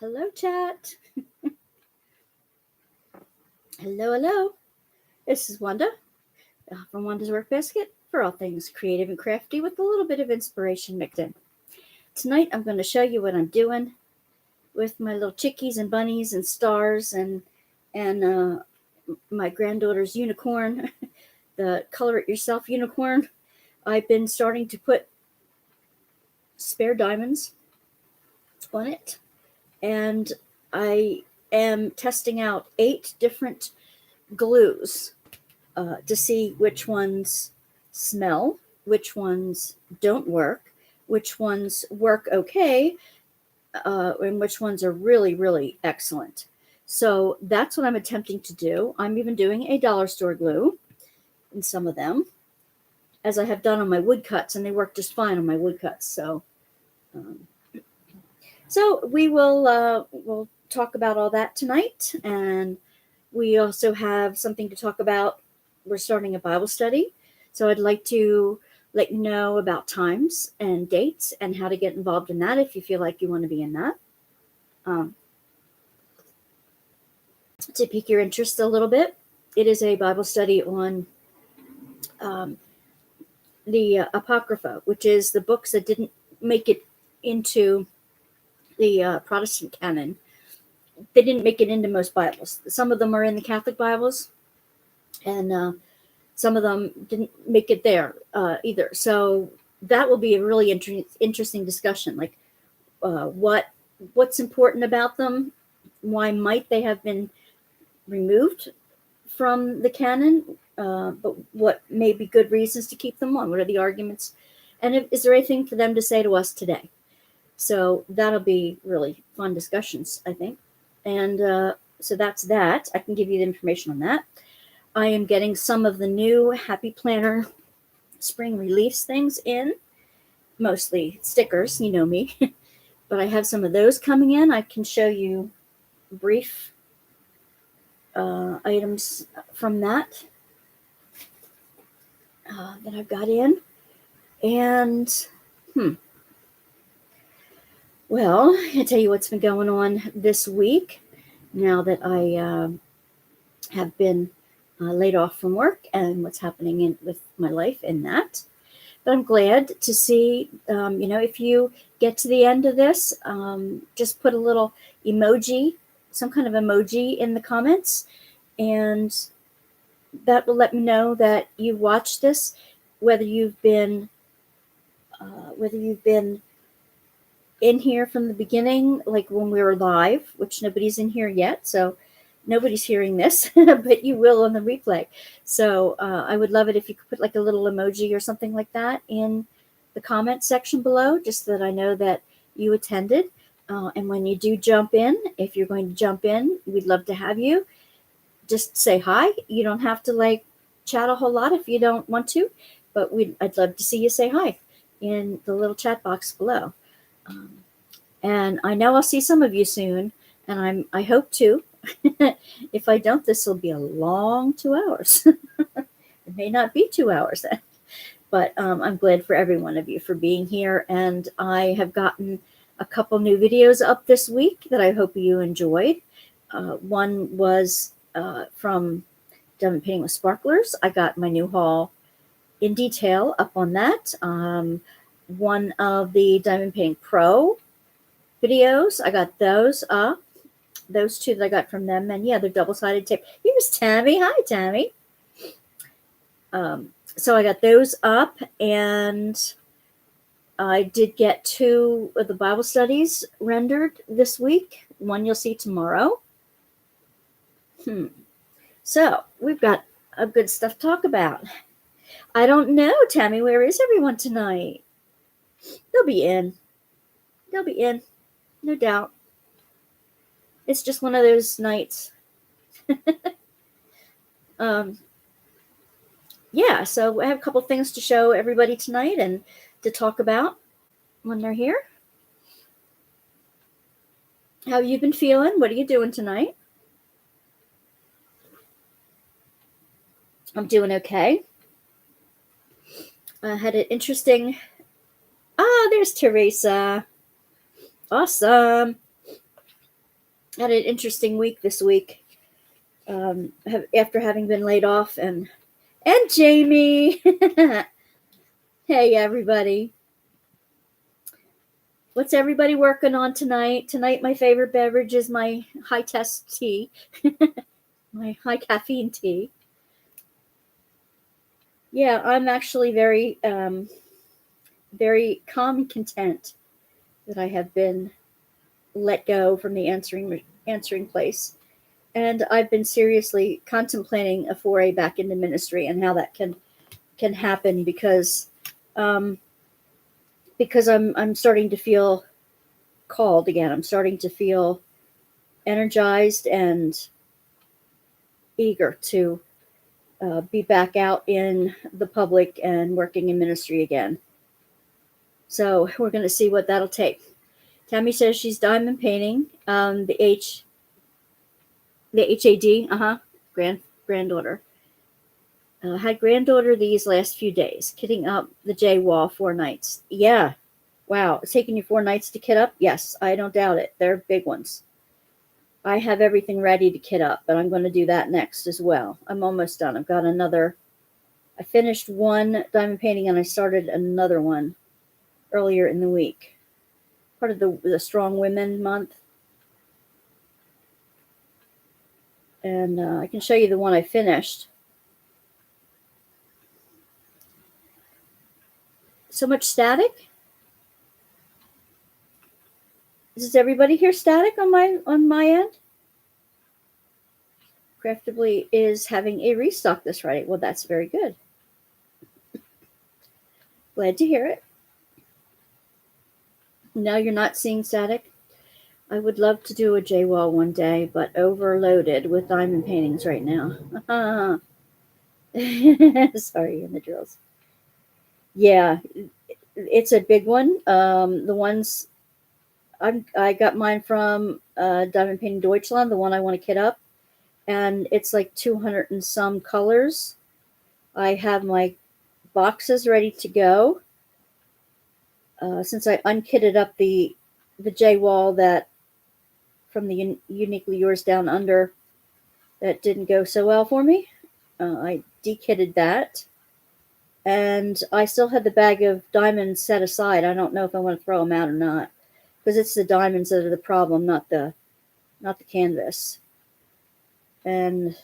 Hello, chat. Hello. This is Wanda from Wanda's Work Basket for all things creative and crafty with a little bit of inspiration mixed in. Tonight, I'm going to show you what I'm doing with my little chickies and bunnies and stars and my granddaughter's unicorn, the color it yourself unicorn. I've been starting to put spare diamonds on it, and I am testing out 8 different glues to see which ones smell, which ones don't work, which ones work okay, and which ones are really, really excellent. So that's what I'm attempting to do. I'm even doing a dollar store glue in some of them, as I have done on my woodcuts, and they work just fine on my woodcuts. So we will we'll talk about all that tonight, and we also have something to talk about. We're starting a Bible study, so I'd like to let you know about times and dates and how to get involved in that if you feel like you want to be in that. To pique your interest a little bit, it is a Bible study on the Apocrypha, which is the books that didn't make it into the Protestant canon. They didn't make it into most Bibles. Some of them are in the Catholic Bibles, and some of them didn't make it there either. So that will be a really interesting discussion, like what's important about them, why might they have been removed from the canon, but what may be good reasons to keep them on, what are the arguments, and is there anything for them to say to us today? So that'll be really fun discussions, I think. And so that's that. I can give you the information on that. I am getting some of the new Happy Planner spring release things in, mostly stickers, you know me, but I have some of those coming in. I can show you brief items from that that I've got in. And well, I'll tell you what's been going on this week now that I have been laid off from work, and what's happening with my life in that. But I'm glad to see, if you get to the end of this, just put a little emoji, some kind of emoji in the comments, and that will let me know that you watched this, whether you've been in here from the beginning, like when we were live, which nobody's in here yet, so nobody's hearing this, but you will on the replay. So I would love it if you could put like a little emoji or something like that in the comment section below, just so that I know that you attended. And when you do jump in, if you're going to jump in, we'd love to have you. Just say hi. You don't have to chat a whole lot if you don't want to, but I'd love to see you say hi in the little chat box below. And I know I'll see some of you soon, and I hope to. If I don't, this will be a long 2 hours. It may not be 2 hours then, but I'm glad for every one of you for being here. And I have gotten a couple new videos up this week that I hope you enjoyed. One was from Diamond Painting with Sparklers. I got my new haul in detail up on that. One of the Diamond Painting Pro videos, I got those up. Those 2 that I got from them, and yeah, they're double-sided tape. Here's Tammy. Hi, Tammy. So I got those up, and I did get 2 of the Bible studies rendered this week. One you'll see tomorrow. So we've got a good stuff to talk about. I don't know, Tammy, where is everyone tonight? They'll be in. No doubt. It's just one of those nights. Yeah, so I have a couple things to show everybody tonight and to talk about when they're here. How have you been feeling? What are you doing tonight? I'm doing okay. I had an interesting... there's Teresa. Awesome. Had an interesting week this week. After having been laid off, and Jamie. Hey everybody, what's everybody working on tonight? Tonight, my favorite beverage is my high test tea, my high caffeine tea. Yeah, I'm actually very calm and content that I have been let go from the answering place, and I've been seriously contemplating a foray back into ministry and how that can happen um, because I'm starting to feel called again. I'm starting to feel energized and eager to be back out in the public and working in ministry again. So we're going to see what that'll take. Tammy says she's diamond painting. The HAD, granddaughter. Had granddaughter these last few days, kitting up the J wall 4 nights. Yeah, wow, it's taking you 4 nights to kit up. Yes, I don't doubt it. They're big ones. I have everything ready to kit up, but I'm going to do that next as well. I'm almost done. I've got another. I finished one diamond painting and I started another one earlier in the week. Part of the Strong Women Month. And I can show you the one I finished. So much static? Does everybody hear static on my end? Craftably is having a restock this Friday. Well, that's very good. Glad to hear it. No, you're not seeing static? I would love to do a J-wall one day, but overloaded with diamond paintings right now. Sorry, in the drills. Yeah, it's a big one. The ones I got mine from Diamond Painting Deutschland, the one I want to kit up, and it's like 200 and some colors. I have my boxes ready to go. Since I unkitted up the J wall that from the Uniquely Yours Down Under that didn't go so well for me, I dekitted that, and I still had the bag of diamonds set aside. I don't know if I want to throw them out or not, because it's the diamonds that are the problem, not the canvas. And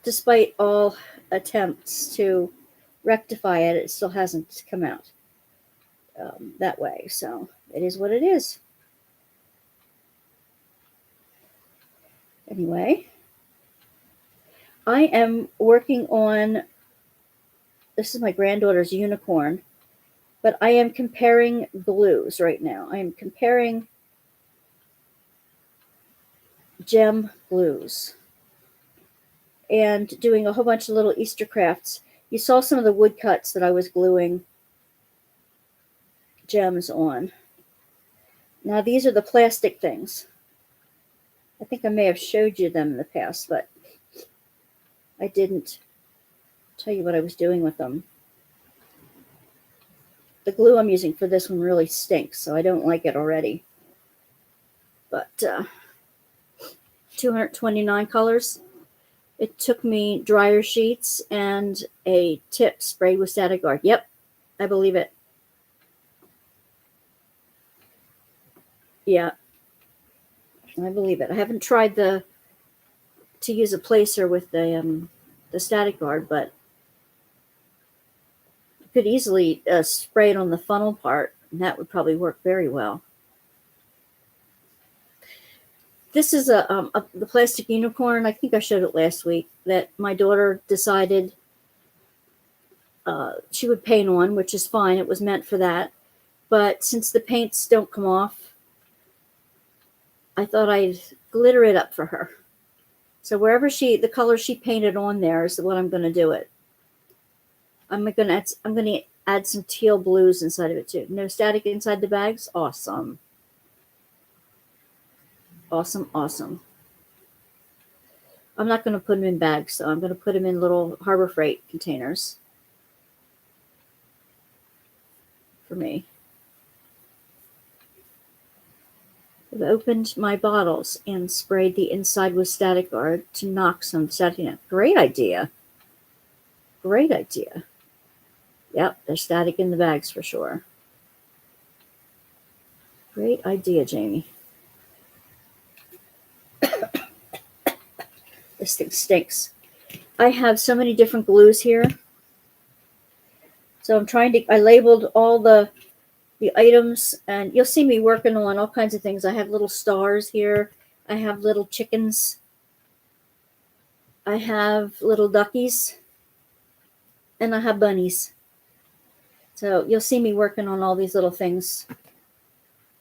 despite all attempts to rectify it, it still hasn't come out that way. So it is what it is. Anyway, I am working on, this is my granddaughter's unicorn, but I am comparing blues right now. I am comparing gem blues and doing a whole bunch of little Easter crafts. You saw some of the woodcuts that I was gluing gems on. Now these are the plastic things. I think I may have showed you them in the past, but I didn't tell you what I was doing with them. The glue I'm using for this one really stinks, so I don't like it already. But 229 colors. It took me dryer sheets and a tip sprayed with static guard. Yep, I believe it. Yeah, I believe it. I haven't tried to use a placer with the static guard, but you could easily spray it on the funnel part, and that would probably work very well. This is the plastic unicorn. I think I showed it last week that my daughter decided she would paint on, which is fine. It was meant for that. But since the paints don't come off, I thought I'd glitter it up for her. So wherever the color she painted on there is what I'm going to do it. I'm going to add some teal blues inside of it too. No static inside the bags. Awesome. Awesome, awesome. I'm not going to put them in bags, so I'm going to put them in little Harbor Freight containers for me. I've opened my bottles and sprayed the inside with static guard to knock some static out. Great idea. Great idea. Yep, there's static in the bags for sure. Great idea, Jamie. This thing stinks. I have so many different glues here. So I labeled all the items, and you'll see me working on all kinds of things. I have little stars here. I have little chickens. I have little duckies. And I have bunnies. So you'll see me working on all these little things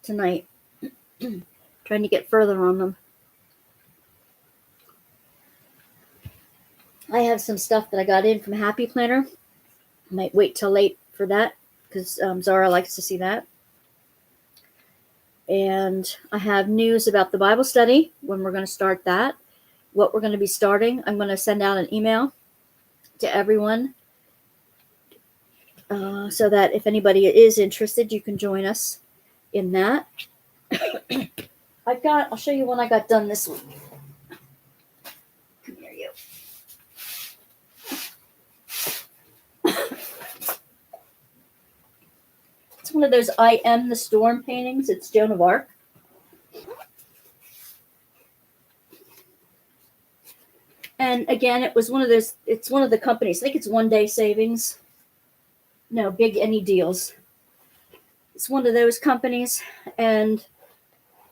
tonight. Trying to get further on them. I have some stuff that I got in from Happy Planner. I might wait till late for that because Zara likes to see that. And I have news about the Bible study, when we're going to start that, what we're going to be starting. I'm going to send out an email to everyone so that if anybody is interested, you can join us in that. I'll show you one I got done this week. Come here, you. It's one of those I Am the Storm paintings. It's Joan of Arc. And again, it's one of the companies. I think it's One Day Savings. No, Big Any Deals. It's one of those companies, and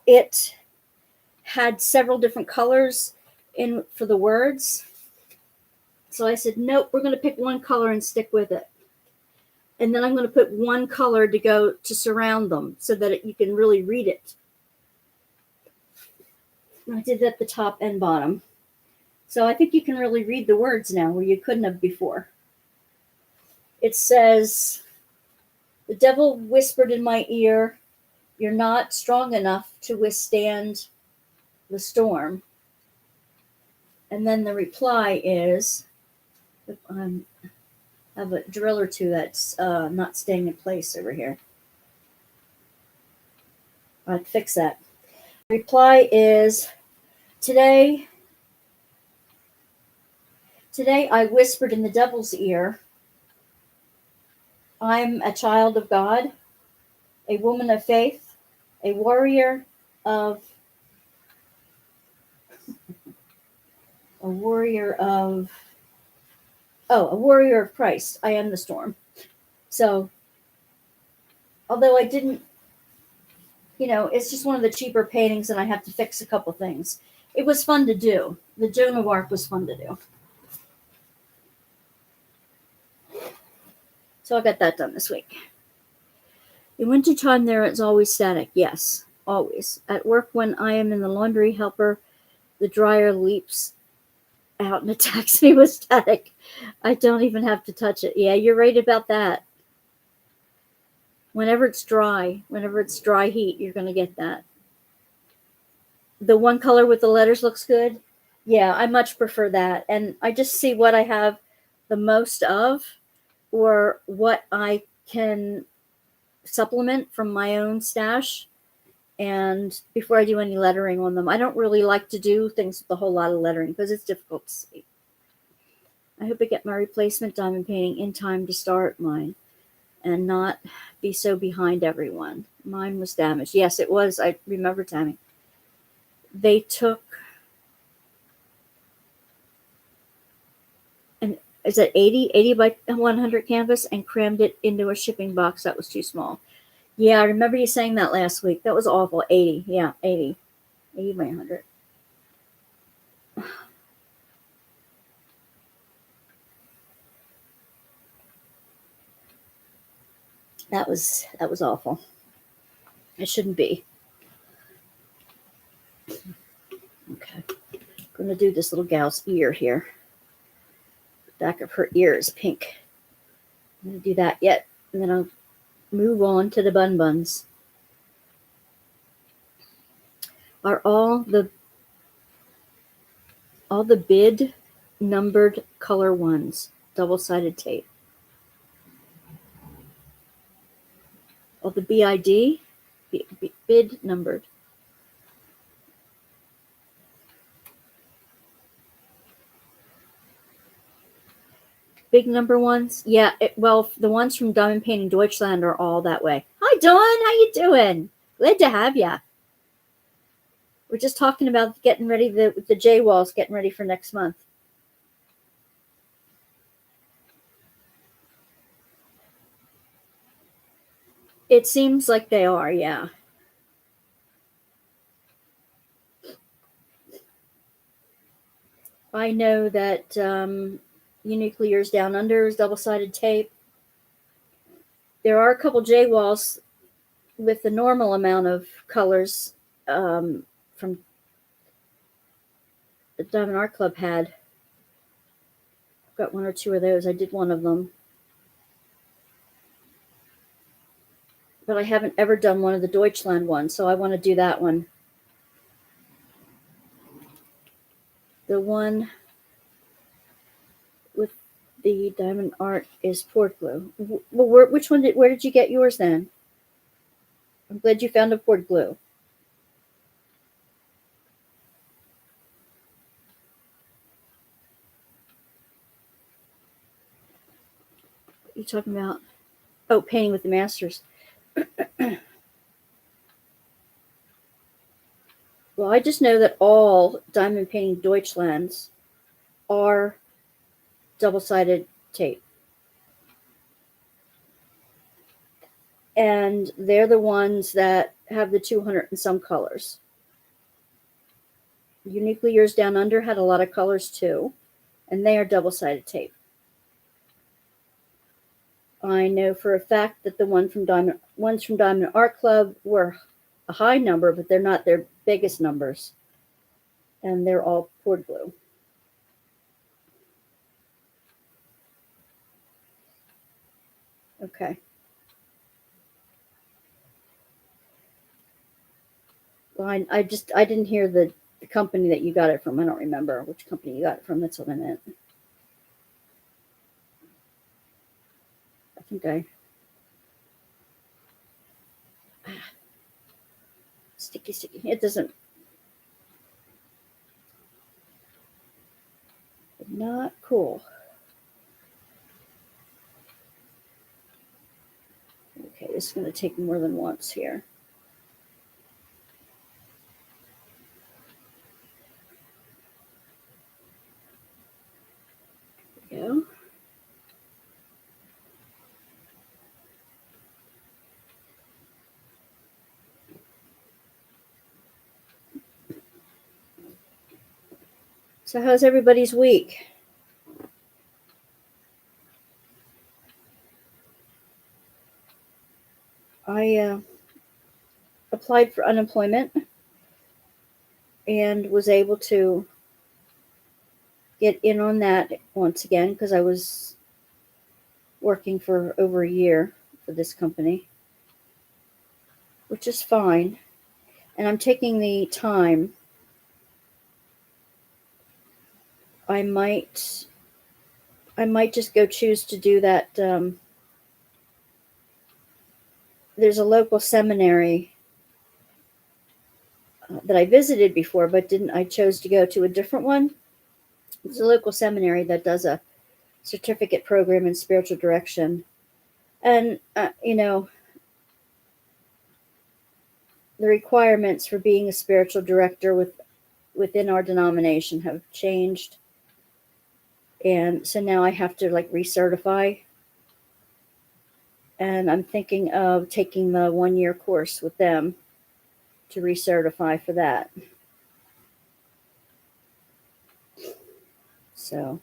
it had several different colors in for the words. So I said, nope, we're going to pick one color and stick with it. And then I'm going to put one color to go to surround them so that you can really read it. And I did it at the top and bottom. So I think you can really read the words now where you couldn't have before. It says, the devil whispered in my ear, you're not strong enough to withstand the storm. And then the reply is, I have a drill or two that's not staying in place over here. I'll fix that. The reply is, Today I whispered in the devil's ear, I'm a child of God, a woman of faith, a warrior of Christ. I am the storm. So, although I didn't, it's just one of the cheaper paintings and I have to fix a couple things. It was fun to do. The Joan of Arc was fun to do. So I got that done this week. In wintertime there it's always static. Yes, always. At work when I am in the laundry helper, the dryer leaps out and attacks me with static. I don't even have to touch it. Yeah, you're right about that. Whenever it's dry heat, you're going to get that. The one color with the letters looks good. Yeah, I much prefer that. And I just see what I have the most of or what I can supplement from my own stash. And before I do any lettering on them, I don't really like to do things with a whole lot of lettering because it's difficult to see. I hope I get my replacement diamond painting in time to start mine and not be so behind everyone. Mine was damaged. Yes, it was. I remember, Tammy. They took, is that 80 by 100 canvas and crammed it into a shipping box that was too small. Yeah, I remember you saying that last week. That was awful. 80. Yeah, 80. 80 by 100. That was awful. It shouldn't be. Okay. I'm going to do this little gal's ear here. The back of her ear is pink. I'm going to do that yet. And then I'll move on to the bun buns. Are all the bid numbered color ones, double-sided tape? All the bid numbered. Big number ones? Yeah, well, the ones from Diamond Painting Deutschland are all that way. Hi, Dawn. How you doing? Glad to have ya. We're just talking about getting ready, the J walls, getting ready for next month. It seems like they are, yeah. I know that Uniquely Yours Down Under is double-sided tape. There are a couple J walls with the normal amount of colors from the Diamond Art Club had. I've got one or two of those. I did one of them. But I haven't ever done one of the Deutschland ones, so I want to do that one. The one with the diamond art is poured glue. Well, where did you get yours then? I'm glad you found a poured glue. What are you talking about? Oh, painting with the masters. Well, I just know that all Diamond Painting Deutschlands are double-sided tape. And they're the ones that have the 200 and some colors. Uniquely Yours Down Under had a lot of colors too, and they are double-sided tape. I know for a fact that the ones from Diamond Art Club were a high number, but they're not their biggest numbers. And they're all poured glue. Okay. Well, I didn't hear the company that you got it from. I don't remember which company you got it from. That's what I meant. I think sticky. It doesn't. Not cool. Okay, this is going to take more than once here. There we go. So how's everybody's week? I applied for unemployment and was able to get in on that once again because I was working for over a year for this company, which is fine. And I'm taking the time. I might just go choose to do that. There's a local seminary that I visited before, but I chose to go to a different one. It's a local seminary that does a certificate program in spiritual direction. And, the requirements for being a spiritual director within our denomination have changed. And so now I have to recertify. And I'm thinking of taking the 1-year course with them to recertify for that. So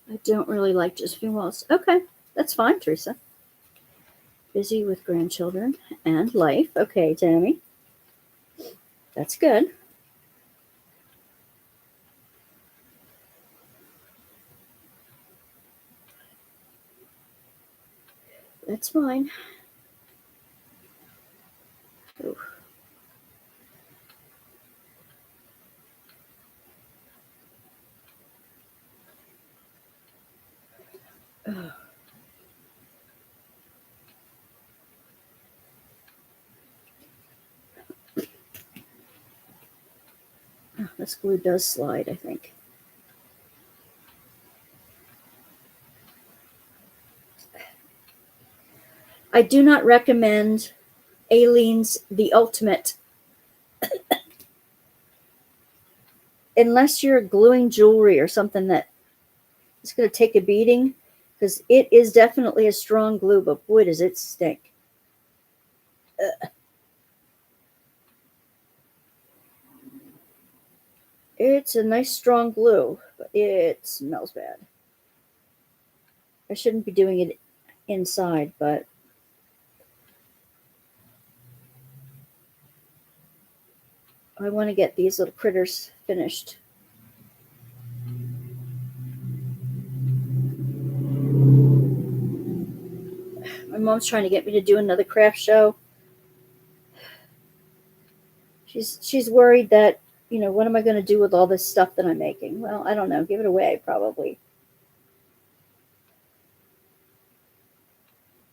I don't really like Josephine Wallace. Okay, that's fine, Teresa. Busy with grandchildren and life. Okay, Tammy. That's good. That's fine. Ooh. Oh. Oh, this glue does slide, I think. I do not recommend Aleene's The Ultimate unless you're gluing jewelry or something that is going to take a beating, because it is definitely a strong glue, but boy, does it stink. It's a nice strong glue, but it smells bad. I shouldn't be doing it inside, but I want to get these little critters finished. My mom's trying to get me to do another craft show. She's worried that, what am I going to do with all this stuff that I'm making? Well, I don't know. Give it away, probably.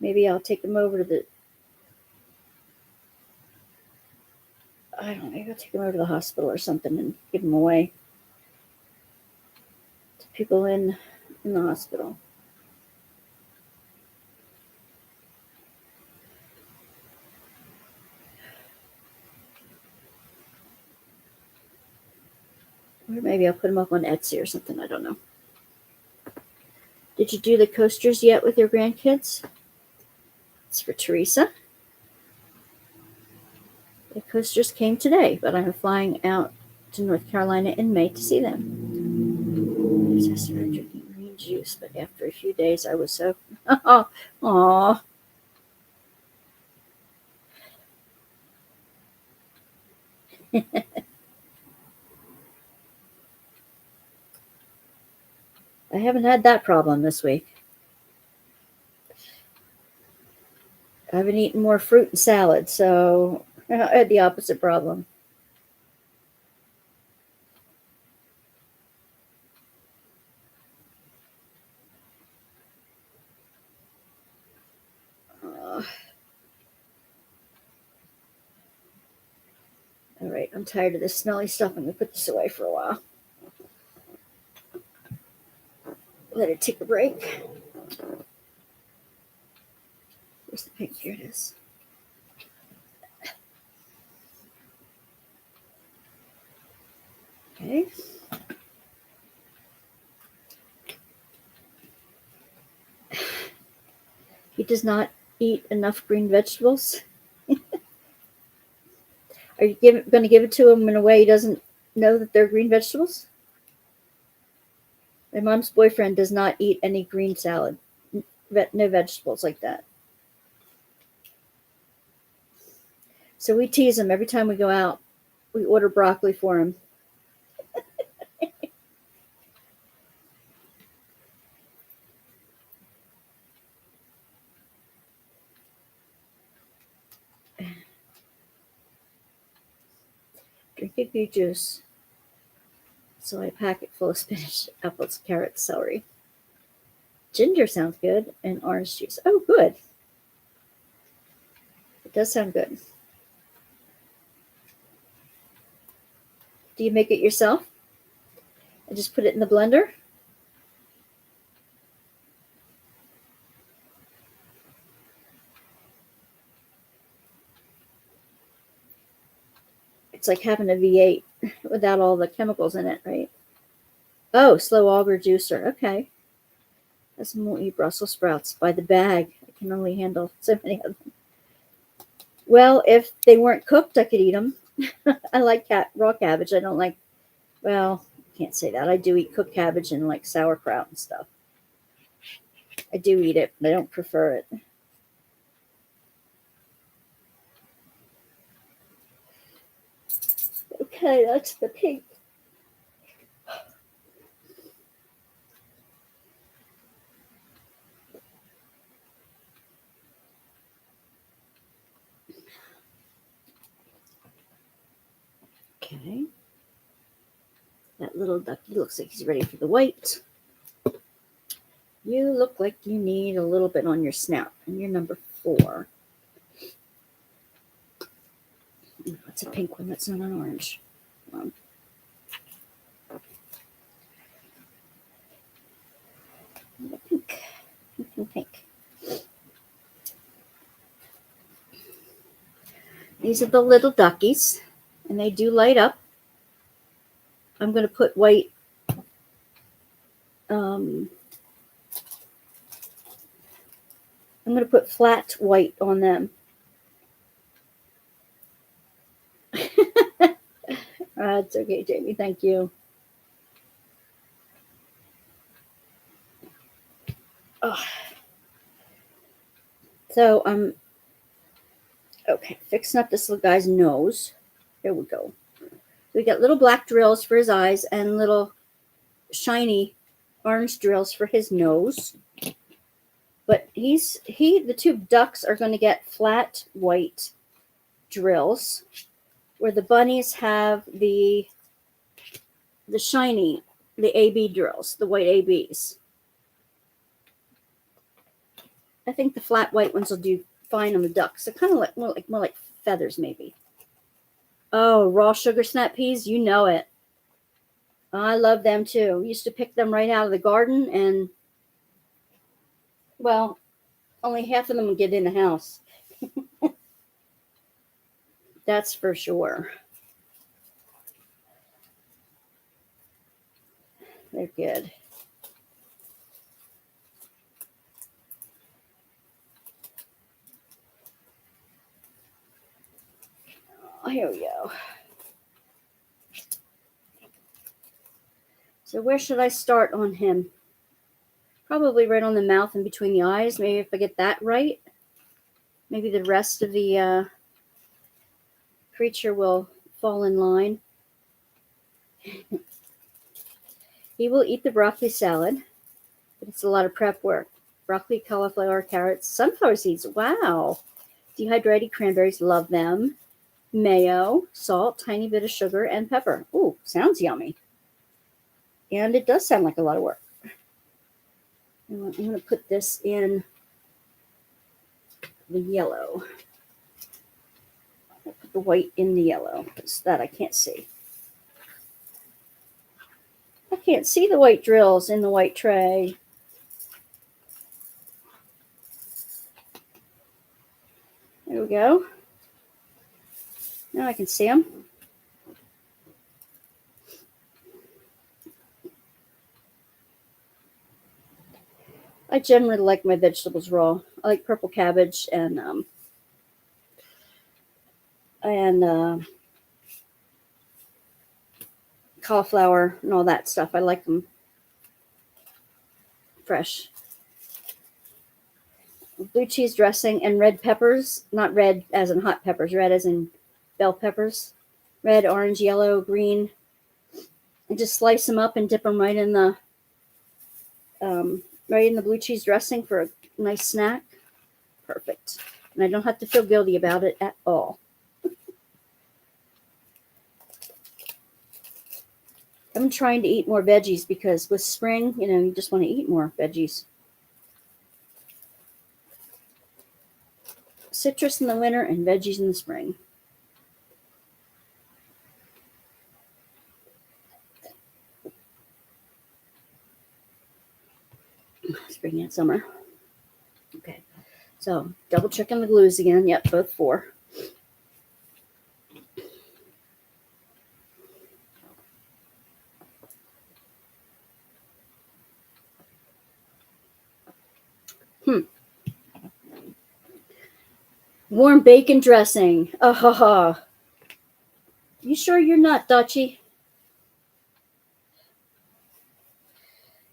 Maybe I'll take them over to the. I don't know. Maybe I'll take them over to the hospital or something and give them away to people in the hospital. Or maybe I'll put them up on Etsy or something. I don't know. Did you do the coasters yet with your grandkids? It's for Teresa. The coasters came today, but I'm flying out to North Carolina in May to see them. I started drinking green juice, but after a few days, I was so. Aw. I haven't had that problem this week. I've been eating more fruit and salad, so I had the opposite problem. Uh, all right, I'm tired of this smelly stuff. I'm going to put this away for a while. Let it take a break. Where's the pink? Here it is. Okay. He does not eat enough green vegetables. Are you going to give it to him in a way he doesn't know that they're green vegetables? My mom's boyfriend does not eat any green salad, no vegetables like that. So we tease him every time we go out. We order broccoli for him. Drink a good juice. So I pack it full of spinach, apples, carrots, celery. Ginger sounds good, and orange juice. Oh, good. It does sound good. Do you make it yourself? I just put it in the blender? It's like having a V8 without all the chemicals in it, right? Oh, slow auger juicer. Okay. That's won't eat Brussels sprouts by the bag. I can only handle so many of them. Well, if they weren't cooked, I could eat them. I like raw cabbage. I don't like, well, can't say that. I do eat cooked cabbage and like sauerkraut and stuff. I do eat it, but I don't prefer it. Okay, that's the pink. Okay. That little ducky looks like he's ready for the white. You look like you need a little bit on your snout, and you're number 4. That's a pink one. That's not an orange. Pink. Pink, pink, pink. These are the little duckies, and they do light up. I'm going to put white I'm going to put flat white on them. It's okay, Jamie. Thank you. Oh. So I'm okay, fixing up this little guy's nose. There we go. We got little black drills for his eyes and little shiny orange drills for his nose. But the two ducks are going to get flat white drills, where the bunnies have the shiny, the AB drills, the white ABs. I think the flat white ones will do fine on the ducks. They're kind of like more like feathers, maybe. Oh, raw sugar snap peas, you know it. I love them too. Used to pick them right out of the garden, and well, only half of them would get in the house. That's for sure. They're good. Oh, here we go. So where should I start on him? Probably right on the mouth and between the eyes. Maybe if I get that right, maybe the rest of the creature will fall in line. He will eat the broccoli salad, but it's a lot of prep work. Broccoli, cauliflower, carrots, sunflower seeds. Wow. Dehydrated cranberries, love them. Mayo, salt, tiny bit of sugar, and pepper. Ooh, sounds yummy. And it does sound like a lot of work. I'm going to put this in the yellow. I'll put the white in the yellow, because that I can't see. I can't see the white drills in the white tray. There we go. Now I can see them. I generally like my vegetables raw. I like purple cabbage and cauliflower and all that stuff. I like them fresh. Blue cheese dressing and red peppers, not red as in hot peppers, red as in bell peppers. Red, orange, yellow, green. And just slice them up and dip them right in the blue cheese dressing for a nice snack. Perfect. And I don't have to feel guilty about it at all. I'm trying to eat more veggies because with spring, you just want to eat more veggies. Citrus in the winter and veggies in the spring. Spring and summer. Okay. So double checking the glues again. Yep, both 4. Warm bacon dressing. Oh, ha, ha. You sure you're not, Dutchie?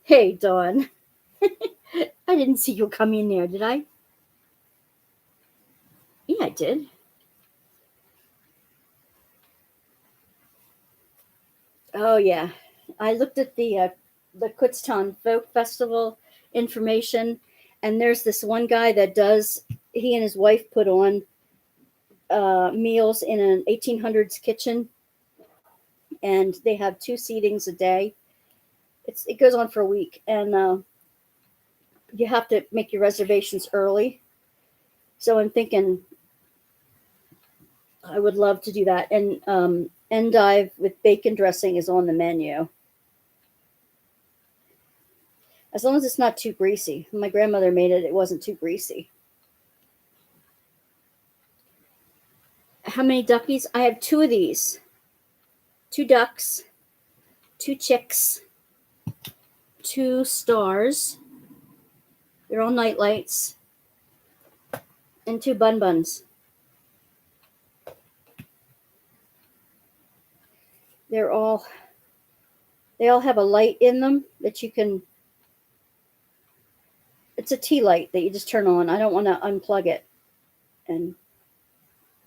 Hey, Dawn. I didn't see you come in there, did I? Yeah, I did. Oh, yeah. I looked at the Kutztown Folk Festival information, and there's this one guy that he and his wife put on meals in an 1800s kitchen, and they have 2 seatings a day. It goes on for a week, and you have to make your reservations early. So I'm thinking I would love to do that. And endive with bacon dressing is on the menu. As long as it's not too greasy. My grandmother made it. It wasn't too greasy. how many duckies? I have 2 of these. 2 ducks, 2 chicks, 2 stars. They're all night lights. And 2 bun buns. They all have a light in them that you can. It's a tea light that you just turn on. I don't want to unplug it and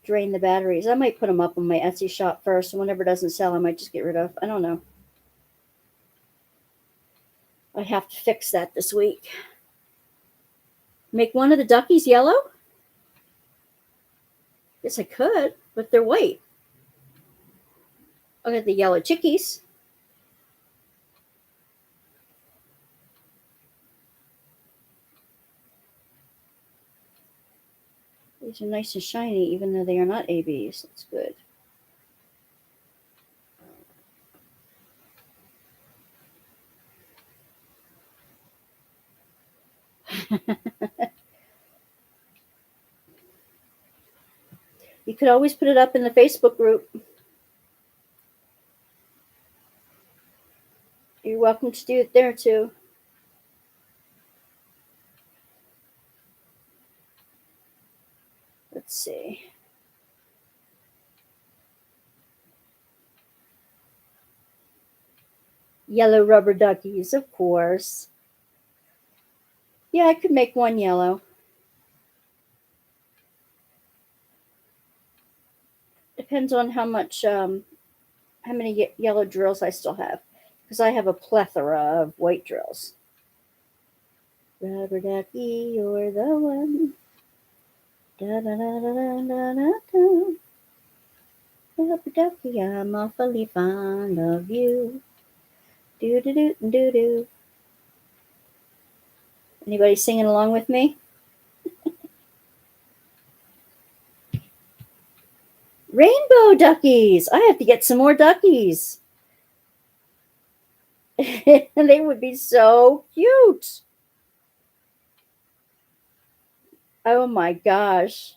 drain the batteries. I might put them up on my Etsy shop first, and whenever it doesn't sell, I might just get rid of. I don't know. I have to fix that this week. Make one of the duckies yellow? Guess I could, but they're white. I'll get the yellow chickies. These are nice and shiny, even though they are not ABs. That's good. You could always put it up in the Facebook group. You're welcome to do it there too. Let's see. Yellow rubber duckies, of course. Yeah, I could make one yellow. Depends on how many yellow drills I still have, because I have a plethora of white drills. Rubber ducky, you're the one. Da da da da da da da da. Rubber ducky, I'm awfully fond of you. Do do do do do. Anybody singing along with me? Rainbow duckies. I have to get some more duckies. They would be so cute. Oh my gosh.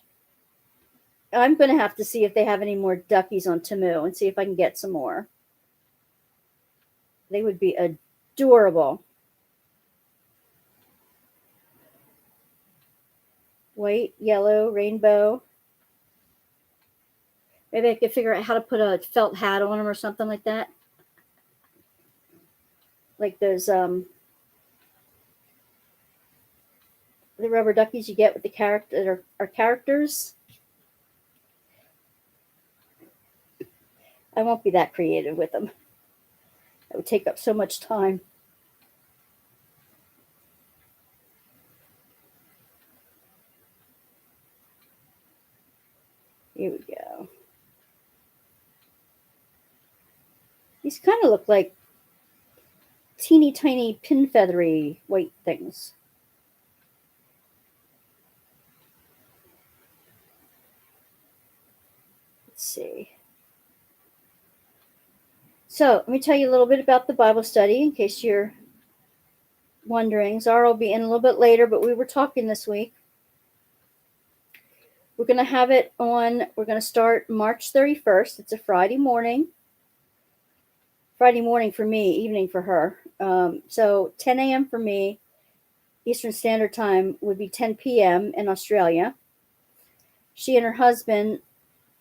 I'm going to have to see if they have any more duckies on Temu and see if I can get some more. They would be adorable. White, yellow, rainbow. Maybe I could figure out how to put a felt hat on them or something like that. Like those the rubber duckies you get with the character that are characters. I won't be that creative with them. It would take up so much time. Here we go. These kind of look like teeny tiny pin feathery white things. Let's see. So let me tell you a little bit about the Bible study in case you're wondering. Zara will be in a little bit later, but we were talking this week. We're going to have it on, we're going to start March 31st. It's a Friday morning. Friday morning for me, evening for her. So 10 a.m. for me, Eastern Standard Time would be 10 p.m. in Australia. She and her husband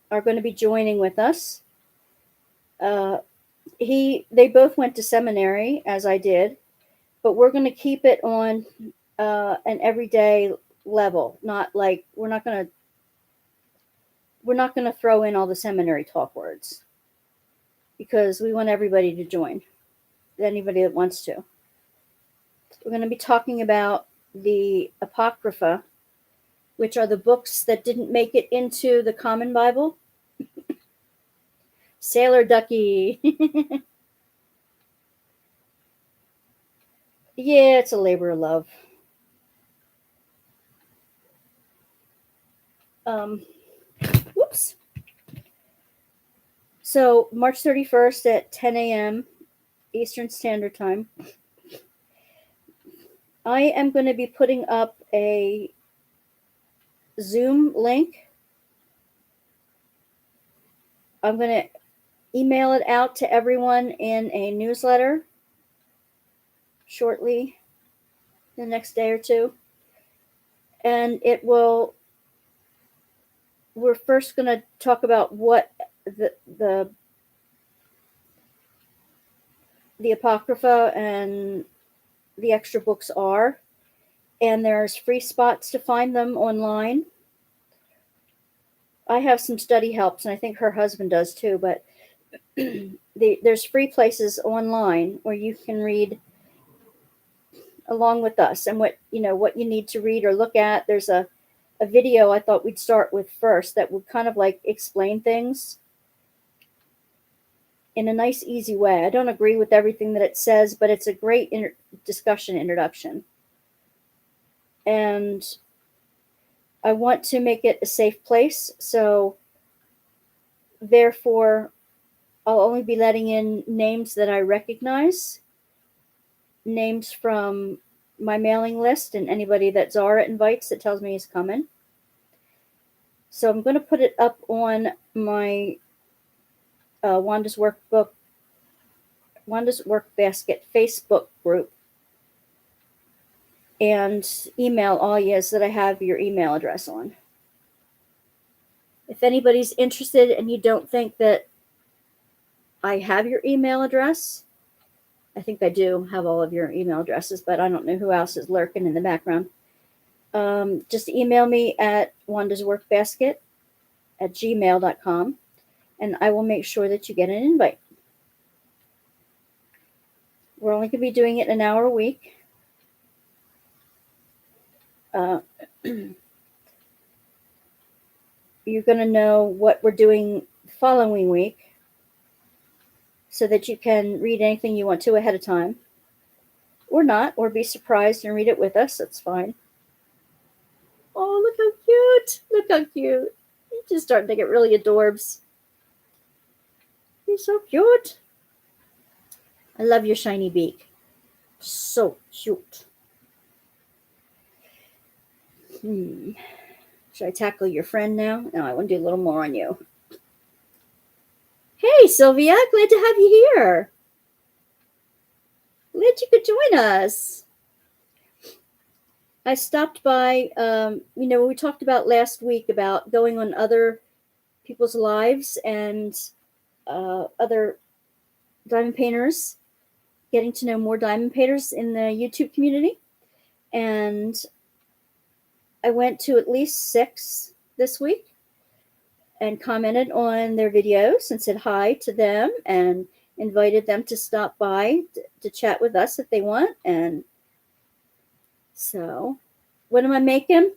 are going to be joining with us. They both went to seminary, as I did, but we're going to keep it on an everyday level. Not like we're not going to throw in all the seminary talk words, because we want everybody to join, anybody that wants to. We're going to be talking about the Apocrypha, which are the books that didn't make it into the Common Bible. Sailor Ducky. Yeah, it's a labor of love. Whoops. So March 31st at 10 a.m. Eastern Standard Time, I am going to be putting up a Zoom link I'm going to email it out to everyone in a newsletter shortly, the next day or two. And we're first going to talk about what the Apocrypha and the extra books are. And there's free spots to find them online. I have some study helps, and I think her husband does too, but there's free places online where you can read along with us, and what you need to read or look at. There's a video I thought we'd start with first that would kind of like explain things in a nice, easy way. I don't agree with everything that it says, but it's a great discussion introduction. And I want to make it a safe place, so therefore I'll only be letting in names that I recognize, names from my mailing list, and anybody that Zara invites that tells me he's coming. So I'm going to put it up on my Wanda's Workbasket Facebook group and email all you that I have your email address on. If anybody's interested and you don't think that I have your email address, I think I do have all of your email addresses, but I don't know who else is lurking in the background. Just email me at wandasworkbasket@gmail.com, and I will make sure that you get an invite. We're only going to be doing it an hour a week. You're going to know what we're doing the following week so that you can read anything you want to ahead of time, or not, or be surprised and read it with us. That's fine. Oh, look how cute. Look how cute. He's just starting to get really adorbs. He's so cute. I love your shiny beak. So cute. Should I tackle your friend now? No, I want to do a little more on you. Hey, Sylvia. Glad to have you here. Glad you could join us. I stopped by, we talked about last week about going on other people's lives and other diamond painters, getting to know more diamond painters in the YouTube community. And I went to at least 6 this week and commented on their videos and said hi to them and invited them to stop by to chat with us if they want. And so, what am I making?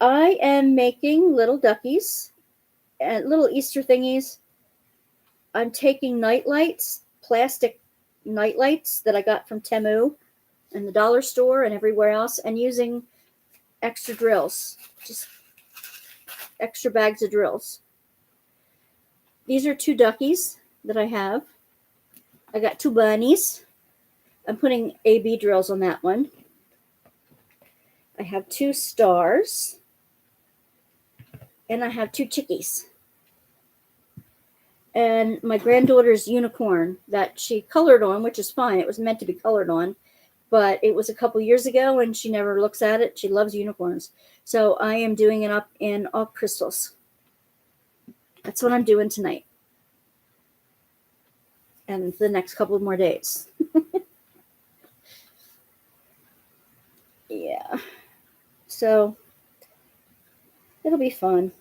I am making little duckies and little Easter thingies. I'm taking night lights, plastic night lights that I got from Temu and the dollar store and everywhere else, and using extra drills, just extra bags of drills. These are 2 duckies that I have. I got 2 bunnies. I'm putting AB drills on that one. I have 2 stars. And I have 2 chickies. And my granddaughter's unicorn that she colored on, which is fine. It was meant to be colored on. But it was a couple years ago and she never looks at it. She loves unicorns. So I am doing it up in all crystals. That's what I'm doing tonight. And the next couple of more days. Yeah. So it'll be fun.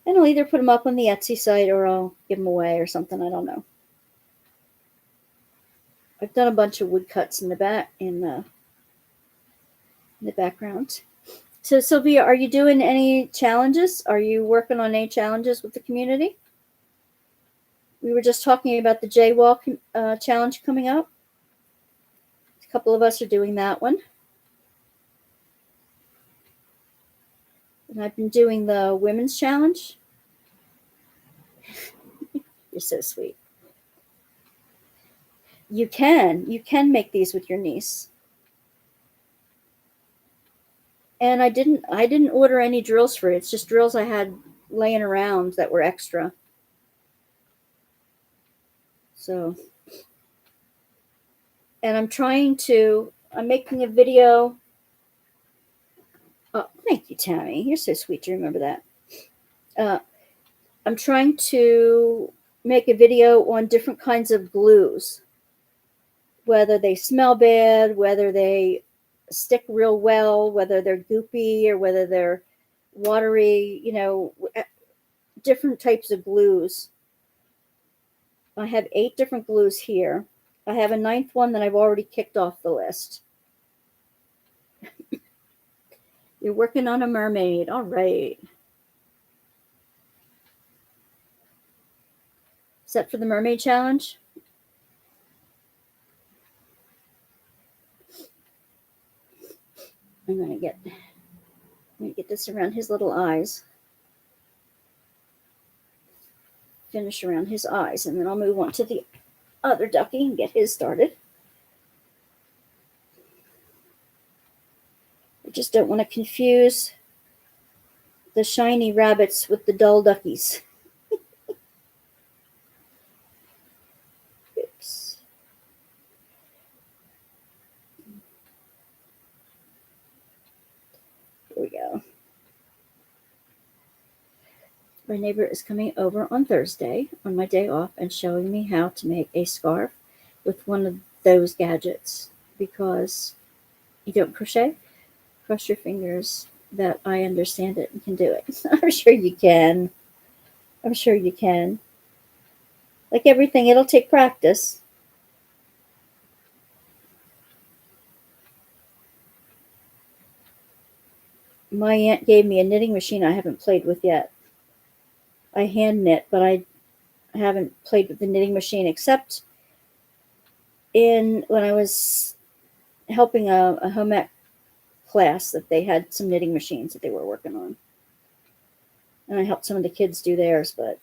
And I'll either put them up on the Etsy site or I'll give them away or something. I don't know. I've done a bunch of woodcuts in the back in the background. So Sylvia, are you doing any challenges? Are you working on any challenges with the community? We were just talking about the Jaywalk challenge coming up. A couple of us are doing that one. And I've been doing the women's challenge. You're so sweet. You can make these with your niece. And I didn't order any drills for it. It's just drills I had laying around that were extra. So, and I'm making a video. Oh, thank you, Tammy. You're so sweet to remember that. I'm trying to make a video on different kinds of glues, whether they smell bad, whether they stick real well, whether they're goopy or whether they're watery, different types of glues. I have 8 different glues here. I have a 9th one that I've already kicked off the list. You're working on a mermaid. All right. Set for the mermaid challenge? I'm gonna get this around his little eyes. Finish around his eyes, and then I'll move on to the other ducky and get his started. I just don't want to confuse the shiny rabbits with the dull duckies. Oops. Here we go. My neighbor is coming over on Thursday on my day off and showing me how to make a scarf with one of those gadgets, because you don't crochet. Cross your fingers that I understand it and can do it. I'm sure you can. I'm sure you can. Like everything, it'll take practice. My aunt gave me a knitting machine I haven't played with yet. I hand knit, but I haven't played with the knitting machine except when I was helping a home ec class that they had some knitting machines that they were working on. And I helped some of the kids do theirs, but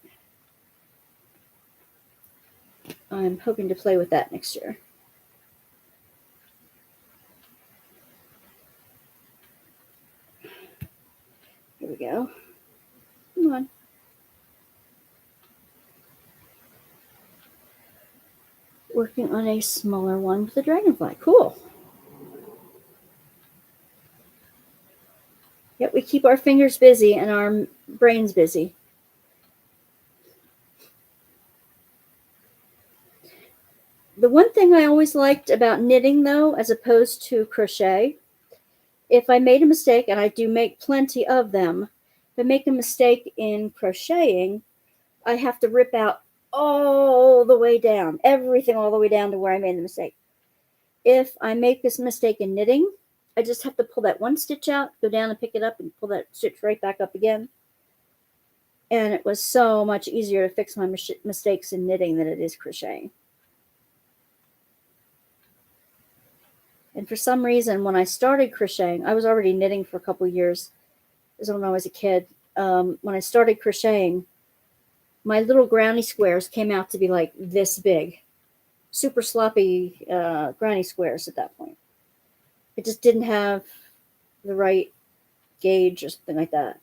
I'm hoping to play with that next year. Here we go. Come on. Working on a smaller one with a dragonfly. Cool. Yep, we keep our fingers busy and our brains busy. The one thing I always liked about knitting, though, as opposed to crochet, if I made a mistake, and I do make plenty of them, if I make a mistake in crocheting, I have to rip out all the way down, everything all the way down to where I made the mistake. If I make this mistake in knitting, I just have to pull that one stitch out, go down and pick it up, and pull that stitch right back up again. And it was so much easier to fix my mistakes in knitting than it is crocheting. And for some reason, when I started crocheting, I was already knitting for a couple of years. This was when I was a kid. When I started crocheting, my little granny squares came out to be like this big. Super sloppy granny squares at that point. It just didn't have the right gauge or something like that.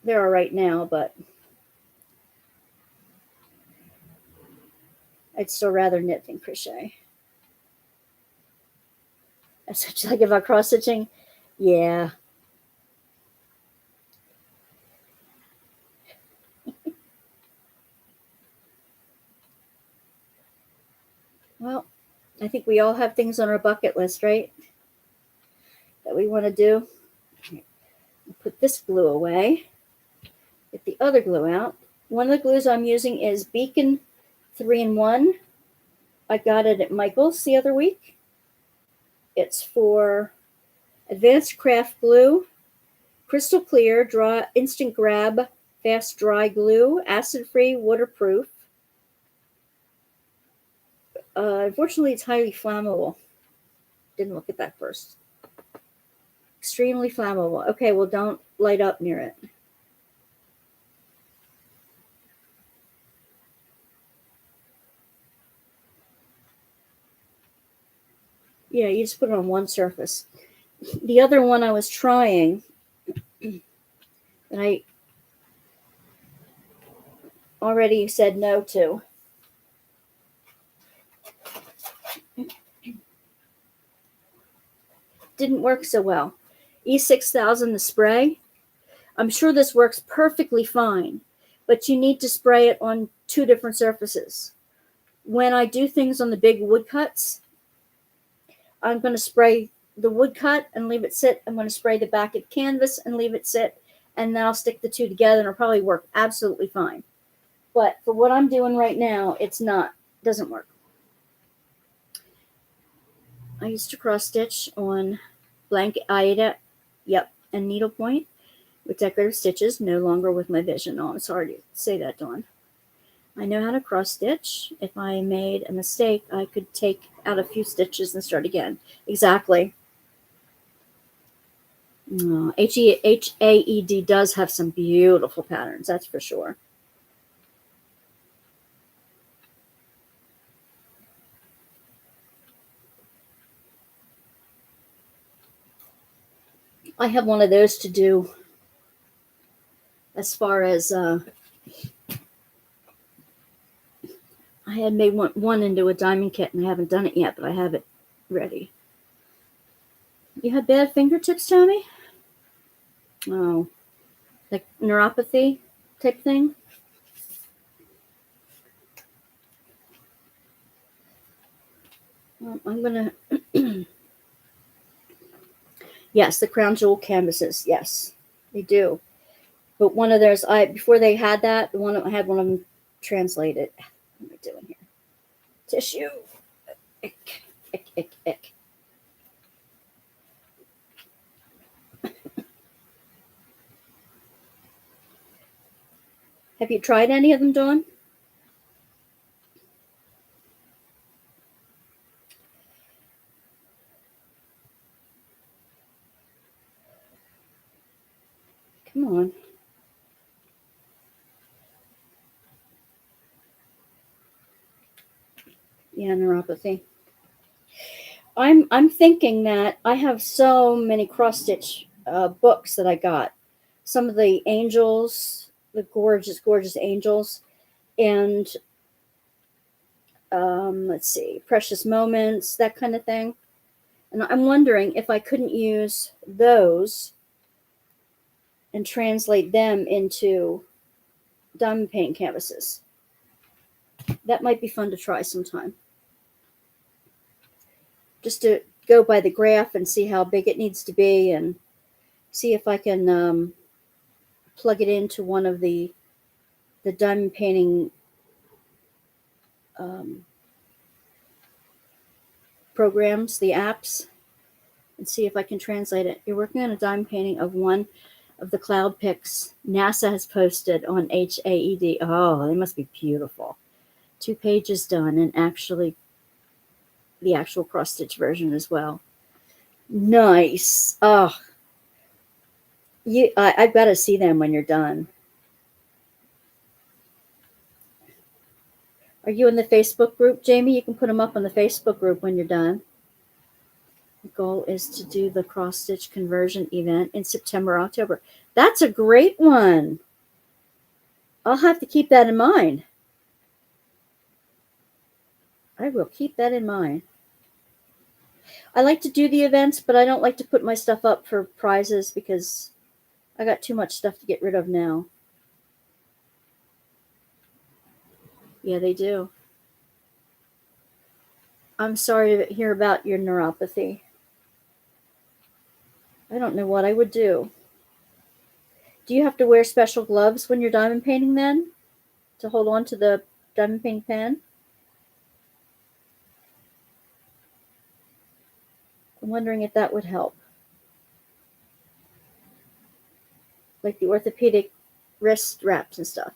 They're all right now, but I'd still rather knit than crochet. That's what you like about cross stitching? Yeah. Well, I think we all have things on our bucket list, right? That we want to do. Put this glue away. Get the other glue out. One of the glues I'm using is Beacon 3-in-1. I got it at Michael's the other week. It's for advanced craft glue, crystal clear, dry, instant grab, fast dry glue, acid-free, waterproof. Unfortunately, it's highly flammable. Didn't look at that first. Extremely flammable. Okay, well, don't light up near it. Yeah, you just put it on one surface. The other one I was trying that I already said no to. Didn't work so well. E6000, the spray. I'm sure this works perfectly fine, but you need to spray it on two different surfaces. When I do things on the big woodcuts, I'm going to spray the woodcut and leave it sit. I'm going to spray the back of canvas and leave it sit, and then I'll stick the two together and it'll probably work absolutely fine. But for what I'm doing right now, doesn't work. I used to cross stitch on blanket Aida, and needlepoint with decorative stitches, no longer with my vision. Oh, I'm sorry to say that, Dawn. I know how to cross stitch. If I made a mistake, I could take out a few stitches and start again. Exactly. HAED does have some beautiful patterns, that's for sure. I have one of those to do as far as I had made one into a diamond kit and I haven't done it yet, but I have it ready. You had bad fingertips, Tommy? Oh, like neuropathy type thing? Well, I'm going to. Yes, the crown jewel canvases. Yes, they do. But one of theirs, before they had that, I had one of them translated. What am I doing here? Tissue. Ick, ick, ick, ick. Have you tried any of them, Dawn? Come on. Yeah, neuropathy. I'm thinking that I have so many cross stitch books that I got. Some of the angels, the gorgeous, gorgeous angels, and let's see, precious moments, that kind of thing. And I'm wondering if I couldn't use those and translate them into diamond painting canvases. That might be fun to try sometime. Just to go by the graph and see how big it needs to be and see if I can plug it into one of the diamond painting um, programs, the apps, and see if I can translate it. You're working on a diamond painting of one of the cloud pics NASA has posted on HAED. Oh, they must be beautiful. 2 pages done, and actually the actual cross stitch version as well. Nice. Oh, I've got to see them when you're done. Are you in the Facebook group, Jamie? You can put them up on the Facebook group when you're done. The goal is to do the cross stitch conversion event in September, October. That's a great one. I'll have to keep that in mind. I will keep that in mind. I like to do the events, but I don't like to put my stuff up for prizes because I got too much stuff to get rid of now. Yeah, they do. I'm sorry to hear about your neuropathy. I don't know what I would do. Do you have to wear special gloves when you're diamond painting then to hold on to the diamond painting pen? I'm wondering if that would help. Like the orthopedic wrist wraps and stuff.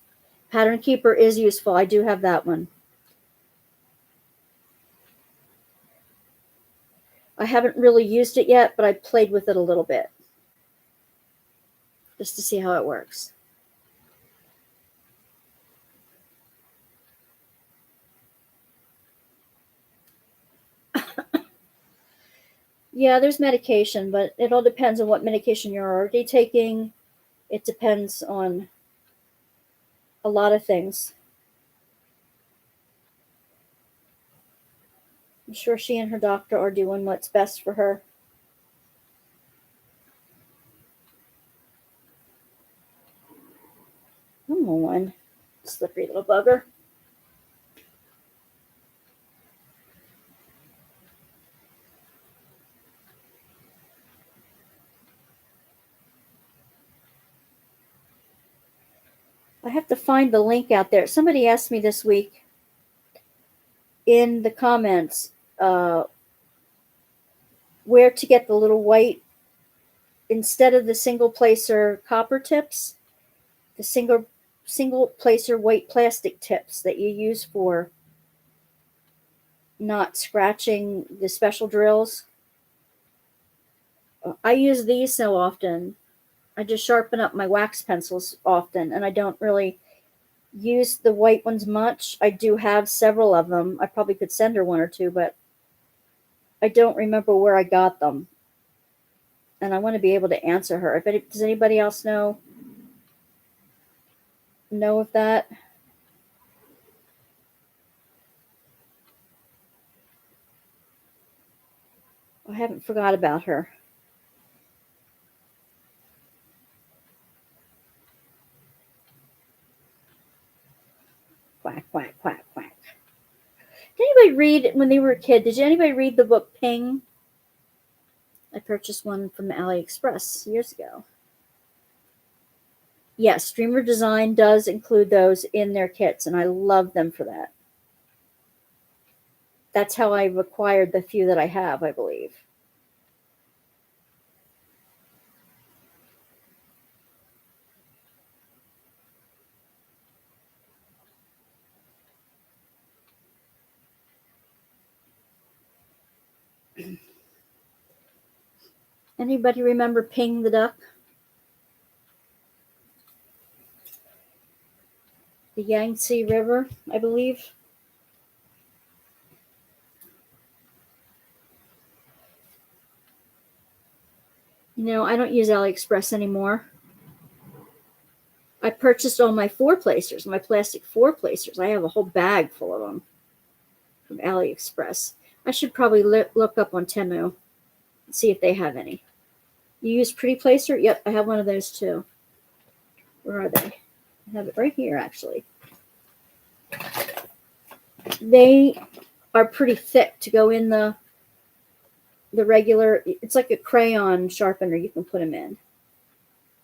Pattern Keeper is useful. I do have that one. I haven't really used it yet, but I played with it a little bit just to see how it works. Yeah, there's medication, but it all depends on what medication you're already taking. It depends on a lot of things. I'm sure she and her doctor are doing what's best for her. Come on, slippery little bugger. I have to find the link out there. Somebody asked me this week in the comments where to get the little white, instead of the single placer copper tips, the single placer white plastic tips that you use for not scratching the special drills. I use these so often. I just sharpen up my wax pencils often, and I don't really use the white ones much. I do have several of them. I probably could send her one or two, but I don't remember where I got them. And I want to be able to answer her. Does anybody else know of that? I haven't forgot about her. Quack, quack, quack, quack. Did anybody read, when they were a kid, did anybody read the book Ping? I purchased one from AliExpress years ago. Yes, Streamer Design does include those in their kits, and I love them for that. That's how I've acquired the few that I have, I believe. Anybody remember Ping the Duck? The Yangtze River, I believe. I don't use AliExpress anymore. I purchased all my four placers, my plastic four placers. I have a whole bag full of them from AliExpress. I should probably look up on Temu and see if they have any. You use Pretty Placer? Yep, I have one of those too. Where are they? I have it right here, actually. They are pretty thick to go in the regular. It's like a crayon sharpener you can put them in.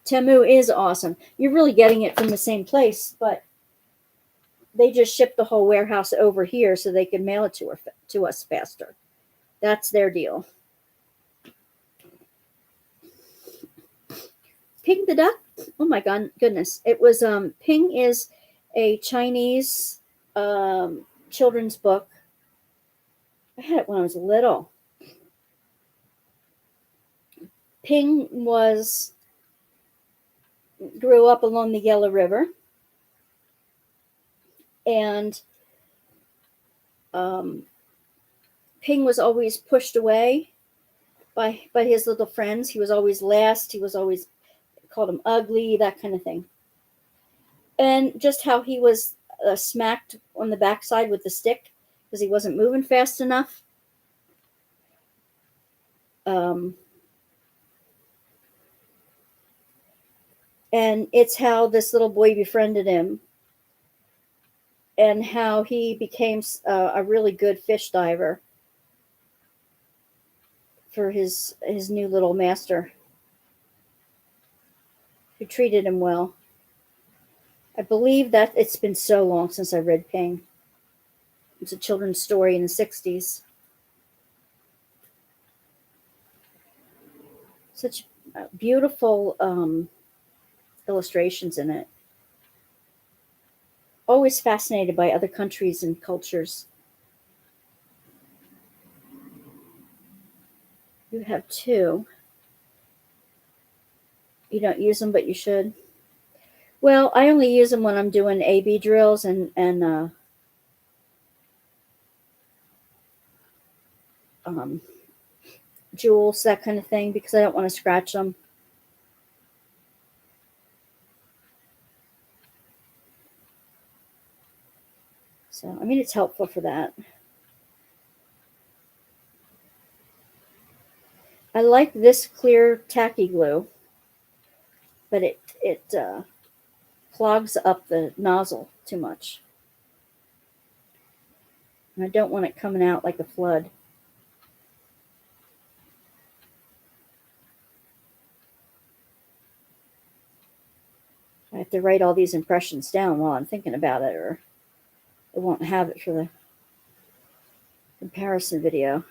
Temu is awesome. You're really getting it from the same place, but they just ship the whole warehouse over here so they can mail it to us faster. That's their deal. Ping the Duck? Oh my goodness. It was Ping is a Chinese children's book. I had it when I was little. Ping grew up along the Yellow River, and Ping was always pushed away by his little friends. He was always last. He was always called him ugly, that kind of thing. And just how he was smacked on the backside with the stick because he wasn't moving fast enough. And it's how this little boy befriended him, and how he became a really good fish diver for his new little master, who treated him well. I believe that it's been so long since I read Ping. It's a children's story in the 60s. Such beautiful illustrations in it. Always fascinated by other countries and cultures. You have two. You don't use them, but you should. Well, I only use them when I'm doing A/B drills and jewels, that kind of thing, because I don't want to scratch them. So, I mean, it's helpful for that. I like this clear tacky glue, but it clogs up the nozzle too much. And I don't want it coming out like a flood. I have to write all these impressions down while I'm thinking about it, or I won't have it for the comparison video.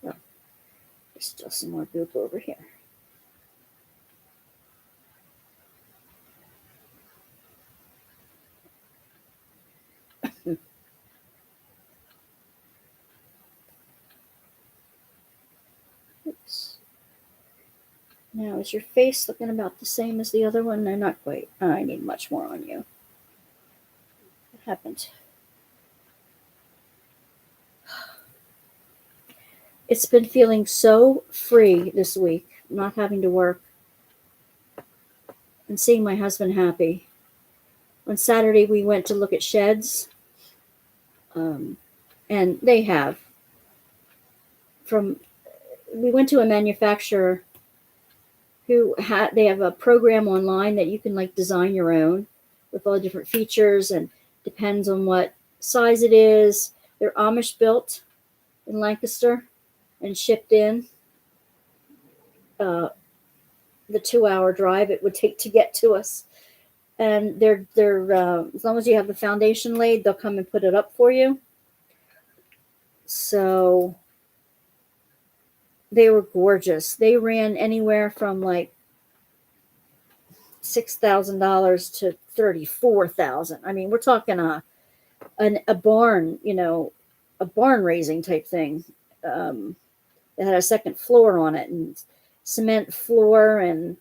Oh, there's still some more goop over here. Oops. Now, is your face looking about the same as the other one? No, not quite. I need much more on you. What happened? It's been feeling so free this week, not having to work and seeing my husband happy. On Saturday, we went to look at sheds, and they have. We went to a manufacturer they have a program online that you can like design your own with all the different features, and depends on what size it is. They're Amish built in Lancaster and shipped in. The 2-hour drive it would take to get to us, and they're as long as you have the foundation laid, they'll come and put it up for you. So they were gorgeous. They ran anywhere from like $6,000 to $34,000. I mean, we're talking a barn, a barn raising type thing. It had a second floor on it and cement floor, and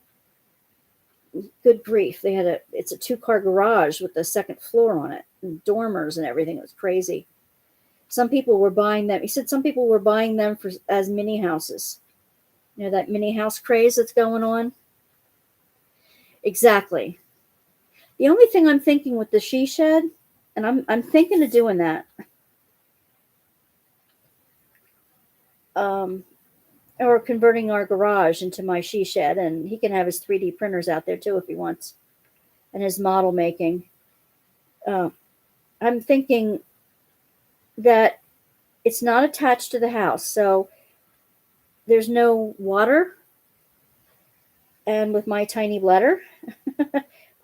good grief, it's a 2-car garage with a second floor on it and dormers and everything. It was crazy. Some people were buying them. He said some people were buying them as mini houses. That mini house craze that's going on. Exactly. The only thing I'm thinking with the she shed, and I'm thinking of doing that, or converting our garage into my she shed, and he can have his 3D printers out there too if he wants, and his model making. I'm thinking that it's not attached to the house, so there's no water. And with my tiny bladder,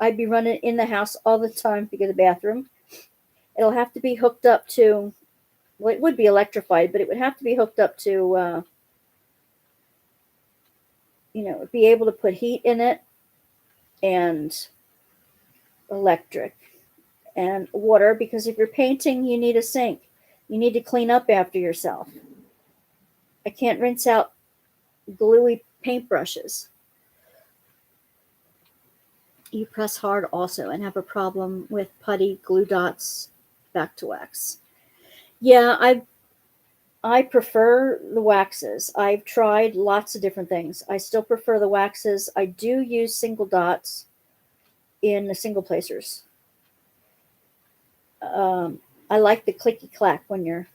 I'd be running in the house all the time to go to the bathroom. It'll have to be hooked up to, well, it would be electrified, but it would have to be hooked up to, be able to put heat in it, and electric and water, because if you're painting, you need a sink. You need to clean up after yourself. I can't rinse out gluey paintbrushes. You press hard also and have a problem with putty, glue dots, back to wax. Yeah, I prefer the waxes. I've tried lots of different things. I still prefer the waxes. I do use single dots in the single placers. I like the clicky clack when you're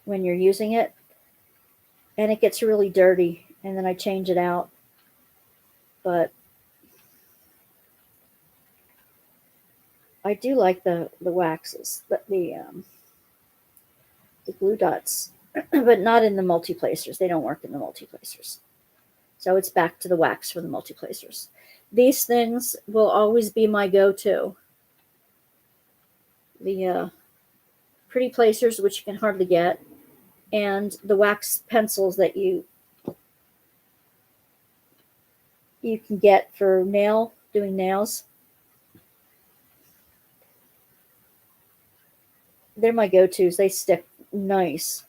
using it, and it gets really dirty, and then I change it out. But I do like the waxes, the glue dots, but not in the multi-placers. They don't work in the multi-placers. So it's back to the wax for the multi-placers. These things will always be my go-to. The pretty placers, which you can hardly get, and the wax pencils that you can get for doing nails. They're my go-tos. They stick nice.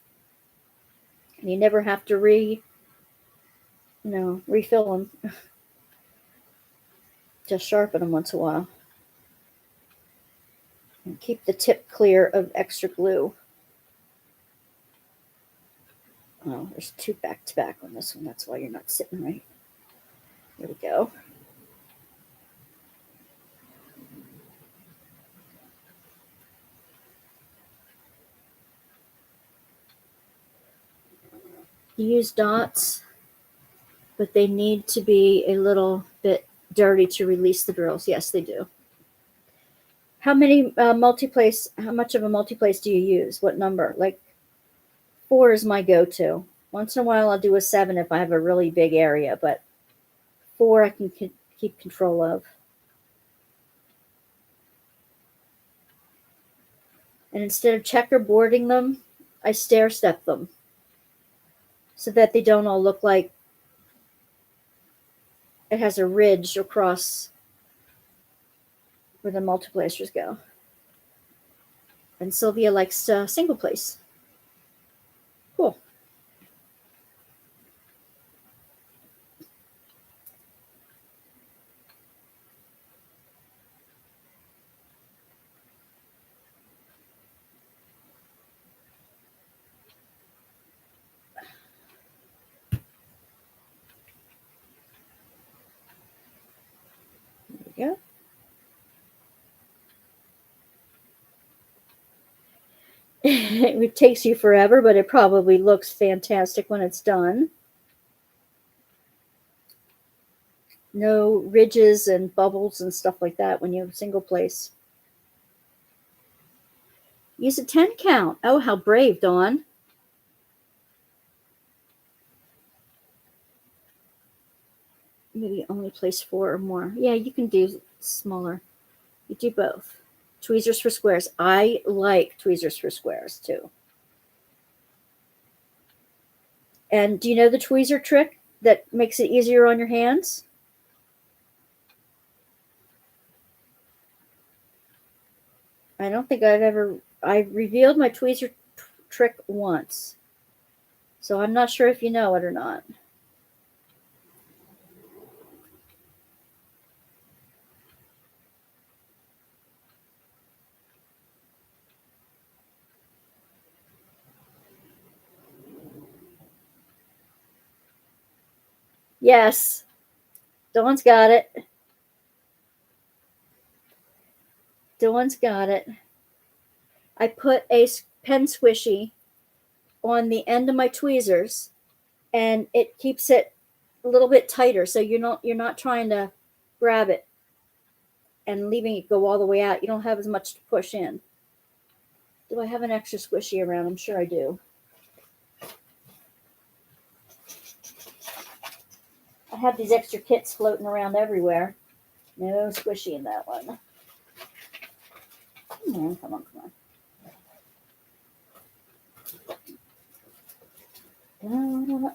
And you never have to refill them. Just sharpen them once in a while. And keep the tip clear of extra glue. Oh, there's two back to back on this one. That's why you're not sitting right. There we go. You use dots, but they need to be a little bit dirty to release the drills. Yes, they do. How many multiplace? How much of a multiplace do you use? What number? Like 4 is my go-to. Once in a while, I'll do a 7 if I have a really big area, but 4 I can keep control of. And instead of checkerboarding them, I stair step them so that they don't all look like it has a ridge across where the multiplacers go. And Sylvia likes single place. Cool. There we go. It takes you forever, but it probably looks fantastic when it's done. No ridges and bubbles and stuff like that when you single place. Use a 10 count. Oh, how brave, Dawn. Maybe only place 4 or more. Yeah, you can do smaller. You do both. Tweezers for squares. I like tweezers for squares too. And do you know the tweezer trick that makes it easier on your hands? I don't think I revealed my tweezer trick once. So I'm not sure if you know it or not. Yes. Dawn's got it. Dawn's got it. I put a pen squishy on the end of my tweezers and it keeps it a little bit tighter so you're not trying to grab it and leaving it go all the way out. You don't have as much to push in. Do I have an extra squishy around? I'm sure I do. I have these extra kits floating around everywhere. No squishy in that one. Come on.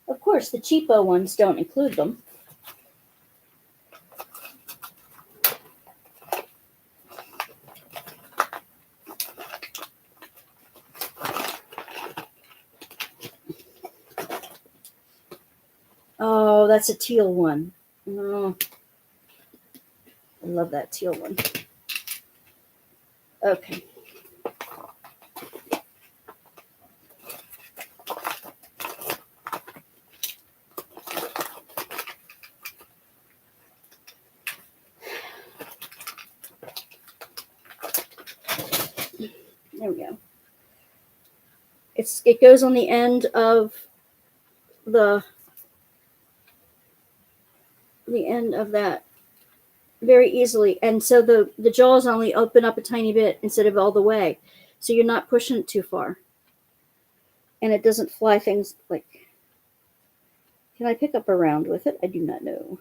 Of course, the cheapo ones don't include them. Oh, that's a teal one. Oh, I love that teal one. Okay. There we go. It goes on the end of the end of that very easily, and so the jaws only open up a tiny bit instead of all the way, so you're not pushing it too far, and it doesn't fly things like. Can I pick up a round with it? I do not know.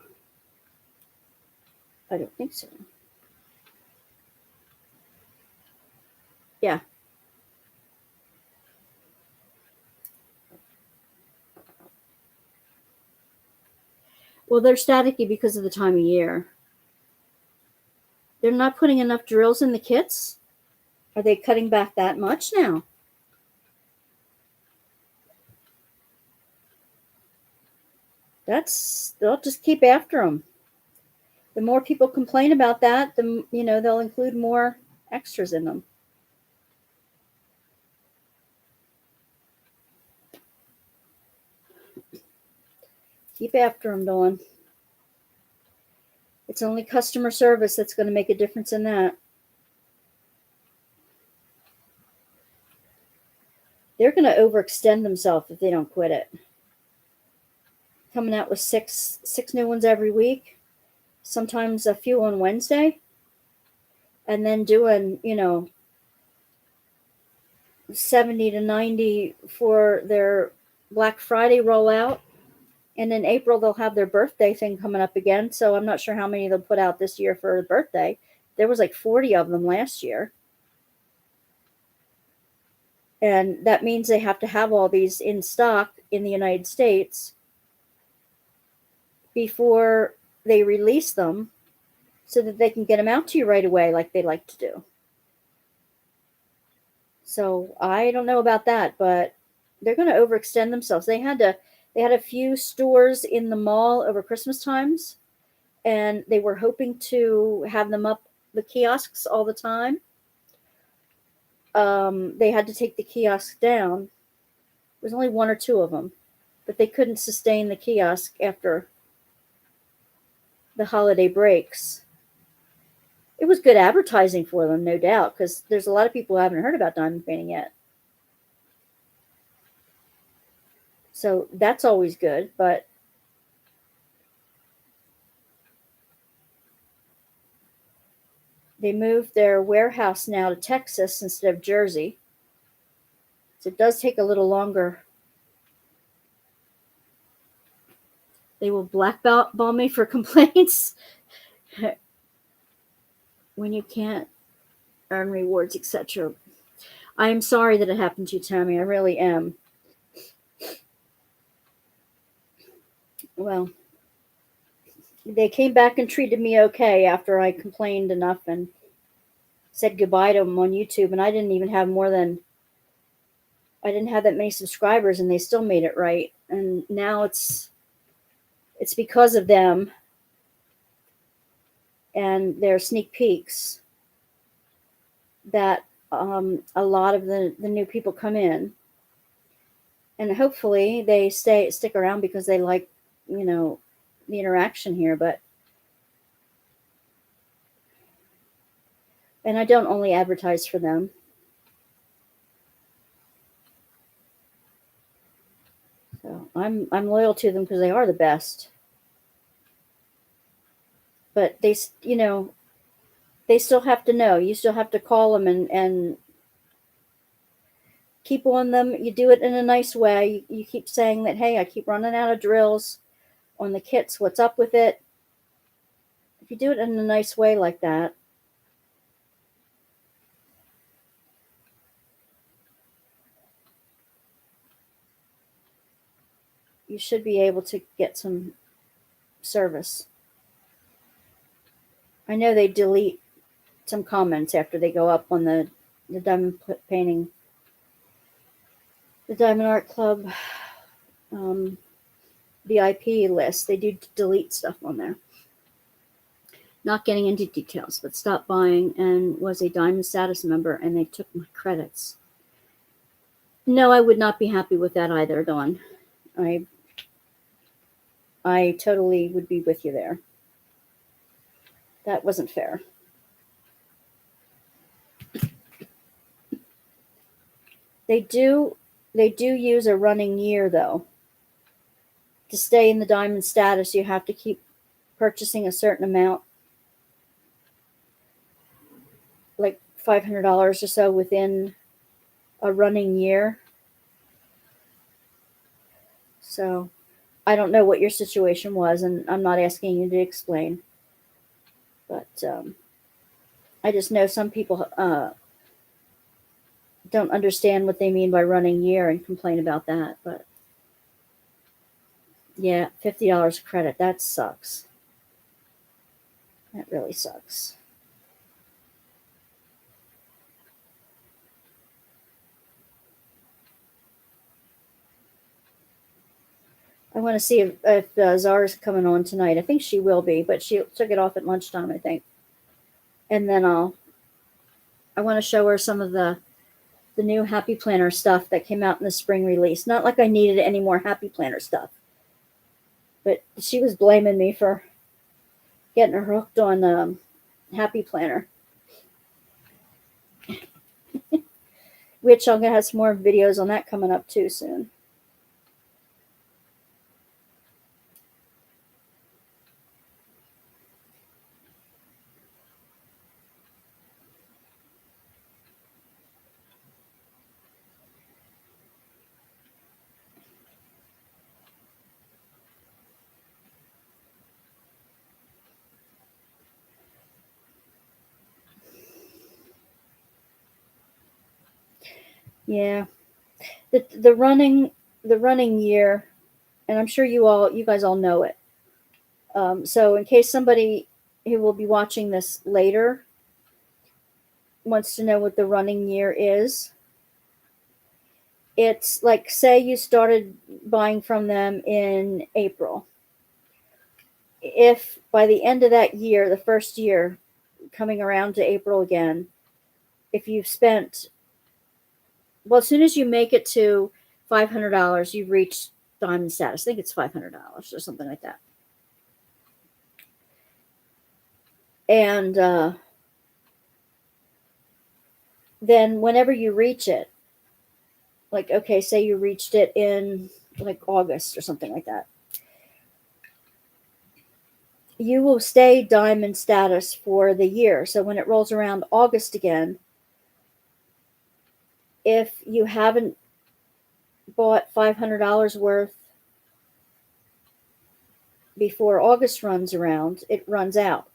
I don't think so. Yeah. Well, they're staticky because of the time of year. They're not putting enough drills in the kits? Are they cutting back that much now? They'll just keep after them. The more people complain about that, they'll include more extras in them. Keep after them, Dawn. It's only customer service that's going to make a difference in that. They're going to overextend themselves if they don't quit it. Coming out with six new ones every week, sometimes a few on Wednesday, and then doing 70 to 90 for their Black Friday rollout. And in April, they'll have their birthday thing coming up again. So I'm not sure how many they'll put out this year for a birthday. There was like 40 of them last year. And that means they have to have all these in stock in the United States before they release them so that they can get them out to you right away like they like to do. So I don't know about that, but they're going to overextend themselves. They had a few stores in the mall over Christmas times, and they were hoping to have them up the kiosks all the time. They had to take the kiosk down. There's only one or two of them, but they couldn't sustain the kiosk after the holiday breaks. It was good advertising for them, no doubt, because there's a lot of people who haven't heard about diamond painting yet. So that's always good, but they moved their warehouse now to Texas instead of Jersey. So it does take a little longer. They will blackball me for complaints when you can't earn rewards, etc. I am sorry that it happened to you, Tammy. I really am. Well, they came back and treated me okay after I complained enough and said goodbye to them on YouTube. And I didn't have that many subscribers, and they still made it right. And now it's because of them and their sneak peeks that a lot of the new people come in, and hopefully they stick around because they like the interaction here. And I don't only advertise for them. So I'm loyal to them because they are the best. But they still have to know. You still have to call them and keep on them. You do it in a nice way. You keep saying that, hey, I keep running out of drills on the kits. What's up with it? If you do it in a nice way like that, you should be able to get some service. I know they delete some comments after they go up on the diamond painting, the Diamond Art Club VIP list. They do delete stuff on there. Not getting into details, but stopped buying and was a diamond status member, and they took my credits. No, I would not be happy with that either, Dawn. I totally would be with you there. That wasn't fair. They do use a running year, though. To stay in the diamond status, you have to keep purchasing a certain amount, like $500 or so within a running year. So I don't know what your situation was, and I'm not asking you to explain. But I just know some people don't understand what they mean by running year and complain about that. But yeah, $50 credit, that sucks. That really sucks. I want to see if Zara's coming on tonight. I think she will be, but she took it off at lunchtime, I think. And then I want to show her some of the new Happy Planner stuff that came out in the spring release. Not like I needed any more Happy Planner stuff, but she was blaming me for getting her hooked on Happy Planner, which I'm going to have some more videos on that coming up too soon. Yeah, the running year, and I'm sure you guys all know it. So in case somebody who will be watching this later wants to know what the running year is, it's like, say you started buying from them in April. If by the end of that year, the first year, coming around to April again, if you've spent, well, as soon as you make it to $500, you've reached diamond status. I think it's $500 or something like that. And then whenever you reach it, like, okay, say you reached it in like August or something like that, you will stay diamond status for the year. So when it rolls around August again, if you haven't bought $500 worth before August runs around, it runs out.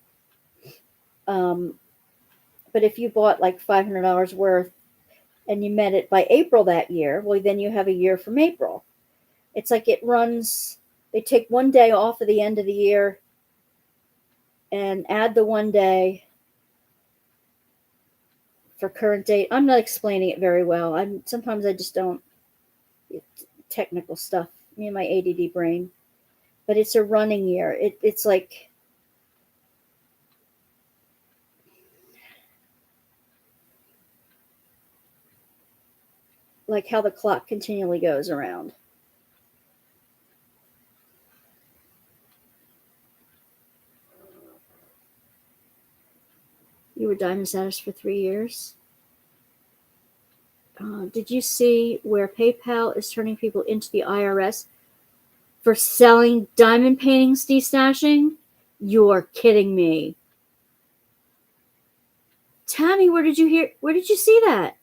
But if you bought like $500 worth and you met it by April that year, well, then you have a year from April. It's like it runs, they take one day off at the end of the year and add the one day for current date. I'm not explaining it very well. Sometimes I just don't, technical stuff, me and my ADD brain. But it's a running year. It's like how the clock continually goes around. You were diamond status for 3 years. Did you see where PayPal is turning people into the IRS for selling diamond paintings destashing? You're kidding me. Tammy, where did you see that?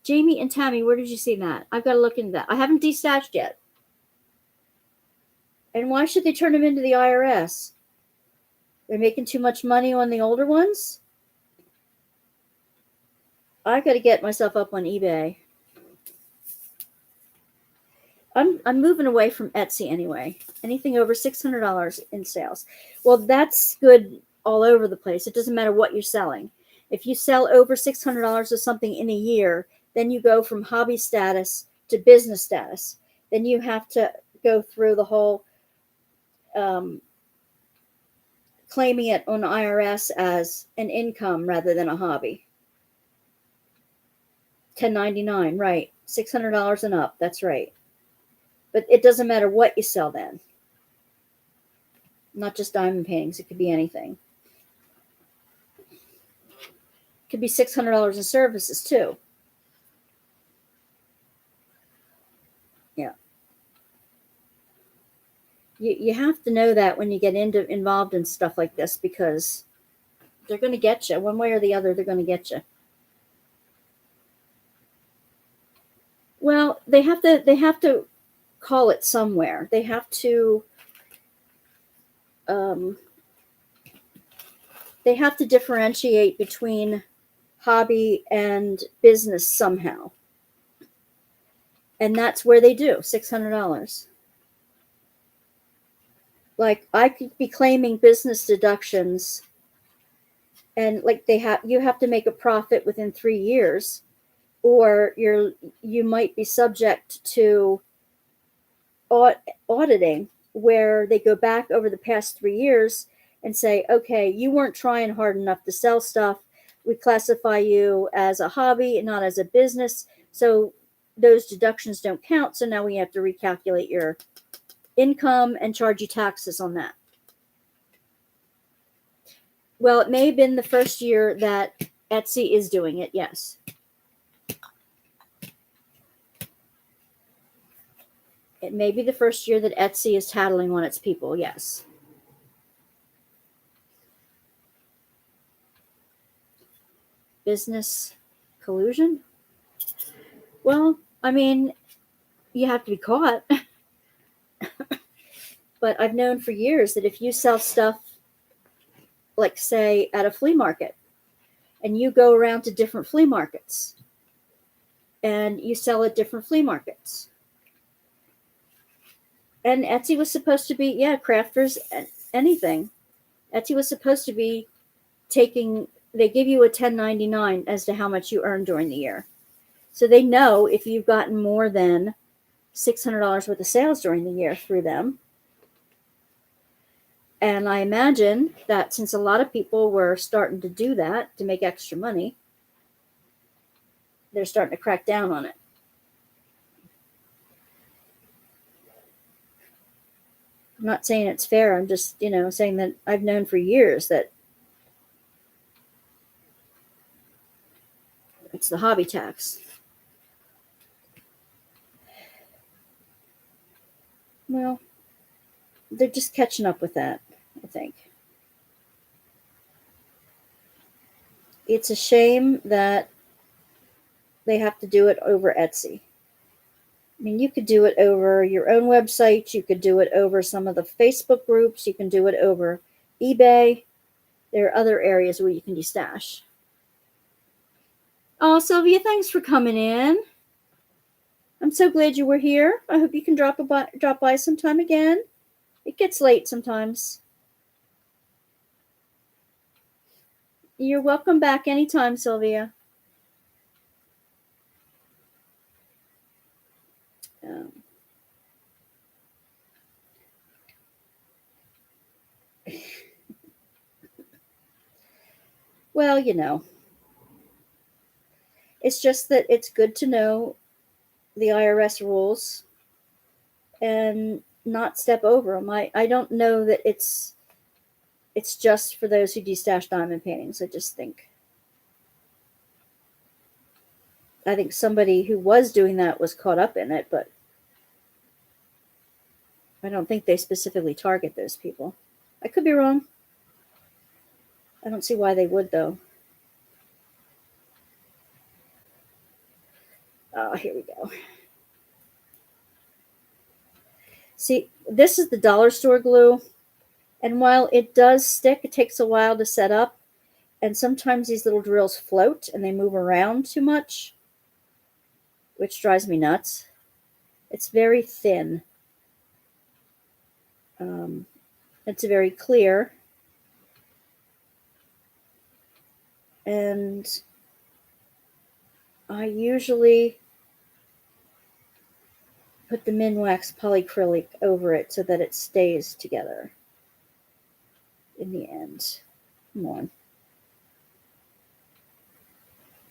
Jamie and Tammy, where did you see that? I've got to look into that. I haven't destashed yet. And why should they turn them into the IRS? They're making too much money on the older ones? I got to get myself up on eBay. I'm moving away from Etsy anyway. Anything over $600 in sales. Well, that's good all over the place. It doesn't matter what you're selling. If you sell over $600 of something in a year, then you go from hobby status to business status. Then you have to go through the whole claiming it on IRS as an income rather than a hobby. 1099, right. $600 and up. That's right. But it doesn't matter what you sell then. Not just diamond paintings. It could be anything. It could be $600 in services too. Yeah. You have to know that when you get involved in stuff like this, because they're going to get you one way or the other. They're going to get you. Well, they have to call it somewhere. They have to differentiate between hobby and business somehow. And that's where they do $600. Like, I could be claiming business deductions, and like you have to make a profit within 3 years, or you might be subject to auditing, where they go back over the past 3 years and say, okay, you weren't trying hard enough to sell stuff. We classify you as a hobby and not as a business. So those deductions don't count. So now we have to recalculate your income and charge you taxes on that. Well, it may have been the first year that Etsy is doing it, yes. It may be the first year that Etsy is tattling on its people, yes. Business collusion? Well, I mean, you have to be caught. But I've known for years that if you sell stuff, like say at a flea market, and you go around to different flea markets and you sell at different flea markets, and Etsy was supposed to be, yeah, crafters, anything. Etsy was supposed to be taking, they give you a 1099 as to how much you earned during the year. So they know if you've gotten more than $600 worth of sales during the year through them. And I imagine that since a lot of people were starting to do that to make extra money, they're starting to crack down on it. I'm not saying it's fair. I'm just, saying that I've known for years that it's the hobby tax. Well, they're just catching up with that, I think. It's a shame that they have to do it over Etsy. I mean, you could do it over your own website. You could do it over some of the Facebook groups. You can do it over eBay. There are other areas where you can destash. Oh, Sylvia, thanks for coming in. I'm so glad you were here. I hope you can drop by sometime again. It gets late sometimes. You're welcome back anytime, Sylvia. Well, it's just that it's good to know the IRS rules and not step over them. I don't know that it's just for those who destash diamond paintings. I think somebody who was doing that was caught up in it, but I don't think they specifically target those people. I could be wrong. I don't see why they would, though. Here we go. See, this is the dollar store glue. And while it does stick, it takes a while to set up. And sometimes these little drills float and they move around too much, which drives me nuts. It's very thin. It's very clear. And I usually put the Minwax polyacrylic over it so that it stays together in the end. Come on.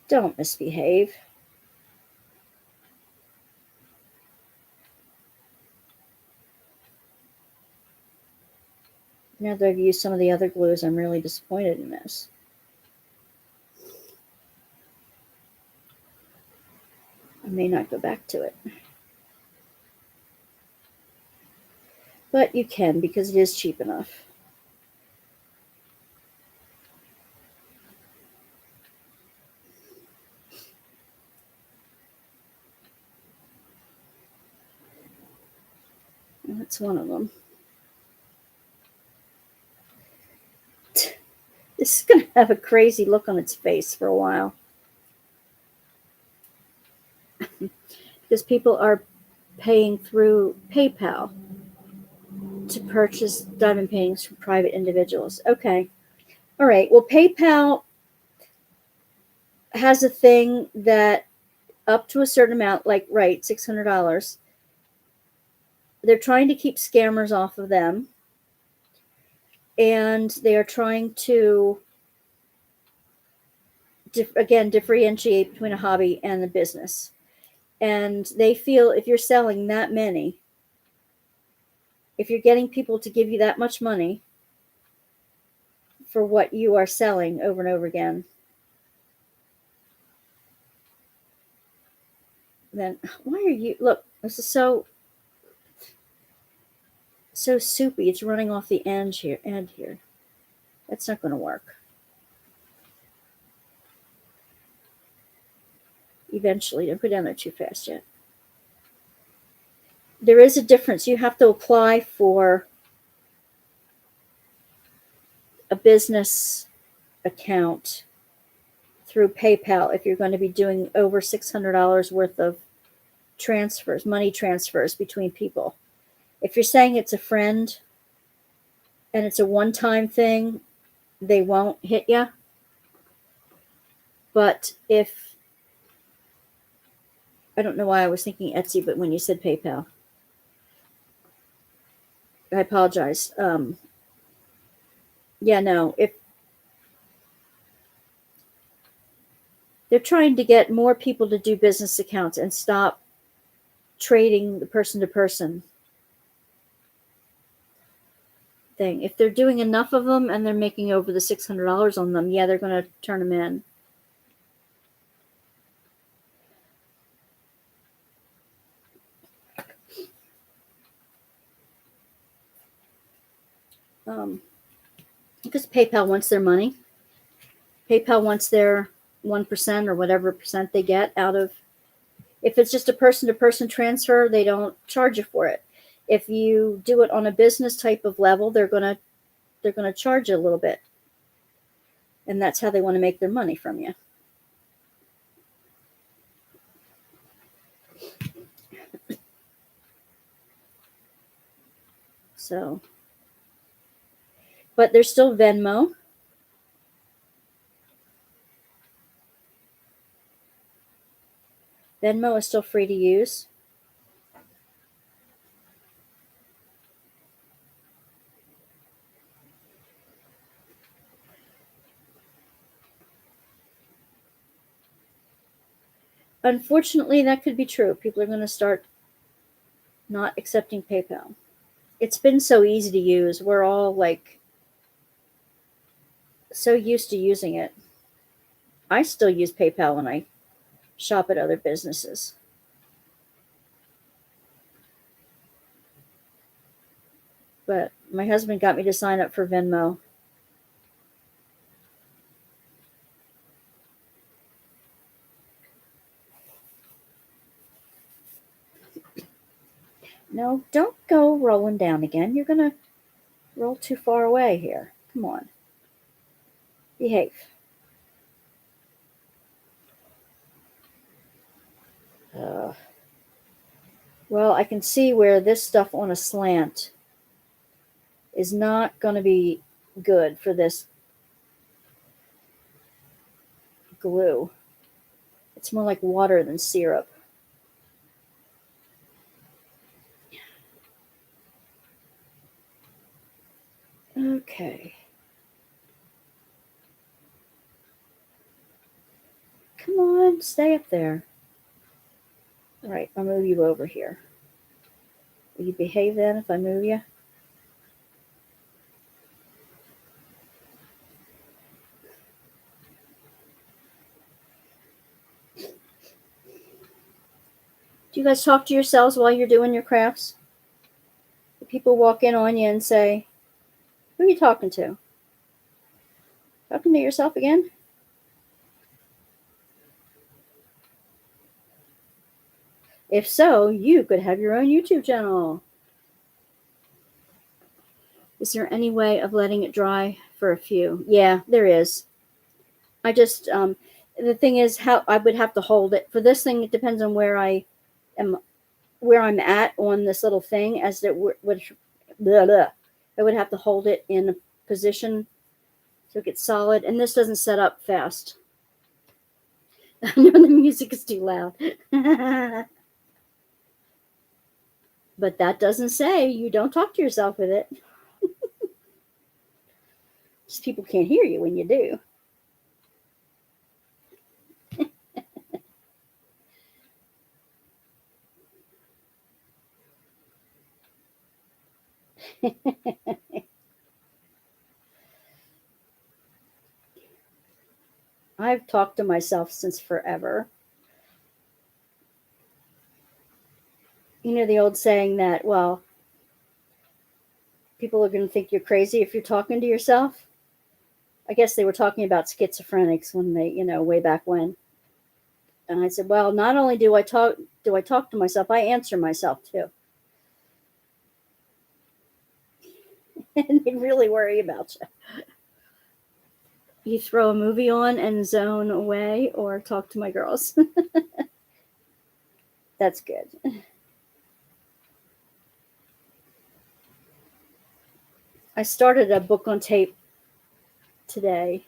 Don't misbehave. Now that I've used some of the other glues, I'm really disappointed in this. I may not go back to it. But you can, because it is cheap enough. And that's one of them. This is going to have a crazy look on its face for a while. Because people are paying through PayPal to purchase diamond paintings from private individuals. Okay. All right. Well, PayPal has a thing that up to a certain amount, like, right, $600, they're trying to keep scammers off of them, and they are trying to again differentiate between a hobby and a business. And they feel if you're selling that many, if you're getting people to give you that much money for what you are selling over and over again, then why are you, look, this is so soupy. It's running off the end here. That's not going to work. Eventually, don't go down there too fast yet. There is a difference. You have to apply for a business account through PayPal if you're going to be doing over $600 worth of transfers, money transfers between people. If you're saying it's a friend and it's a one-time thing, they won't hit you. But if, I don't know why I was thinking Etsy, but when you said PayPal, I apologize. Yeah, no, if they're trying to get more people to do business accounts and stop trading the person to person thing. If they're doing enough of them and they're making over the $600 on them, yeah, they're going to turn them in. Because PayPal wants their money. PayPal wants their 1% or whatever percent they get out of. If it's just a person-to-person transfer, they don't charge you for it. If you do it on a business type of level, they're gonna charge you a little bit, and that's how they want to make their money from you. So, but there's still Venmo. Venmo is still free to use. Unfortunately, that could be true. People are going to start not accepting PayPal. It's been so easy to use. We're all like so used to using it. I still use PayPal when I shop at other businesses. But my husband got me to sign up for Venmo. No, don't go rolling down again. You're going to roll too far away here. Come on. Behave. Well, I can see where this stuff on a slant is not going to be good for this glue. It's more like water than syrup. Okay. Come on, stay up there. All right, I'll move you over here. Will you behave then if I move you? Do you guys talk to yourselves while you're doing your crafts? Do people walk in on you and say, who are you talking to? Talking to yourself again? If so, you could have your own YouTube channel. Is there any way of letting it dry for a few? Yeah, there is. I just, the thing is how I would have to hold it. For this thing, it depends on where I'm at on this little thing, as it would, blah, blah. I would have to hold it in a position so it gets solid. And this doesn't set up fast. I know the music is too loud. But that doesn't say you don't talk to yourself with it. Just people can't hear you when you do. I've talked to myself since forever. You know the old saying that, well, people are going to think you're crazy if you're talking to yourself? I guess they were talking about schizophrenics when they, way back when. And I said, well, not only do I talk to myself, I answer myself too. And they really worry about you. You throw a movie on and zone away, or talk to my girls. That's good. I started a book on tape today,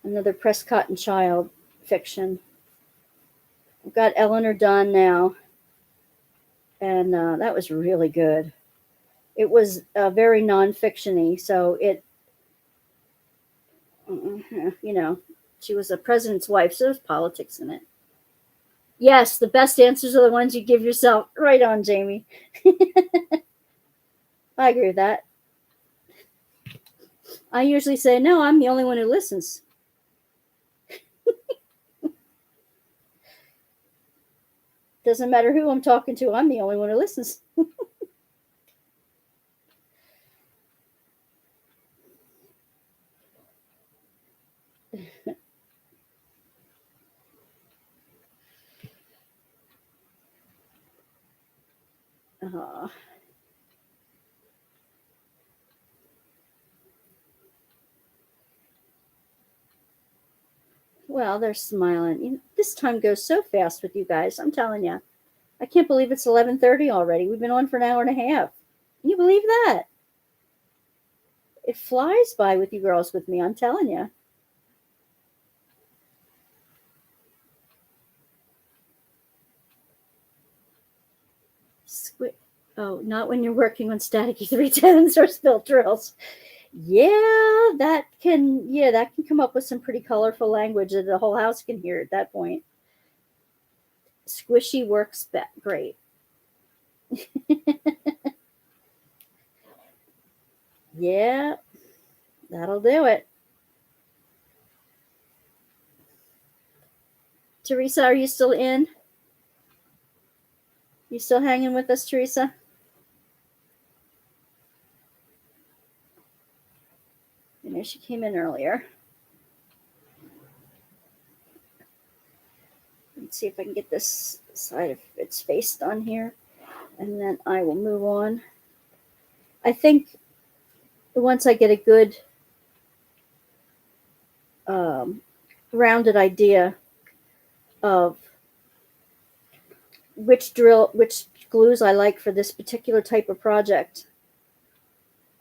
another Prescott and Child fiction. I've got Eleanor done now, and that was really good. It was very non-fictiony, so you know, she was a president's wife, so there's politics in it. Yes, the best answers are the ones you give yourself. Right on, Jamie. I agree with that. I usually say, no, I'm the only one who listens. Doesn't matter who I'm talking to, I'm the only one who listens. uh, well, they're smiling. This time goes so fast with you guys. I'm telling you. I can't believe it's 11:30 already. We've been on for an hour and a half. Can you believe that? It flies by with you girls with me. I'm telling you. Oh, not when you're working on staticky 310s or spilt drills. Yeah, that can come up with some pretty colorful language that the whole house can hear at that point. Squishy works great. Yeah, that'll do it. Teresa, are you still in? You still hanging with us, Teresa? I know she came in earlier. Let's see if I can get this side of its face done here, and then I will move on. I think once I get a good rounded idea of which glues I like for this particular type of project,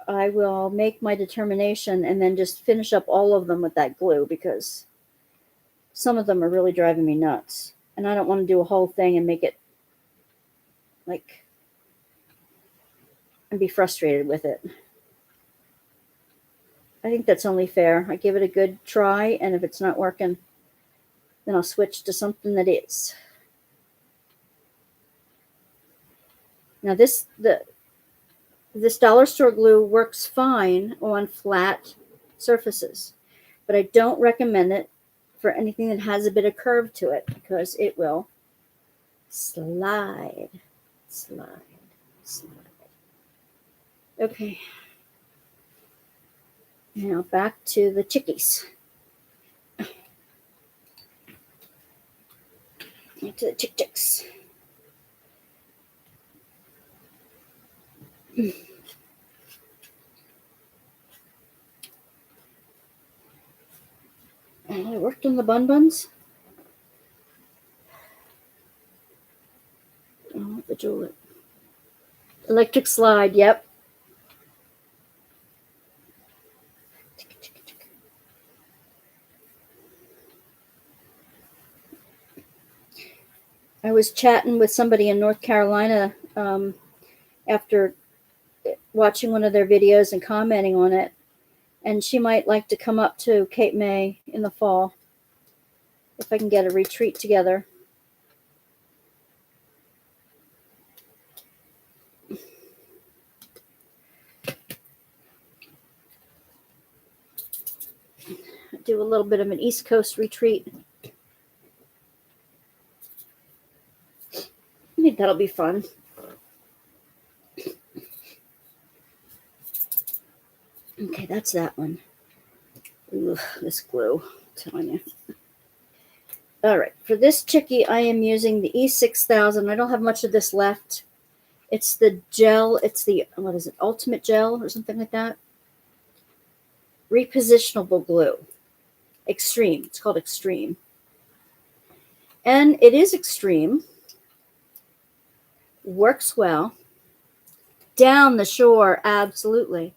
I will make my determination and then just finish up all of them with that glue, because some of them are really driving me nuts. And I don't want to do a whole thing and make it like and be frustrated with it. I think that's only fair. I give it a good try, and if it's not working, then I'll switch to something that is. Now this dollar store glue works fine on flat surfaces, but I don't recommend it for anything that has a bit of curve to it, because it will slide. Okay. Now back to the chickies. Back to the chicks. I worked on the buns. Oh, the julep. Electric slide, yep. I was chatting with somebody in North Carolina after watching one of their videos and commenting on it. And she might like to come up to Cape May in the fall if I can get a retreat together. Do a little bit of an East Coast retreat. I think that'll be fun. Okay, that's that one. Ooh, this glue, I'm telling you. All right, for this chickie, I am using the E6000. I don't have much of this left. It's the gel. It's the, what is it, Ultimate Gel or something like that? Repositionable glue. Extreme. It's called Extreme. And it is extreme. Works well. Down the shore, absolutely.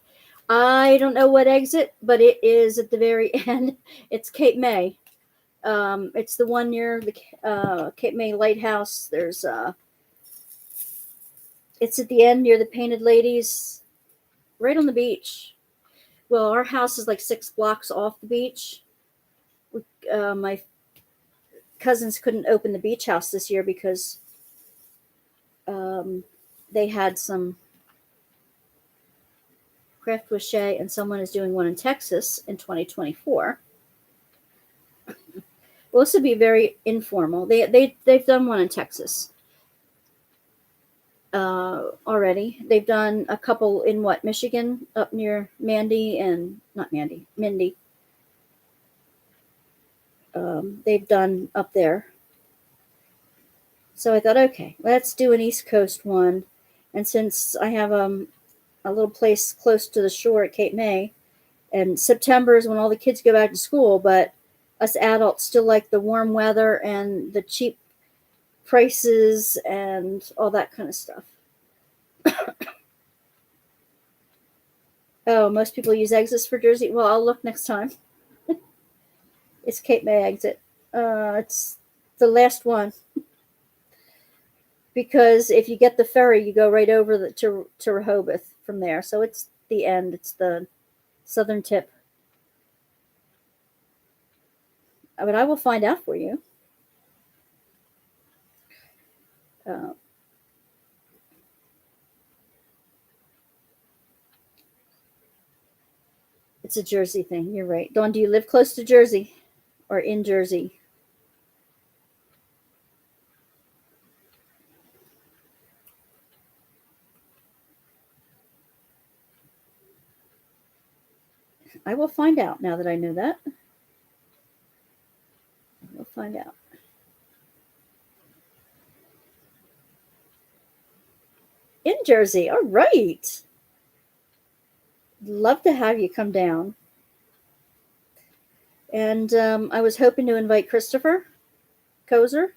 I don't know what exit, but it is at the very end. It's Cape May. It's the one near the Cape May Lighthouse. There's it's at the end near the Painted Ladies, right on the beach. Well, our house is like 6 blocks off the beach. My cousins couldn't open the beach house this year because they had some craft with and someone is doing one in Texas in 2024. Well, this would be very informal. They've done one in Texas already. They've done a couple in Michigan, up near Mindy. They've done up there. So I thought, okay, let's do an East Coast one. And since I have a little place close to the shore at Cape May, and September is when all the kids go back to school, but us adults still like the warm weather and the cheap prices and all that kind of stuff. Oh, most people use exits for Jersey. Well, I'll look next time. It's Cape May exit. It's the last one. Because if you get the ferry, you go right over to Rehoboth from there. So it's the end. It's the southern tip. But I will find out for you. It's a Jersey thing. You're right. Dawn, do you live close to Jersey or in Jersey? I will find out now that I know that. We'll find out. In Jersey. All right. Love to have you come down. And I was hoping to invite Christopher Kozer.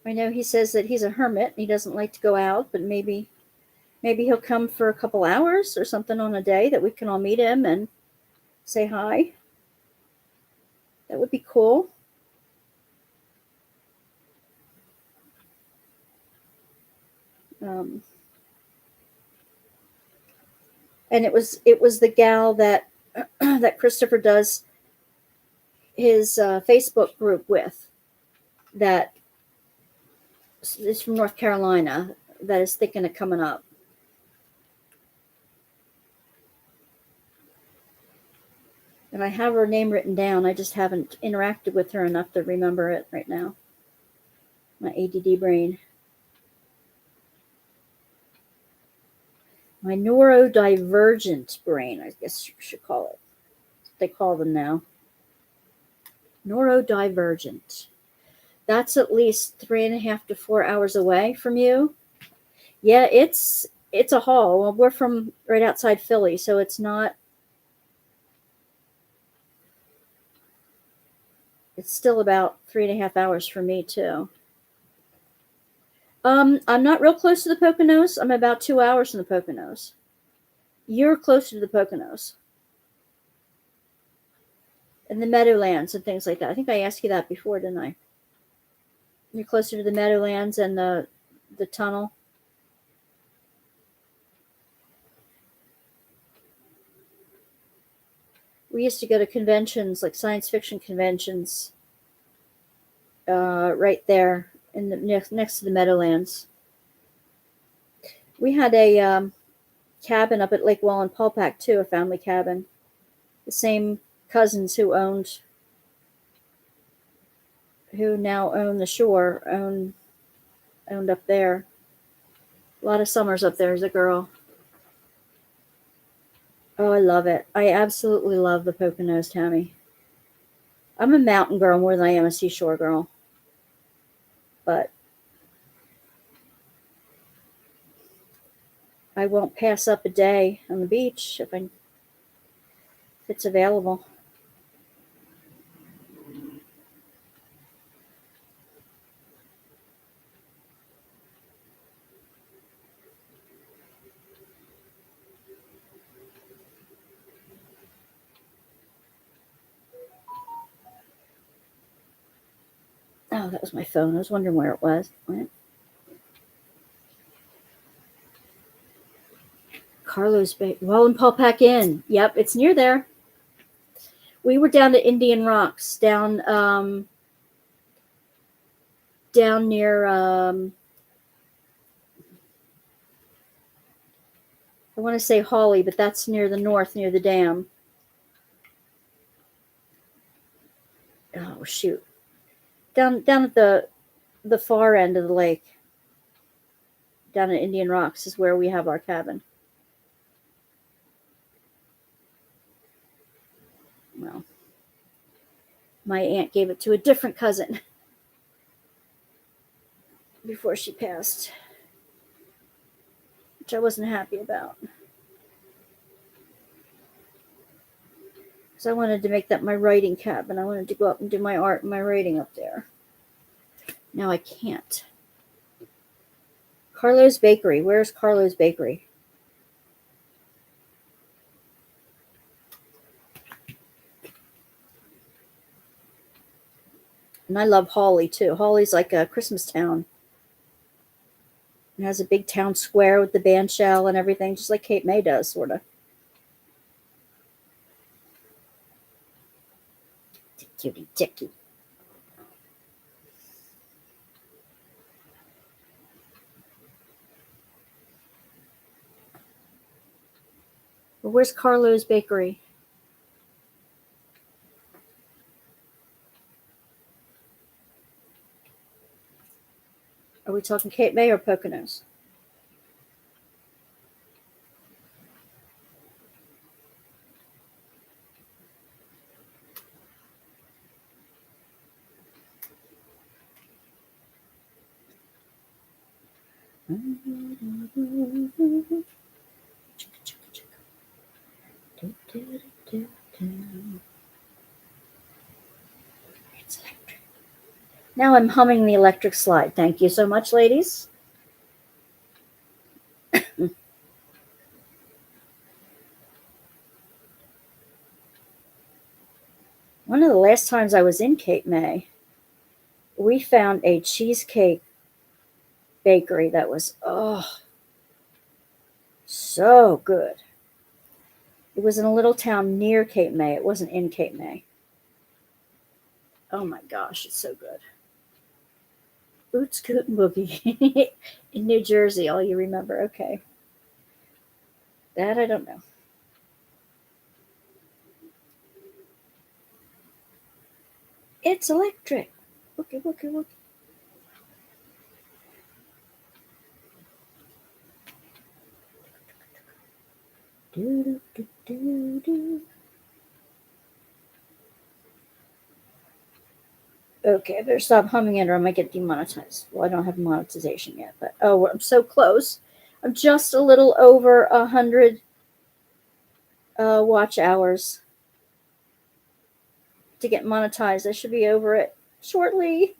I know he says that he's a hermit. He doesn't like to go out, but maybe he'll come for a couple hours or something on a day that we can all meet him and say hi. That would be cool. And it was the gal that that Christopher does his Facebook group with, that is from North Carolina, that is thinking of coming up. And I have her name written down. I just haven't interacted with her enough to remember it right now. My ADD brain. My neurodivergent brain, I guess you should call it. They call them now. Neurodivergent. That's at least 3.5 to 4 hours away from you. Yeah, it's a haul. Well, we're from right outside Philly, so it's not. It's still about 3.5 hours for me too. I'm not real close to the Poconos. I'm about 2 hours from the Poconos. You're closer to the Poconos. And the Meadowlands and things like that. I think I asked you that before, didn't I? You're closer to the Meadowlands and the tunnel. We used to go to conventions, like science fiction conventions, right there in the next to the Meadowlands. We had a cabin up at Lake Wallenpaupack too, a family cabin. The same cousins who now own the shore, owned up there. A lot of summers up there as a girl. Oh, I love it. I absolutely love the Poconos, Tammy. I'm a mountain girl more than I am a seashore girl. But I won't pass up a day on the beach if it's available. Oh, that was my phone. I was wondering where it was. What? Carlos Bay. Wallenpaupack Inn. Yep, it's near there. We were down to Indian Rocks, down near I want to say Hawley, but that's near the north, near the dam. Oh shoot. Down at the far end of the lake. Down at Indian Rocks is where we have our cabin. Well, my aunt gave it to a different cousin before she passed, which I wasn't happy about. Because I wanted to make that my writing cabin. I wanted to go up and do my art and my writing up there. Now I can't. Carlo's Bakery. Where's Carlo's Bakery? And I love Hawley too. Hawley's like a Christmas town. It has a big town square with the band shell and everything, just like Cape May does, sort of. Cutie ticky. Well, where's Carlo's Bakery? Are we talking Cape May or Poconos? It's electric. Now I'm humming the electric slide. Thank you so much, ladies. One of the last times I was in Cape May, we found a cheesecake bakery that was, so good. It was in a little town near Cape May. It wasn't in Cape May. Oh my gosh, it's so good. Boots, Coot, and Boogie in New Jersey. All you remember. Okay. That I don't know. It's electric. Wookie, wookie, wookie. Do, do, do, do. Okay, I better stop humming it or I might get demonetized. Well, I don't have monetization yet, but I'm so close. I'm just a little over 100 watch hours to get monetized. I should be over it shortly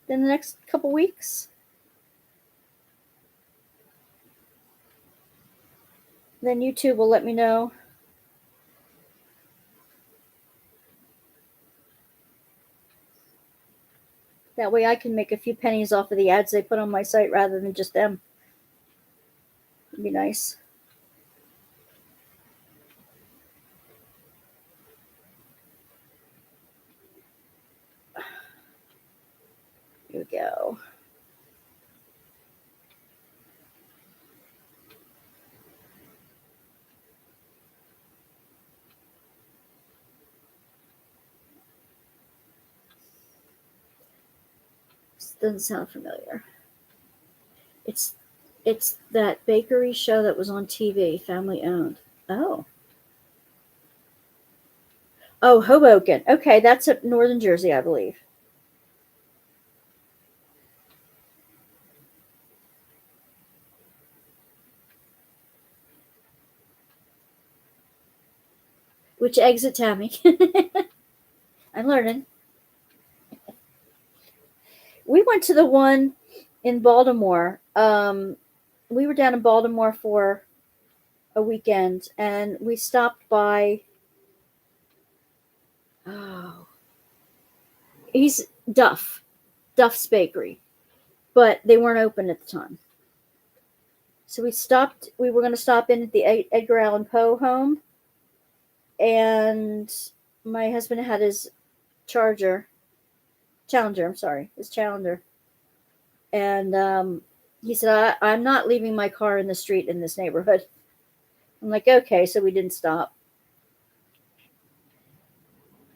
in the next couple weeks. Then YouTube will let me know. That way I can make a few pennies off of the ads they put on my site rather than just them. It'd be nice. Here we go. This doesn't sound familiar. It's that bakery show that was on TV, family owned. Oh. Oh, Hoboken. Okay, that's up northern Jersey, I believe. Which exit, Tammy? I'm learning. We went to the one in Baltimore. We were down in Baltimore for a weekend, and we stopped by. Oh, he's Duff's Bakery, but they weren't open at the time. So we stopped. We were going to stop in at the Edgar Allan Poe home, and my husband had his Challenger. I'm sorry, his Challenger, and he said, "I'm not leaving my car in the street in this neighborhood." I'm like, "Okay," so we didn't stop.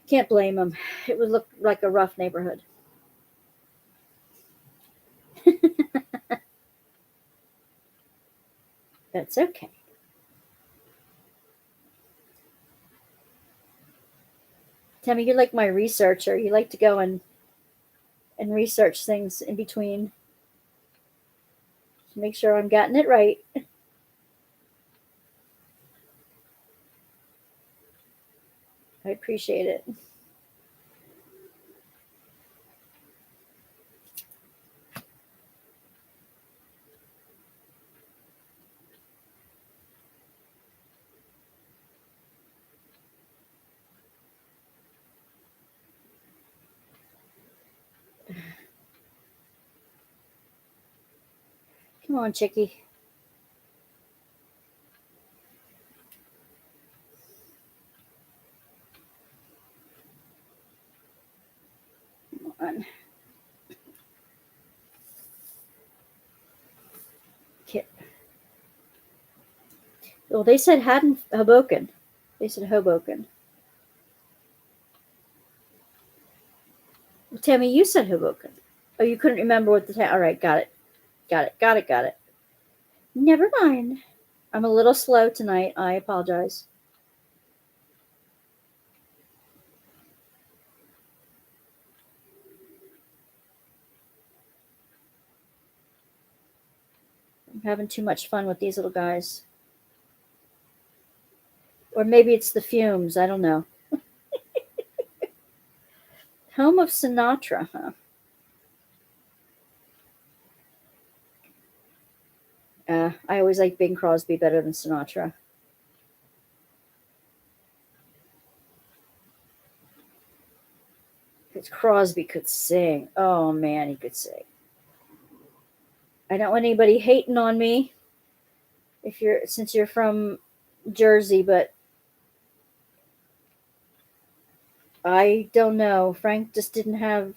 Can't blame him. It would look like a rough neighborhood. That's okay. Tammy, you're like my researcher. You like to go and research things in between to make sure I'm getting it right. I appreciate it. Come on, Chickie. Come on. Kit. Well, they said Hoboken. They said Hoboken. Well, Tammy, you said Hoboken. Oh, you couldn't remember what the town. All right, got it. Got it. Never mind. I'm a little slow tonight. I apologize. I'm having too much fun with these little guys. Or maybe it's the fumes. I don't know. Home of Sinatra, huh? I always like Bing Crosby better than Sinatra. Because Crosby could sing. Oh man, he could sing. I don't want anybody hating on me since you're from Jersey, but I don't know. Frank just didn't have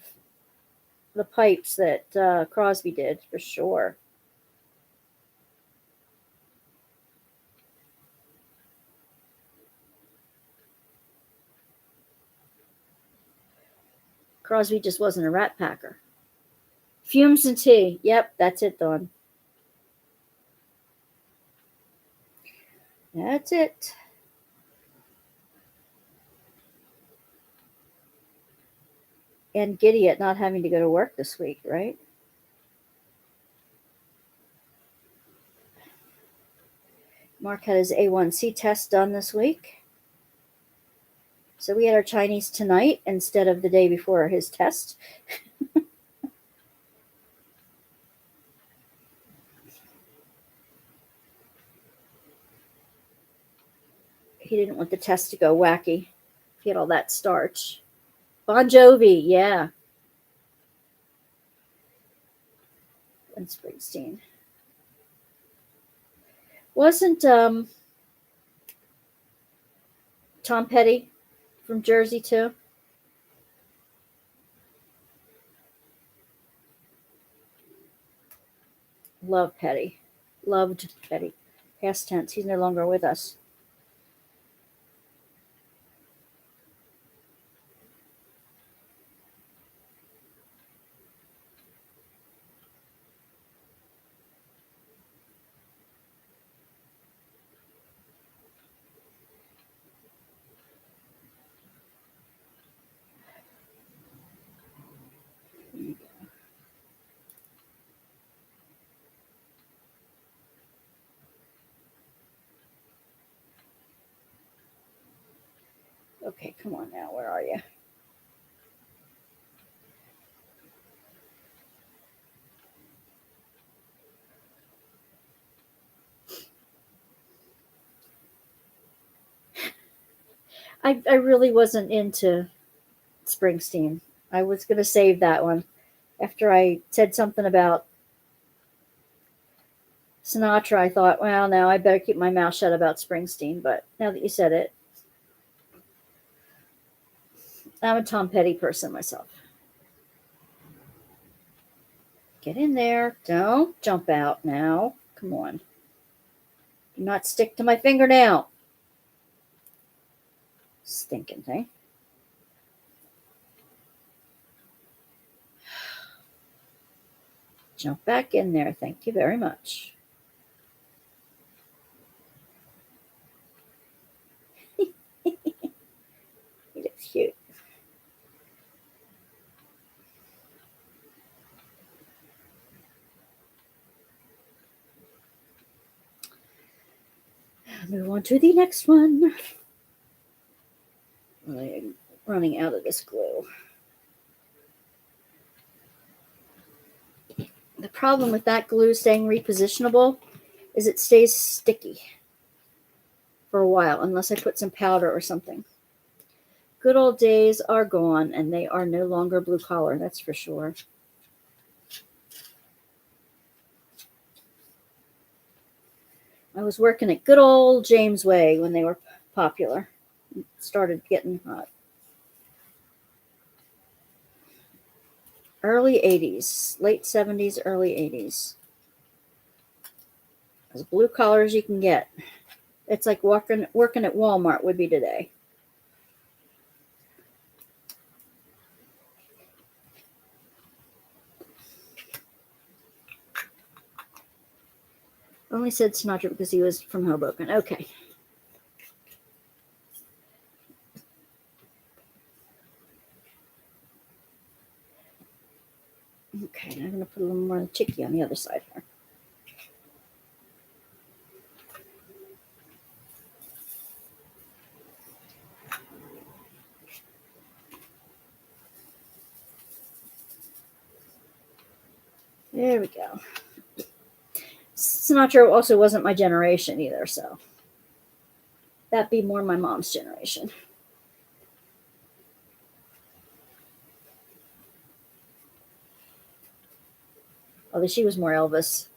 the pipes that Crosby did for sure. Crosby just wasn't a rat packer. Fumes and tea. Yep, that's it, Dawn. That's it. And giddy at not having to go to work this week, right? Mark had his A1C test done this week. So we had our Chinese tonight instead of the day before his test. He didn't want the test to go wacky. He had all that starch. Bon Jovi, yeah. and Springsteen. Wasn't Tom Petty from Jersey too? Love Petty. Loved Petty. Past tense. He's no longer with us. Okay, come on now. Where are you? I really wasn't into Springsteen. I was going to save that one after I said something about Sinatra. I thought, well, now I better keep my mouth shut about Springsteen. But now that you said it, I'm a Tom Petty person myself. Get in there. Don't jump out now. Come on. Do not stick to my fingernail. Stinking thing. Jump back in there. Thank you very much. He looks cute. Move on to the next one. I'm running out of this glue. The problem with that glue staying repositionable is it stays sticky for a while unless I put some powder or something. Good old days are gone and they are no longer blue collar, that's for sure. I was working at good old James Way when they were popular. It started getting hot. Early 80s, late 70s, early 80s. As blue collar as you can get. It's like working at Walmart would be today. Only said Sinatra because he was from Hoboken. Okay. Okay, I'm going to put a little more chicky on the other side here. There we go. Sinatra also wasn't my generation either, so that'd be more my mom's generation. Although she was more Elvis,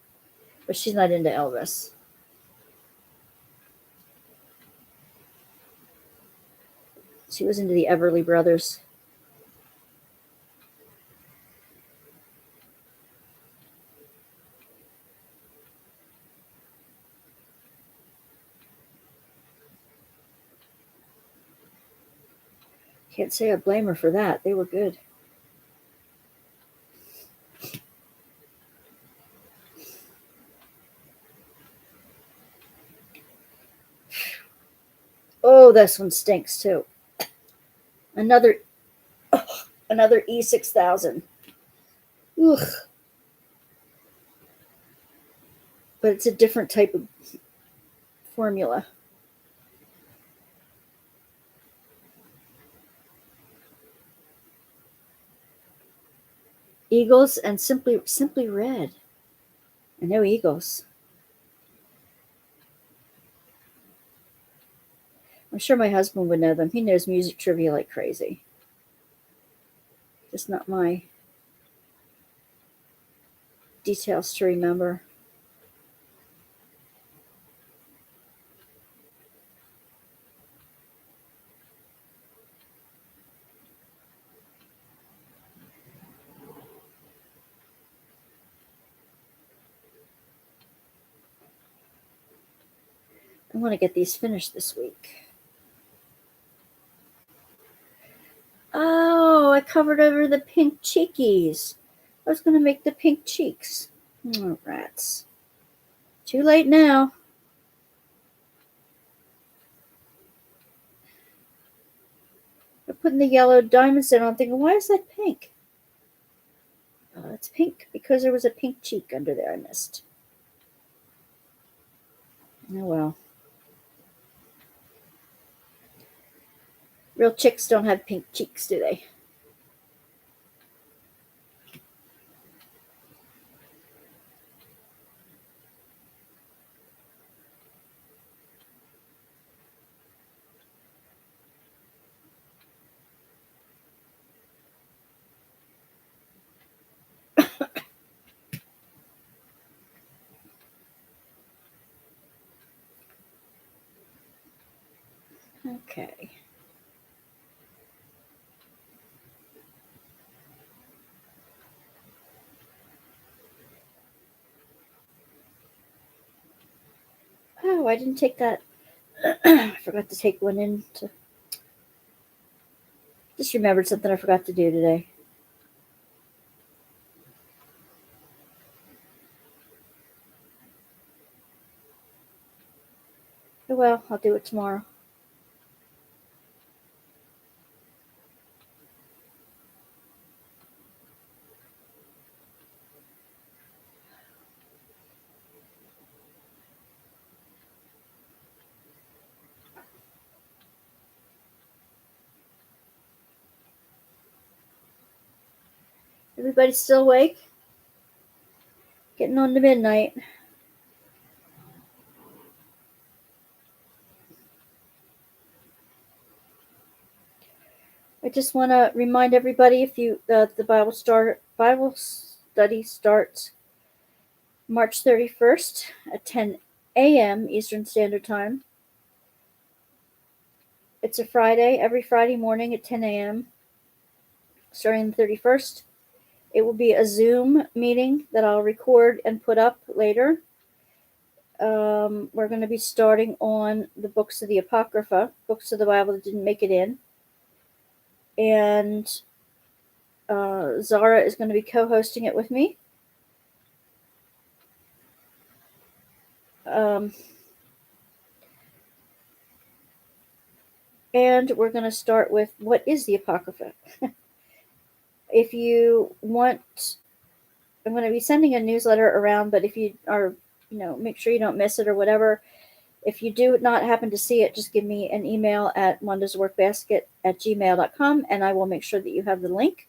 but she's not into Elvis. She was into the Everly Brothers. Can't say I blame her for that. They were good. Oh, this one stinks too. Another E6000. Ugh. But it's a different type of formula. Eagles and simply red. I know Eagles. I'm sure my husband would know them. He knows music trivia like crazy. Just not my details to remember. I want to get these finished this week. Oh, I covered over the pink cheekies. I was going to make the pink cheeks. Oh, rats. Too late now. I'm putting the yellow diamonds in. I'm thinking, why is that pink? It's pink because there was a pink cheek under there I missed. Oh well. Real chicks don't have pink cheeks, do they? Okay. Oh, I didn't take that. I forgot to take one in. Just remembered something I forgot to do today. Oh well, I'll do it tomorrow. Everybody still awake? Getting on to midnight. I just want to remind everybody if you the Bible study starts March 31st at 10 a.m. Eastern Standard Time. It's a Friday, every Friday morning at 10 a.m. starting the 31st. It will be a Zoom meeting that I'll record and put up later. We're going to be starting on the books of the Apocrypha, books of the Bible that didn't make it in. And Zara is going to be co-hosting it with me. And we're going to start with what is the Apocrypha. If you want, I'm going to be sending a newsletter around, but if you are, make sure you don't miss it or whatever. If you do not happen to see it, just give me an email at wandasworkbasket@gmail.com and I will make sure that you have the link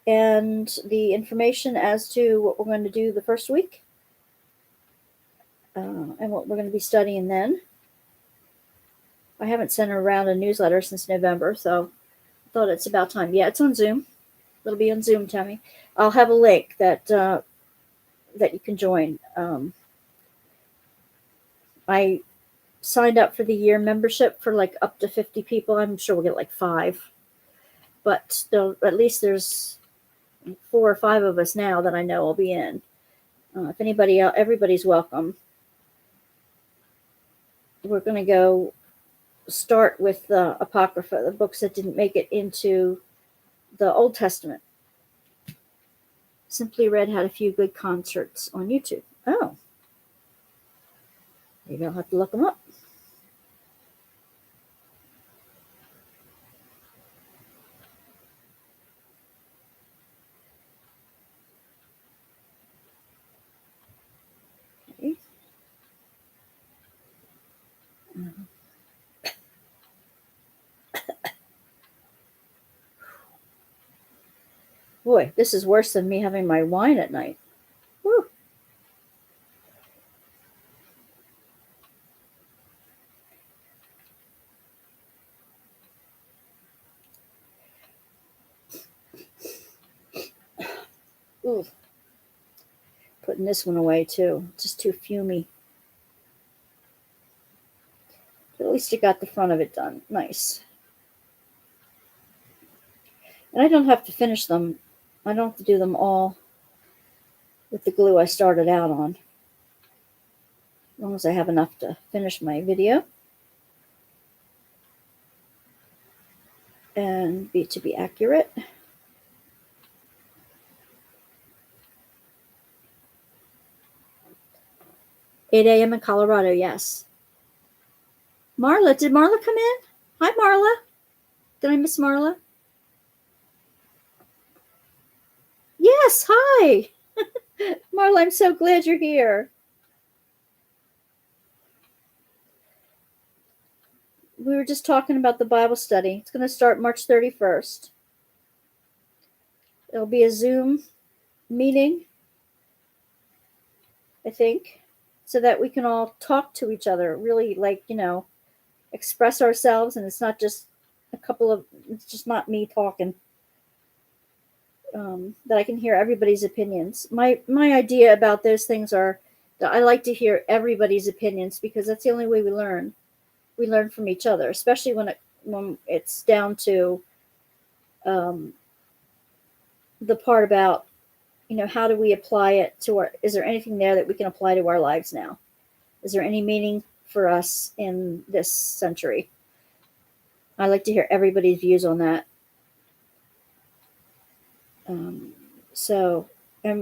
and the information as to what we're going to do the first week and what we're going to be studying then. I haven't sent around a newsletter since November, so I thought it's about time. Yeah, it's on Zoom. It'll be on Zoom, Tammy. I'll have a link that you can join. I signed up for the year membership for like up to 50 people. I'm sure we'll get like 5. But still, at least there's 4 or 5 of us now that I know will be in. If anybody else, everybody's welcome. We're going to go start with the Apocrypha, the books that didn't make it into the Old Testament. Simply Red had a few good concerts on YouTube. Oh. Maybe I'll have to look them up. Okay. Boy, this is worse than me having my wine at night. Whew. Ooh. putting this one away too. It's just too fumy. But at least you got the front of it done. Nice. And I don't have to finish them. I don't have to do them all with the glue I started out on. As long as I have enough to finish my video. And to be accurate. 8 a.m. in Colorado, yes. Marla, did Marla come in? Hi, Marla. Did I miss Marla? Yes, hi. Marla, I'm so glad you're here. We were just talking about the Bible study. It's going to start March 31st. It'll be a Zoom meeting, I think, so that we can all talk to each other, really, like, express ourselves, and it's not just it's just not me talking. That I can hear everybody's opinions. My idea about those things are that I like to hear everybody's opinions, because that's the only way we learn. We learn from each other, especially when it's down to the part about, how do we apply it to is there anything there that we can apply to our lives now? Is there any meaning for us in this century? I like to hear everybody's views on that. And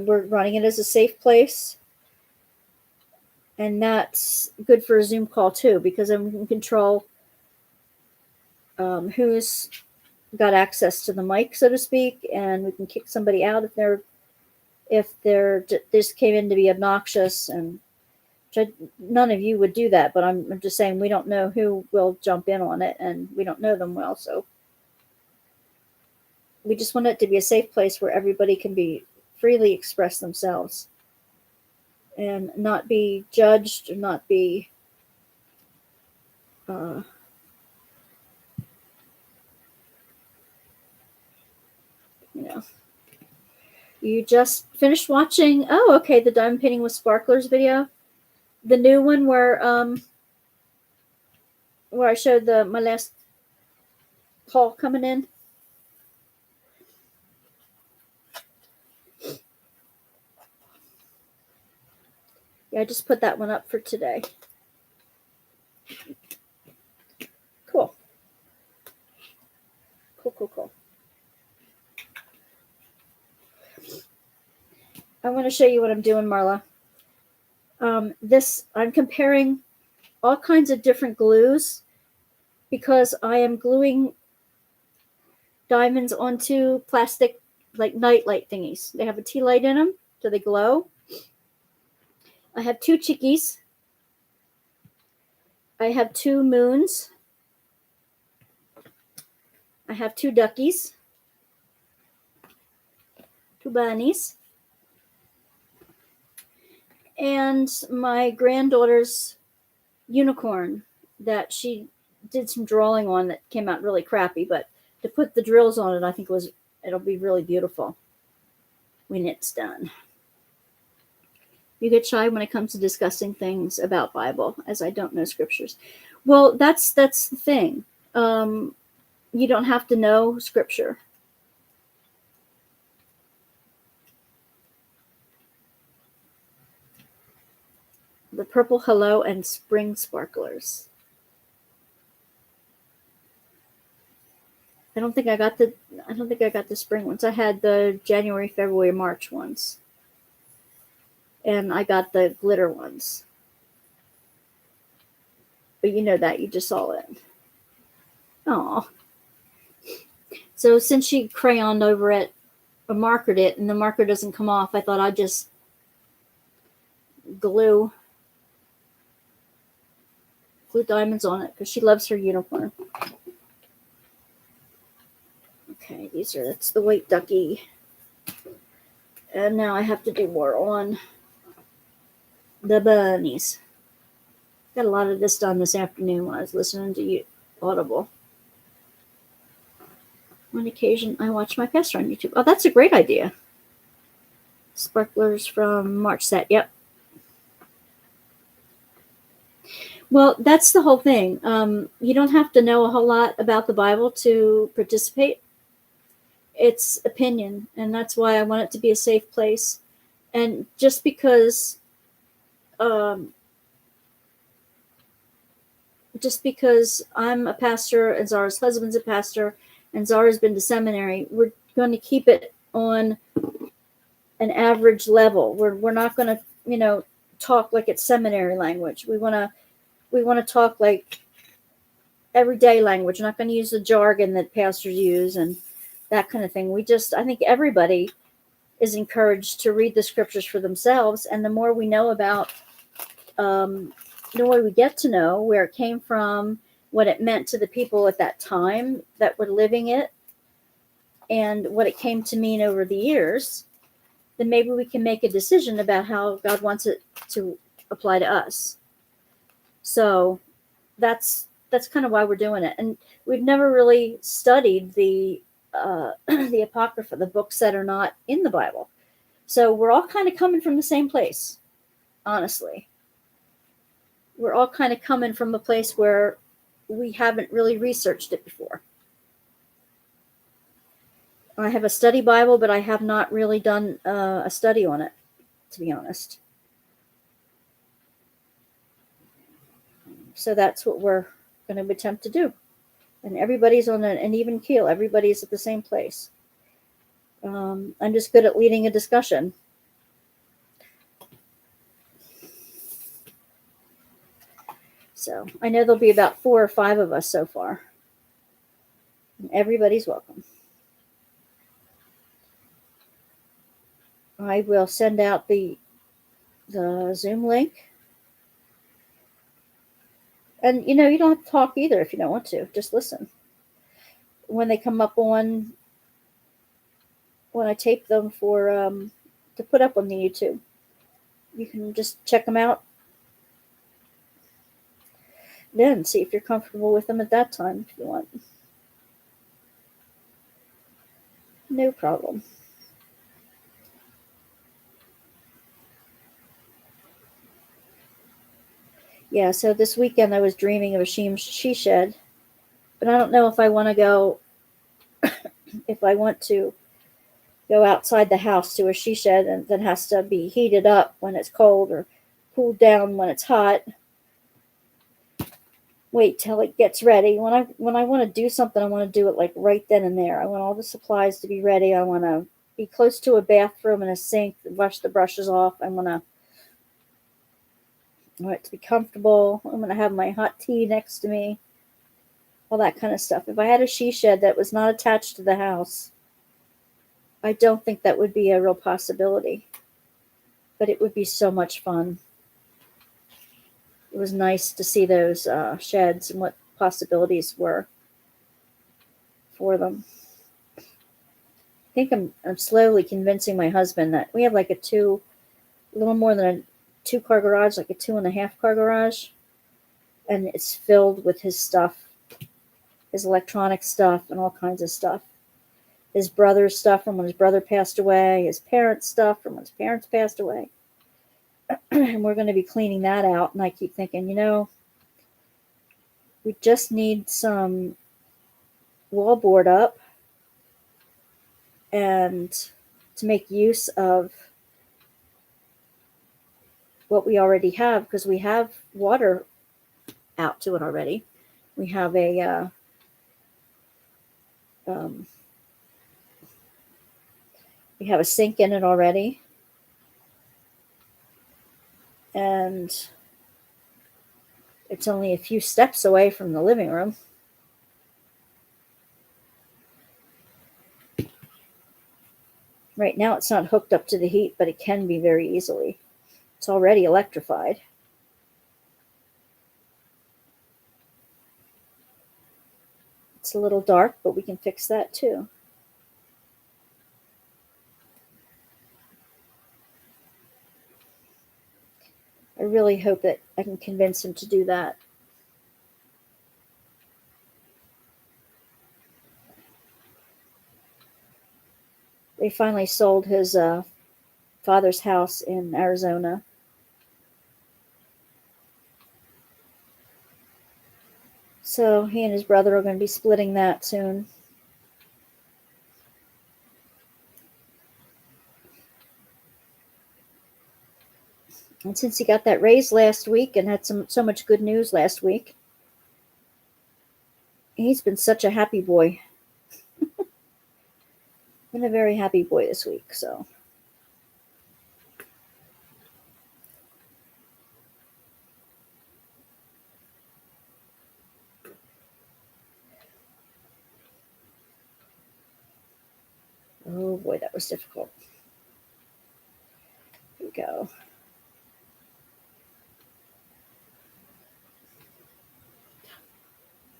we're running it as a safe place. And that's good for a Zoom call too, because then we can control who's got access to the mic, so to speak, and we can kick somebody out if they're just came in to be obnoxious. And none of you would do that, but I'm just saying we don't know who will jump in on it, and we don't know them well, so we just want it to be a safe place where everybody can be freely express themselves and not be judged, or not be You just finished watching, okay, the diamond painting with sparklers video, the new one where I showed my last haul coming in. Yeah, I just put that one up for today. Cool. I want to show you what I'm doing, Marla. I'm comparing all kinds of different glues, because I am gluing diamonds onto plastic, like night light thingies. They have a tea light in them, so they glow. I have 2 chickies. I have 2 moons. I have 2 duckies. 2 bunnies. And my granddaughter's unicorn that she did some drawing on that came out really crappy, but to put the drills on it, I think it'll be really beautiful when it's done. You get shy when it comes to discussing things about Bible, as I don't know scriptures. Well, that's the thing. You don't have to know scripture. The purple hello and spring sparklers. I don't think I got the spring ones. I had the January, February, March ones. And I got the glitter ones. But you know that, you just saw it. Aw. So since she crayoned over it or markered it, and the marker doesn't come off, I thought I'd just glue diamonds on it, because she loves her unicorn. Okay, that's the white ducky. And now I have to do more on the bunnies. Got a lot of this done this afternoon when I was listening to Audible. On occasion, I watch my pastor on YouTube. Oh, that's a great idea. Sparklers from March set. Yep. Well, that's the whole thing. You don't have to know a whole lot about the Bible to participate. It's opinion, and that's why I want it to be a safe place. And um, just because I'm a pastor and Zara's husband's a pastor and Zara's been to seminary, we're going to keep it on an average level. We're not going to, talk like it's seminary language. We want to talk like everyday language. We're not going to use the jargon that pastors use and that kind of thing. I think everybody is encouraged to read the scriptures for themselves. And the more we know about, the more we get to know where it came from, what it meant to the people at that time that were living it, and what it came to mean over the years, then maybe we can make a decision about how God wants it to apply to us. So that's kind of why we're doing it. And we've never really studied the the Apocrypha, the books that are not in the Bible. So we're all kind of coming from the same place, honestly. We're all kind of coming from a place where we haven't really researched it before. I have a study Bible, but I have not really done a study on it, to be honest. So that's what we're going to attempt to do. And everybody's on an even keel. Everybody's at the same place. I'm just good at leading a discussion. So I know there'll be about 4 or 5 of us so far. And everybody's welcome. I will send out the Zoom link. And you don't have to talk either if you don't want to. Just listen. When they come up when I tape them to put up on the YouTube, you can just check them out. Then see if you're comfortable with them at that time if you want. No problem. Yeah, so this weekend I was dreaming of a she shed, but I don't know if I want to go outside the house to a she shed and that has to be heated up when it's cold or cooled down when it's hot. Wait till it gets ready. When I want to do something, I want to do it like right then and there. I want all the supplies to be ready. I want to be close to a bathroom and a sink, wash the brushes off. I want it to be comfortable. I'm going to have my hot tea next to me. All that kind of stuff. If I had a she shed that was not attached to the house, I don't think that would be a real possibility. But it would be so much fun. It was nice to see those sheds and what possibilities were for them. I think I'm slowly convincing my husband that we have like a little more than a 2-car garage, like a 2.5-car garage, and it's filled with his stuff, his electronic stuff, and all kinds of stuff. His brother's stuff from when his brother passed away, his parents' stuff from when his parents passed away. And we're going to be cleaning that out. And I keep thinking, we just need some wallboard up and to make use of what we already have, because we have water out to it already. We have we have a sink in it already. And it's only a few steps away from the living room. Right now it's not hooked up to the heat, but it can be very easily. It's already electrified. It's a little dark, but we can fix that too. I really hope that I can convince him to do that. They finally sold his father's house in Arizona. So he and his brother are going to be splitting that soon. And since he got that raise last week and had so much good news last week, he's been such a happy boy. Been a very happy boy this week, so. Oh boy, that was difficult. Here we go.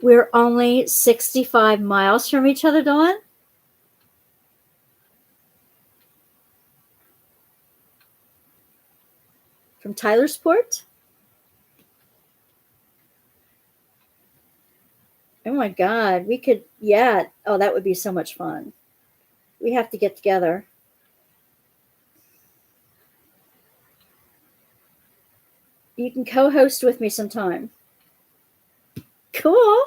We're only 65 miles from each other, Dawn. From Tylersport? Oh my God, we could, yeah. Oh, that would be so much fun. We have to get together. You can co-host with me sometime. Cool.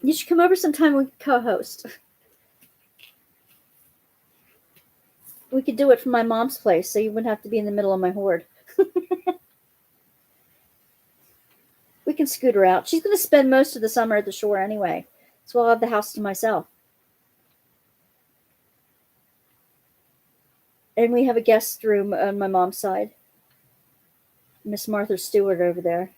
You should come over sometime and co-host. We could do it from my mom's place, so you wouldn't have to be in the middle of my horde. We can scoot her out. She's going to spend most of the summer at the shore anyway, so I'll have the house to myself. And we have a guest room on my mom's side. Miss Martha Stewart over there.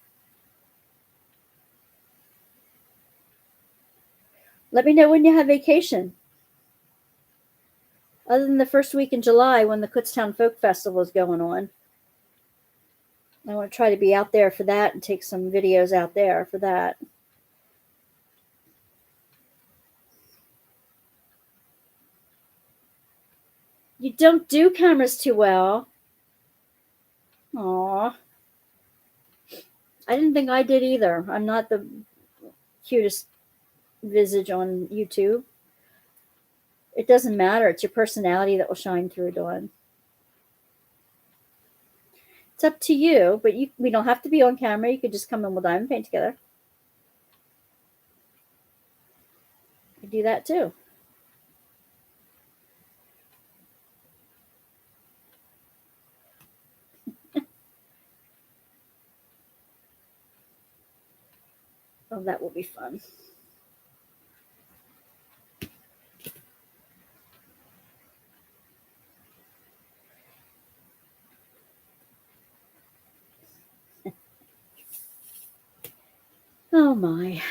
Let me know when you have vacation. Other than the first week in July when the Kutztown Folk Festival is going on. I want to try to be out there for that and take some videos out there for that. You don't do cameras too well. Aw. I didn't think I did either. I'm not the cutest visage on YouTube. It doesn't matter. It's your personality that will shine through, Dawn. It's up to you, but we don't have to be on camera. You could just come and we'll diamond paint together. You do that too. Oh, that will be fun. Oh my.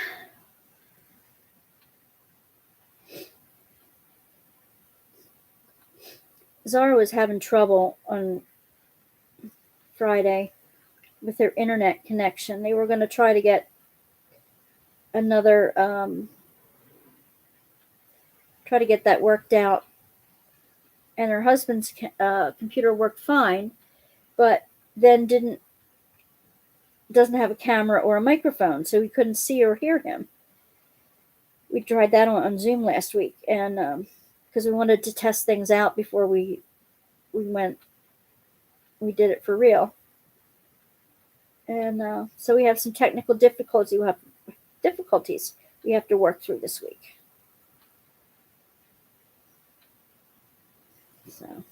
Zara was having trouble on Friday with their internet connection. They were going to try to get another, try to get that worked out. And her husband's computer worked fine, but then doesn't have a camera or a microphone, so we couldn't see or hear him. We tried that on Zoom last week, and because we wanted to test things out before we did it for real. And so we have some technical difficulties we have to work through this week. So.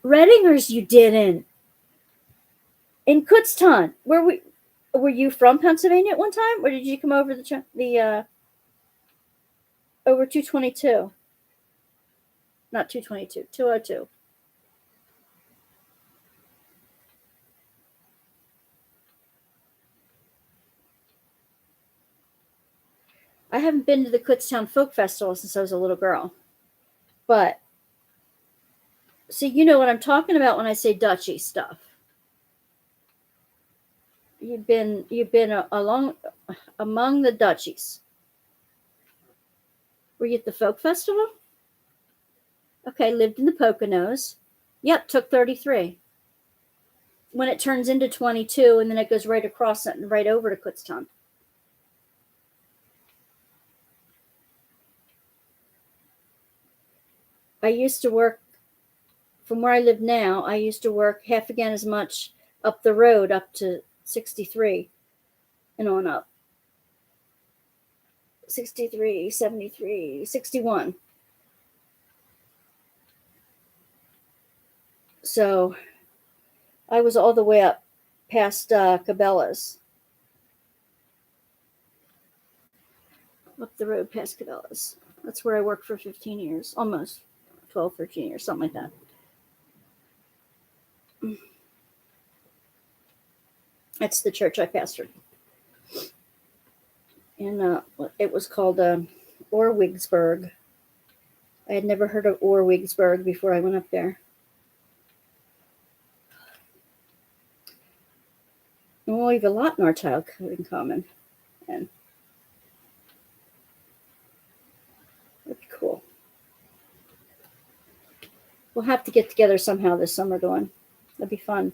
Reddingers, you didn't. In Kutztown, were you from Pennsylvania at one time, or did you come over the over 222? Not 222, 202. I haven't been to the Kutztown Folk Festival since I was a little girl. But, see, you know what I'm talking about when I say Dutchy stuff. You've been among the Dutchies. Were you at the Folk Festival? Okay, lived in the Poconos. Yep, took 33. When it turns into 22, and then it goes right across it and right over to Kutztown. I used to work from where I live now. I used to work half again as much up the road up to 63 and on up. 63, 73, 61. So I was all the way up past Cabela's. Up the road past Cabela's. That's where I worked for 15 years, almost 12, 13 years, something like that. That's the church I pastored. And it was called Orwigsburg. I had never heard of Orwigsburg before I went up there. And we have a lot in our childhood in common. And that'd be cool. We'll have to get together somehow this summer, Dawn. That'd be fun.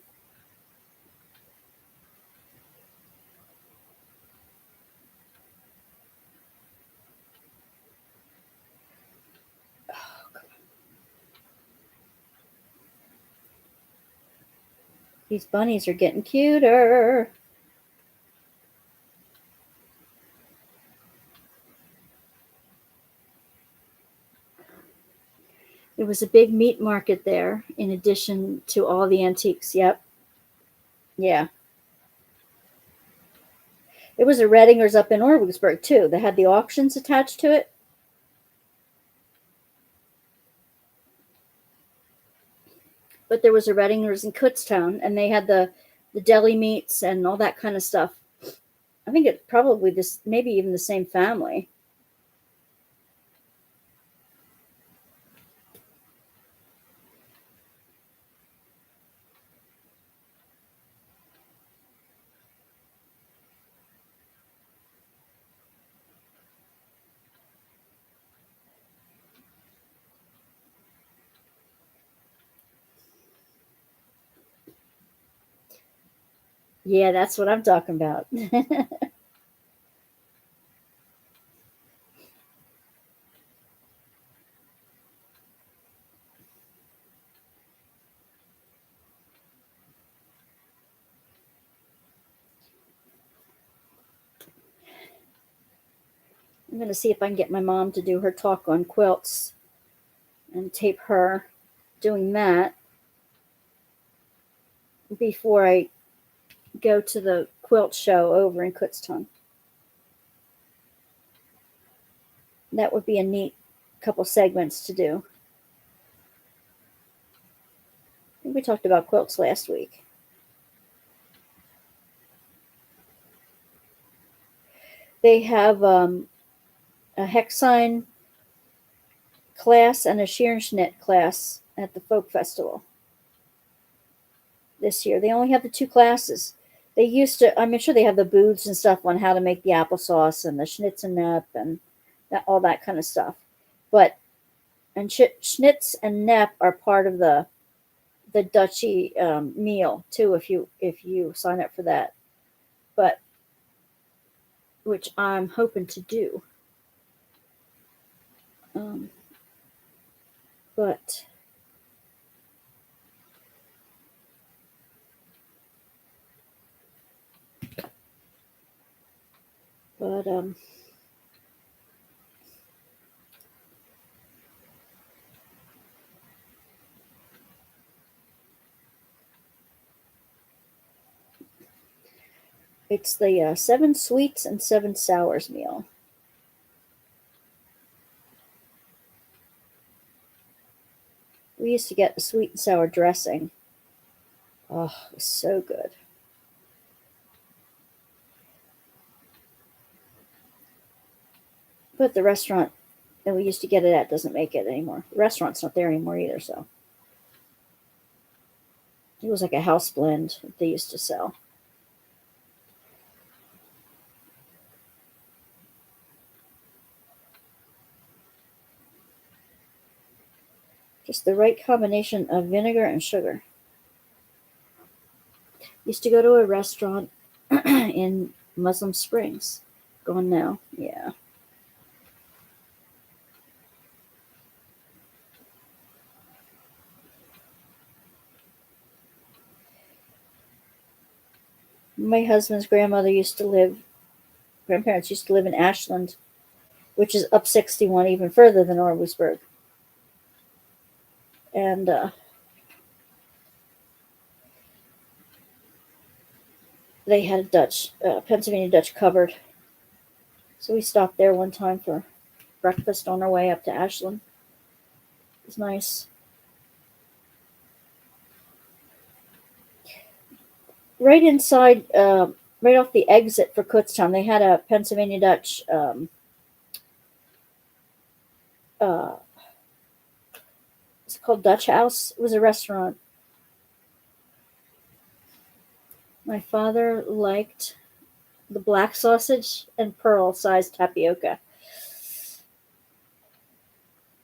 These bunnies are getting cuter. There was a big meat market there in addition to all the antiques. Yep. Yeah. It was a Reddinger's up in Orwigsburg, too. They had the auctions attached to it. But there was a Reddinger's in Kutztown, and they had the deli meats and all that kind of stuff. I think it's probably this, maybe even the same family. Yeah, that's what I'm talking about. I'm going to see if I can get my mom to do her talk on quilts and tape her doing that before I go to the quilt show over in Kutztown. That would be a neat couple segments to do. I think we talked about quilts last week. They have a Hexine class and a Scherenschnitt class at the Folk Festival this year. They only have the two classes. They used to, I'm sure they have the booths and stuff on how to make the applesauce and the Schnitzenepp and all that kind of stuff. But, and Schnitz and Nepp are part of the Dutchy meal too, if you sign up for that. But, which I'm hoping to do. But it's the 7 sweets and 7 sours meal. We used to get the sweet and sour dressing. Oh, it was so good. But the restaurant that we used to get it at doesn't make it anymore. The restaurant's not there anymore either, so. It was like a house blend that they used to sell. Just the right combination of vinegar and sugar. Used to go to a restaurant in Muslim Springs. Gone now, yeah. My husband's grandparents used to live in Ashland, which is up 61 even further than Orwisburg. And they had a Pennsylvania Dutch cupboard. So we stopped there one time for breakfast on our way up to Ashland. It was nice. Right inside, right off the exit for Kutztown, they had a Pennsylvania Dutch uh, it's called Dutch House. It was a restaurant. My father liked the black sausage and pearl-sized tapioca.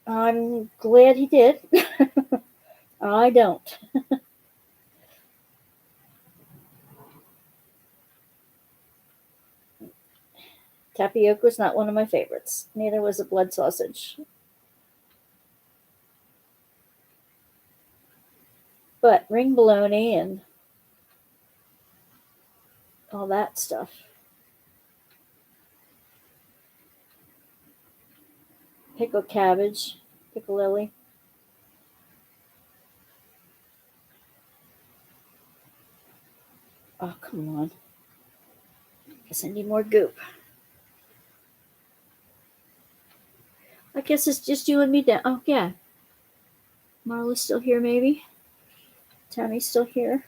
I'm glad he did. I don't. Tapioca was not one of my favorites. Neither was a blood sausage. But ring bologna and all that stuff. Pickled cabbage, pickle lily. Oh, come on. Guess I need more goop. I guess it's just you and me down. Oh, yeah. Marla's still here, maybe. Tammy's still here.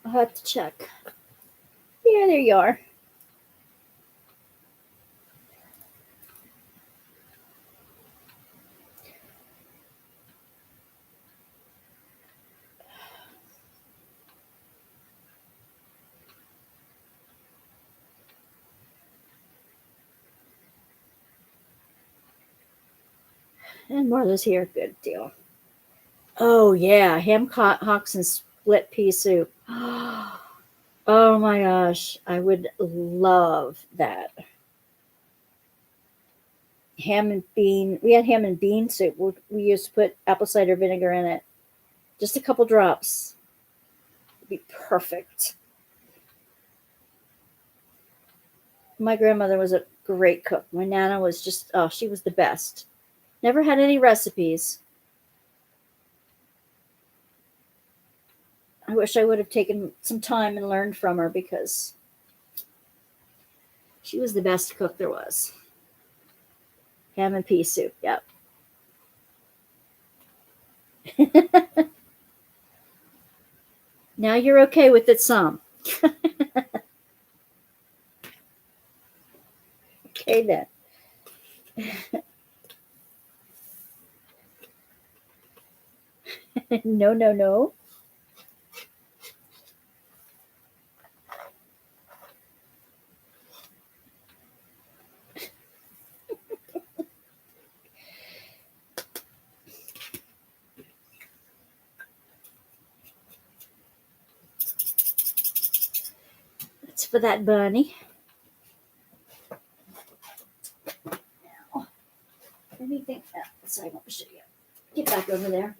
I'll have to check. Yeah, there you are. And Marla's here. Good deal. Oh, yeah. Hocks and split pea soup. Oh my gosh. I would love that. Ham and bean. We had ham and bean soup. We used to put apple cider vinegar in it. Just a couple drops. It'd be perfect. My grandmother was a great cook. My Nana was just, oh, she was the best. Never had any recipes. I wish I would have taken some time and learned from her because she was the best cook there was. Ham and pea soup, yep. Now you're okay with it some. Okay then. No, no, no. That's for that bunny. Now, anything else I want to show you? Get back over there.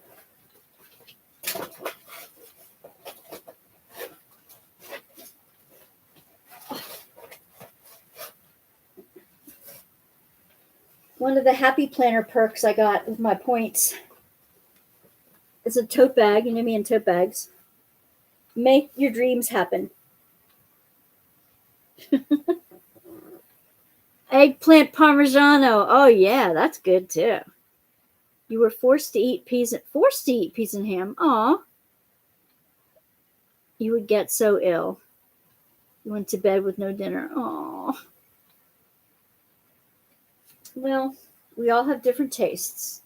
One of the Happy Planner perks I got with my points is a tote bag. You know me and tote bags. Make your dreams happen. Eggplant parmigiano. Oh yeah, that's good too. You were forced to eat peas and ham. Aw. You would get so ill. You went to bed with no dinner. Aw. Well, we all have different tastes.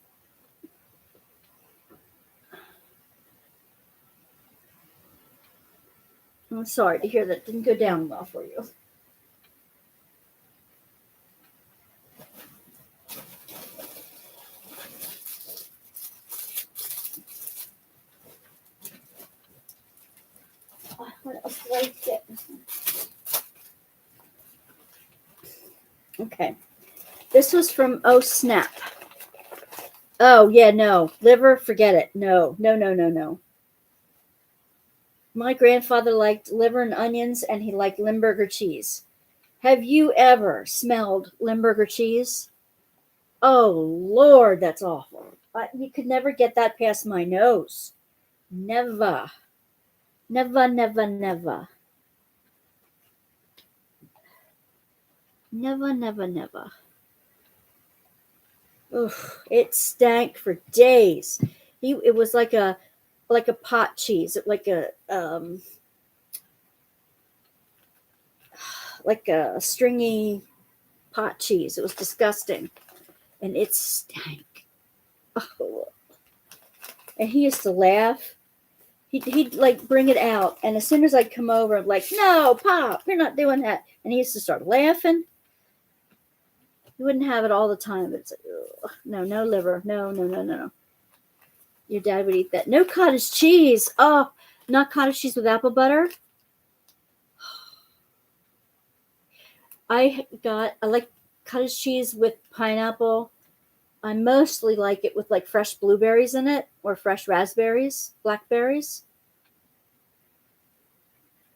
I'm sorry to hear that didn't go down well for you. What else did I get? Okay. This was from Oh Snap. Oh, yeah, no. Liver, forget it. No, no, no, no, no. My grandfather liked liver and onions, and he liked Limburger cheese. Have you ever smelled Limburger cheese? Oh, Lord, that's awful. You could never get that past my nose. Never. Never, never, never. Never, never, never. Oof, it stank for days. It was like a pot cheese, like a stringy pot cheese. It was disgusting, and it stank. Oh. And he used to laugh. He'd like bring it out, and as soon as I'd come over, I'm like, "No, Pop, you're not doing that." And he used to start laughing. He wouldn't have it all the time, but it's like, ugh, no, no liver, no, no, no, no, no. Your dad would eat that. No cottage cheese. Oh, not cottage cheese with apple butter. I like cottage cheese with pineapple. I mostly like it with like fresh blueberries in it or fresh raspberries, blackberries.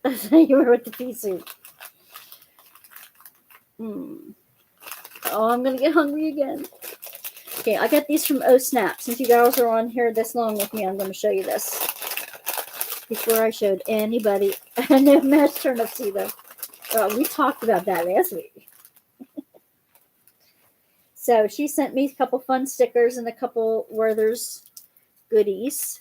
You were with the pea soup. Mm. Oh, I'm gonna get hungry again. Okay, I got these from O Snap. Since you guys are on here this long with me, I'm going to show you this before I showed anybody. No mashed turnips either. We talked about that last week. So she sent me a couple fun stickers and a couple Werther's goodies.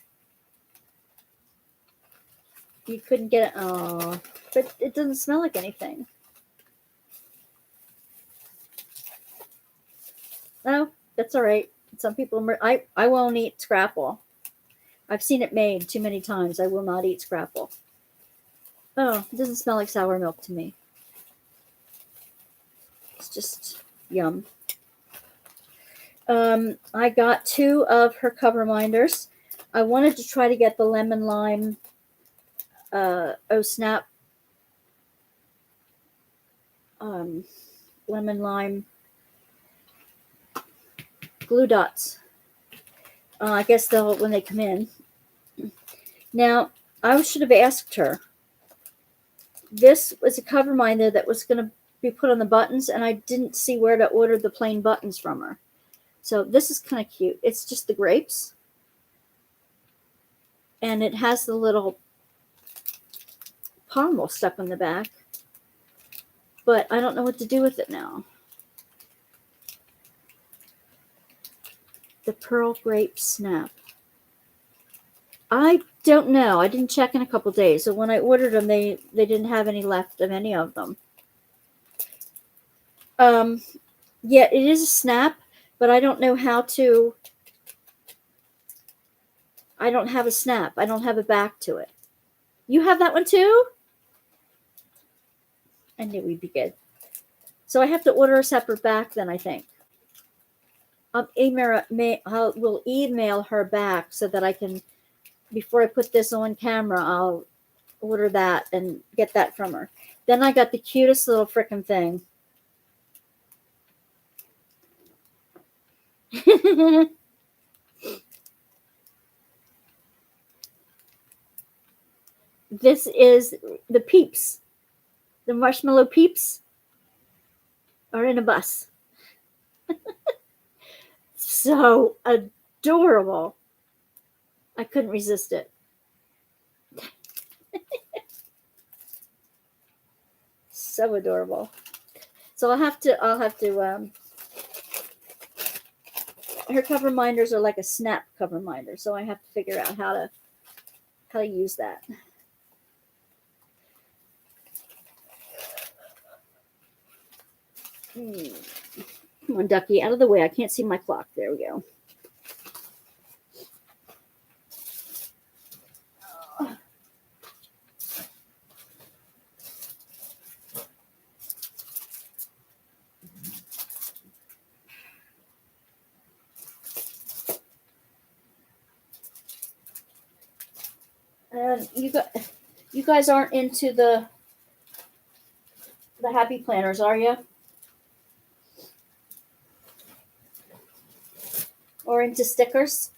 You couldn't get it. Oh, but it doesn't smell like anything. No, that's all right. Some people, I won't eat scrapple. I've seen it made too many times. I will not eat scrapple. Oh, it doesn't smell like sour milk to me. It's just yum. I got 2 of her cover minders. I wanted to try to get the lemon lime Oh Snap lemon lime glue dots. I guess they'll when they come in. Now, I should have asked her. This was a cover minder that was going to be put on the buttons, and I didn't see where to order the plain buttons from her. So this is kind of cute. It's just the grapes. And it has the little pommel stuck on the back. But I don't know what to do with it now. The Pearl Grape Snap. I don't know. I didn't check in a couple days. So when I ordered them, they didn't have any left of any of them. Yeah, it is a snap, but I don't know how to. I don't have a snap. I don't have a back to it. You have that one too? I knew we'd be good. So I have to order a separate back then, I think. Will email her back so that I can, before I put this on camera, I'll order that and get that from her. Then I got the cutest little frickin' thing. This is the Peeps. The marshmallow Peeps are in a bus. So adorable. I couldn't resist it. So adorable. So I'll have to her cover minders are like a snap cover minder, so I have to figure out how to use that. Come on, Ducky, out of the way. I can't see my clock. There we go. You guys aren't into the happy planners, are you? or into stickers.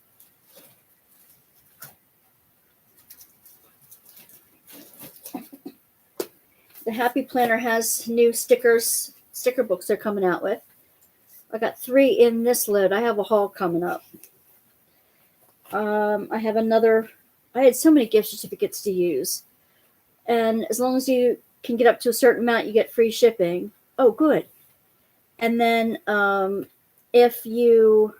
The Happy Planner has new sticker books they're coming out with. I got 3 in this load. I have a haul coming up. I have another. I had so many gift certificates to use. And as long as you can get up to a certain amount, you get free shipping. Oh, good. And then if you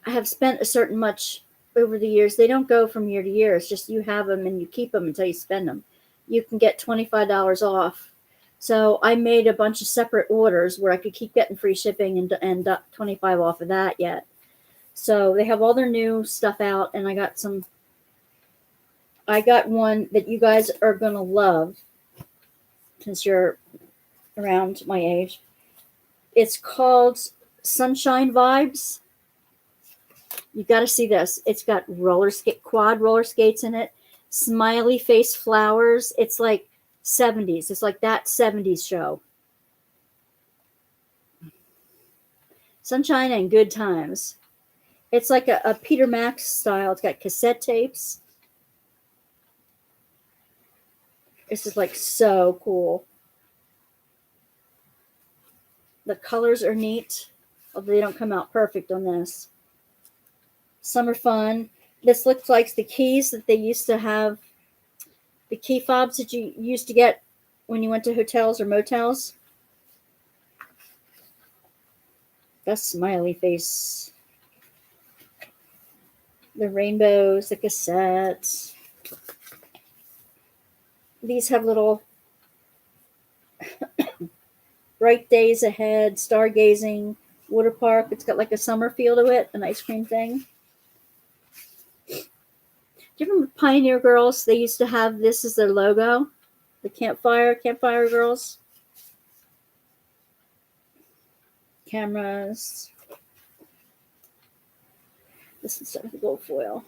have spent a certain much over the years, they don't go from year to year. It's just you have them and you keep them until you spend them. You can get $25 off. So I made a bunch of separate orders where I could keep getting free shipping and 25 off of that yet. So they have all their new stuff out, and I got one that you guys are going to love since you're around my age. It's called Sunshine Vibes. You got to see this. It's got quad roller skates in it, smiley face flowers. It's like 70s. It's like that 70s show. Sunshine and Good Times. It's like a Peter Max style. It's got cassette tapes. This is like so cool. The colors are neat, although they don't come out perfect on this. Summer fun. This looks like the keys that they used to have, the key fobs that you used to get when you went to hotels or motels. That's smiley face. The rainbows, the cassettes. These have little bright days ahead, stargazing, water park. It's got like a summer feel to it, an ice cream thing. Do you remember Pioneer Girls? They used to have this as their logo. The campfire girls. Cameras. This is the gold foil.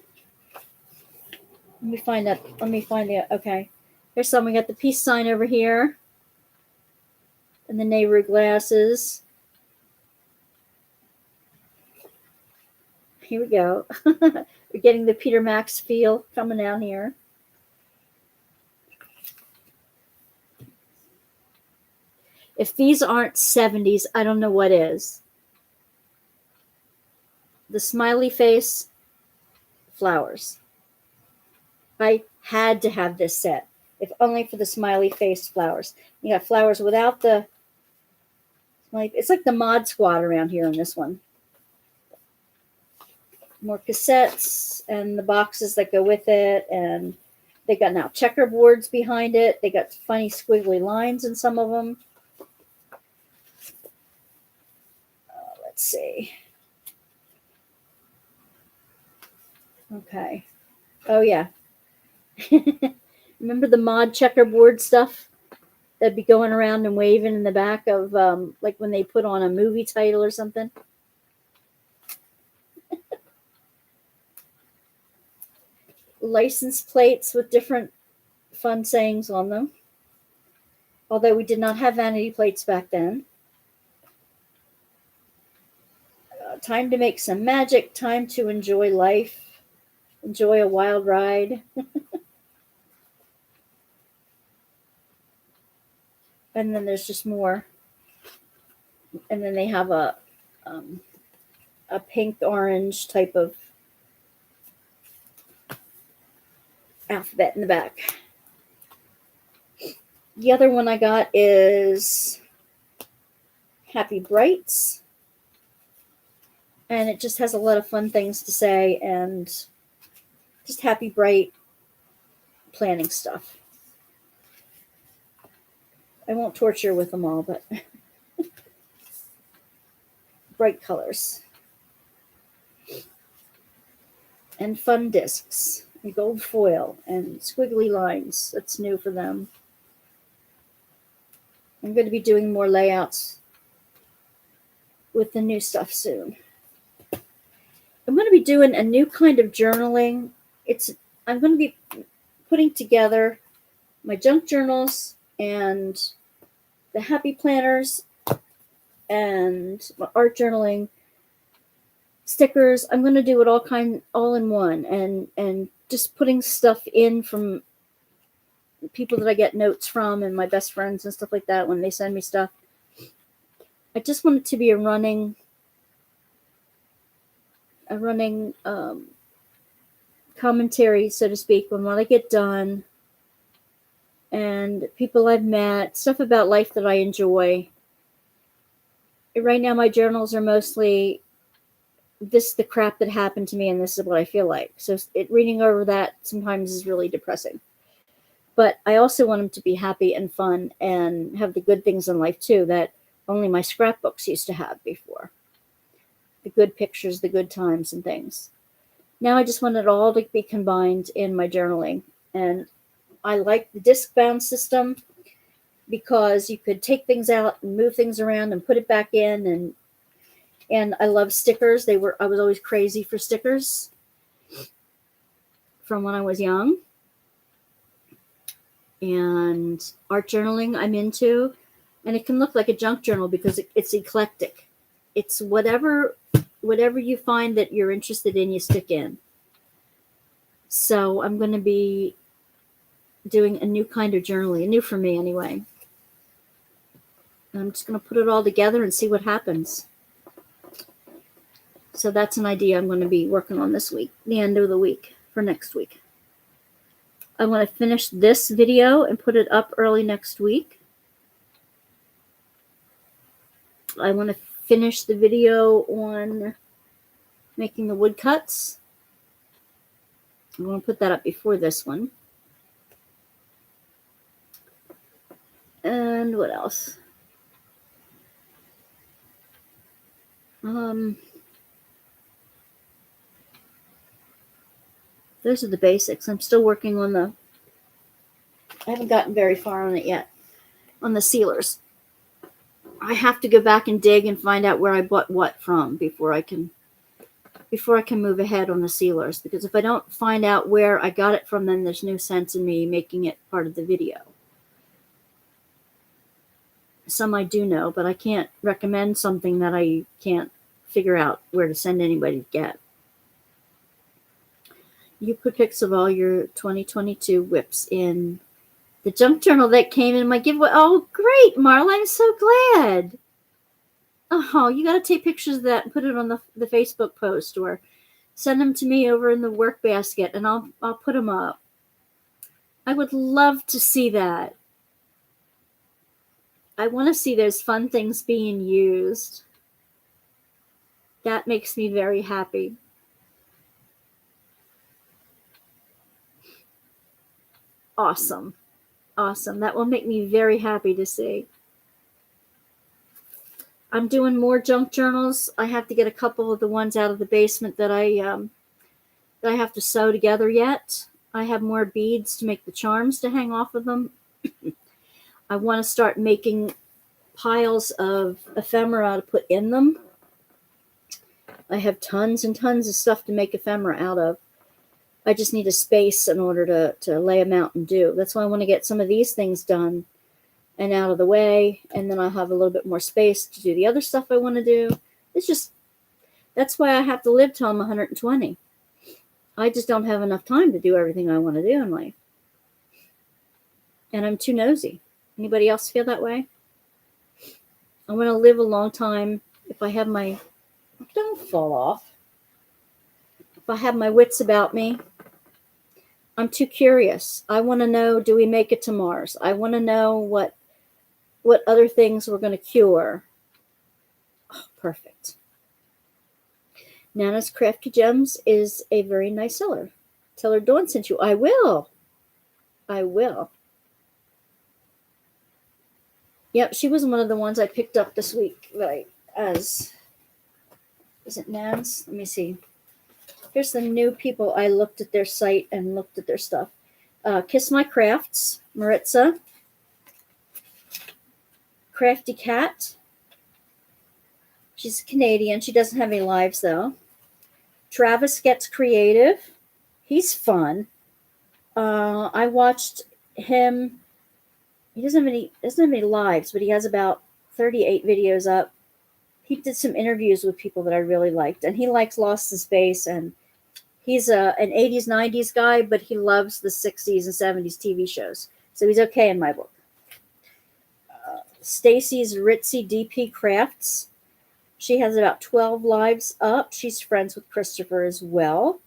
Let me find the, okay. Here's some. We got the peace sign over here. And the Nehru glasses. Here we go. We're getting the Peter Max feel coming out here. If these aren't 70s, I don't know what is. The smiley face flowers. I had to have this set, if only for the smiley face flowers. You got flowers without the smiley. It's like the Mod Squad around here in this one. More cassettes and the boxes that go with it, and they got now checkerboards behind it. They got funny squiggly lines in some of them. Let's see. Okay. Oh, yeah. Remember the mod checkerboard stuff that'd be going around and waving in the back of, like when they put on a movie title or something? License plates with different fun sayings on them. Although we did not have vanity plates back then. Time to make some magic. Time to enjoy life. Enjoy a wild ride. And then there's just more. And then they have a pink orange type of alphabet in the back. The other one I got is Happy Brights. And it just has a lot of fun things to say and just happy, bright planning stuff. I won't torture with them all, but bright colors. And fun discs. And gold foil and squiggly lines. That's new for them. I'm going to be doing more layouts with the new stuff soon. I'm going to be doing a new kind of journaling. I'm going to be putting together my junk journals and the happy planners and my art journaling stickers. I'm going to do it all in one, and just putting stuff in from people that I get notes from and my best friends and stuff like that when they send me stuff. I just want it to be a running commentary, so to speak, when I get done, and people I've met, stuff about life that I enjoy. Right now, my journals are mostly this is the crap that happened to me, and this is what I feel like. So reading over that sometimes is really depressing. But I also want them to be happy and fun and have the good things in life too that only my scrapbooks used to have before. The good pictures, the good times and things. Now I just want it all to be combined in my journaling. And I like the disc bound system because you could take things out and move things around and put it back in, and I love stickers. I was always crazy for stickers from when I was young. And art journaling I'm into, and it can look like a junk journal because it's eclectic. It's whatever you find that you're interested in, you stick in. So I'm going to be doing a new kind of journaling, new for me anyway. And I'm just going to put it all together and see what happens. So that's an idea I'm going to be working on this week, the end of the week, for next week. I want to finish this video and put it up early next week. I want to finish the video on making the woodcuts. I want to put that up before this one. And what else? Those are the basics. I'm still working on I haven't gotten very far on it yet, on the sealers. I have to go back and dig and find out where I bought what from before I can move ahead on the sealers. Because if I don't find out where I got it from, then there's no sense in me making it part of the video. Some I do know, but I can't recommend something that I can't figure out where to send anybody to get. You put pics of all your 2022 WIPs in the junk journal that came in my giveaway. Oh, great, Marla. I'm so glad. Oh, you got to take pictures of that and put it on the Facebook post, or send them to me over in the work basket, and I'll put them up. I would love to see that. I want to see those fun things being used. That makes me very happy. Awesome. Awesome. That will make me very happy to see. I'm doing more junk journals. I have to get a couple of the ones out of the basement that I have to sew together yet. I have more beads to make the charms to hang off of them. I want to start making piles of ephemera to put in them. I have tons and tons of stuff to make ephemera out of. I just need a space in order to lay them out and do. That's why I want to get some of these things done and out of the way, and then I'll have a little bit more space to do the other stuff I want to do. That's why I have to live till I'm 120. I just don't have enough time to do everything I want to do in life. And I'm too nosy. Anybody else feel that way? I want to live a long time. If I have don't fall off. If I have my wits about me, I'm too curious. I want to know, do we make it to Mars? I want to know what other things we're going to cure. Oh, perfect. Nana's Crafty Gems is a very nice seller. Tell her Dawn sent you. I will. Yep, she was one of the ones I picked up this week. Is it Nan's? Let me see. Here's the new people. I looked at their site and looked at their stuff. Kiss My Crafts, Maritza. Crafty Cat. She's Canadian. She doesn't have any lives, though. Travis Gets Creative. He's fun. I watched him. He doesn't have any lives, but he has about 38 videos up. he did some interviews with people that I really liked, and he likes Lost in Space, and he's an 80s, 90s guy, but he loves the 60s and 70s TV shows. So he's okay in my book. Stacy's Ritzy DP Crafts. She has about 12 lives up. She's friends with Christopher as well.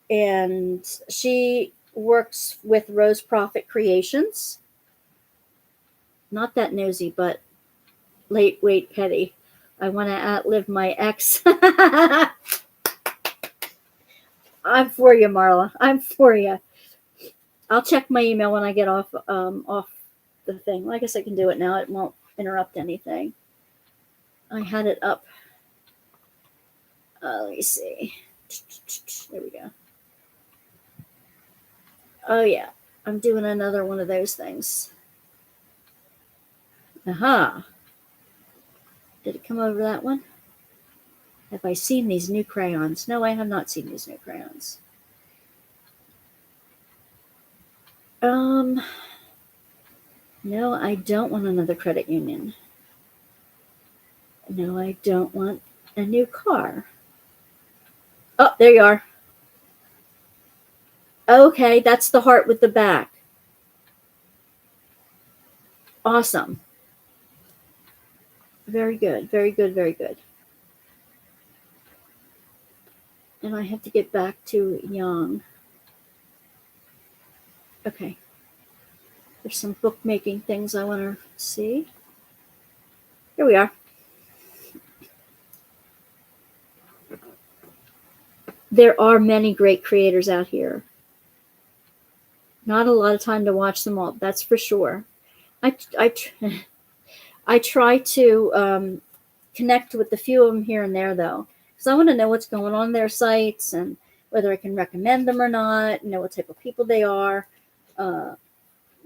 And she works with Rose Prophet Creations. Not that nosy, but late, wait, Petty. I want to outlive my ex. I'm for you, Marla. I'm for you. I'll check my email when I get off the thing. Well, I guess I can do it now. It won't interrupt anything. I had it up. Let me see. There we go. Oh, yeah. I'm doing another one of those things. Aha. Did it come over that one? Have I seen these new crayons? No, I have not seen these new crayons. No, I don't want another credit union. No, I don't want a new car. Oh, there you are. Okay, that's the heart with the back. Awesome. Very good, very good, very good. And I have to get back to Yang. Okay. There's some bookmaking things I want to see. Here we are. There are many great creators out here. Not a lot of time to watch them all, that's for sure. I try to connect with a few of them here and there, though, because I want to know what's going on their sites and whether I can recommend them or not, know what type of people they are.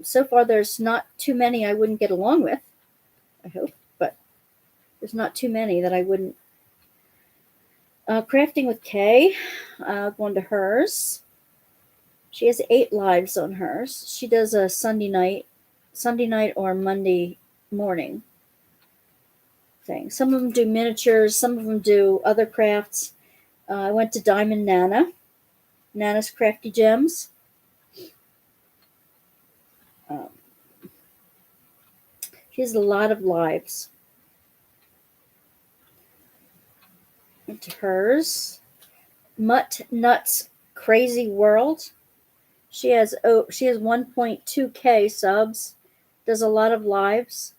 So far, there's not too many I wouldn't get along with, I hope, but there's not too many that I wouldn't. Crafting with Kay, going to hers. She has 8 lives on hers. She does a Sunday night or Monday morning thing. Some of them do miniatures, some of them do other crafts. I went to Diamond Nana's Crafty Gems. She has a lot of lives. Into hers. Mutt Nuts Crazy World. She has 1.2K subs. Does a lot of lives.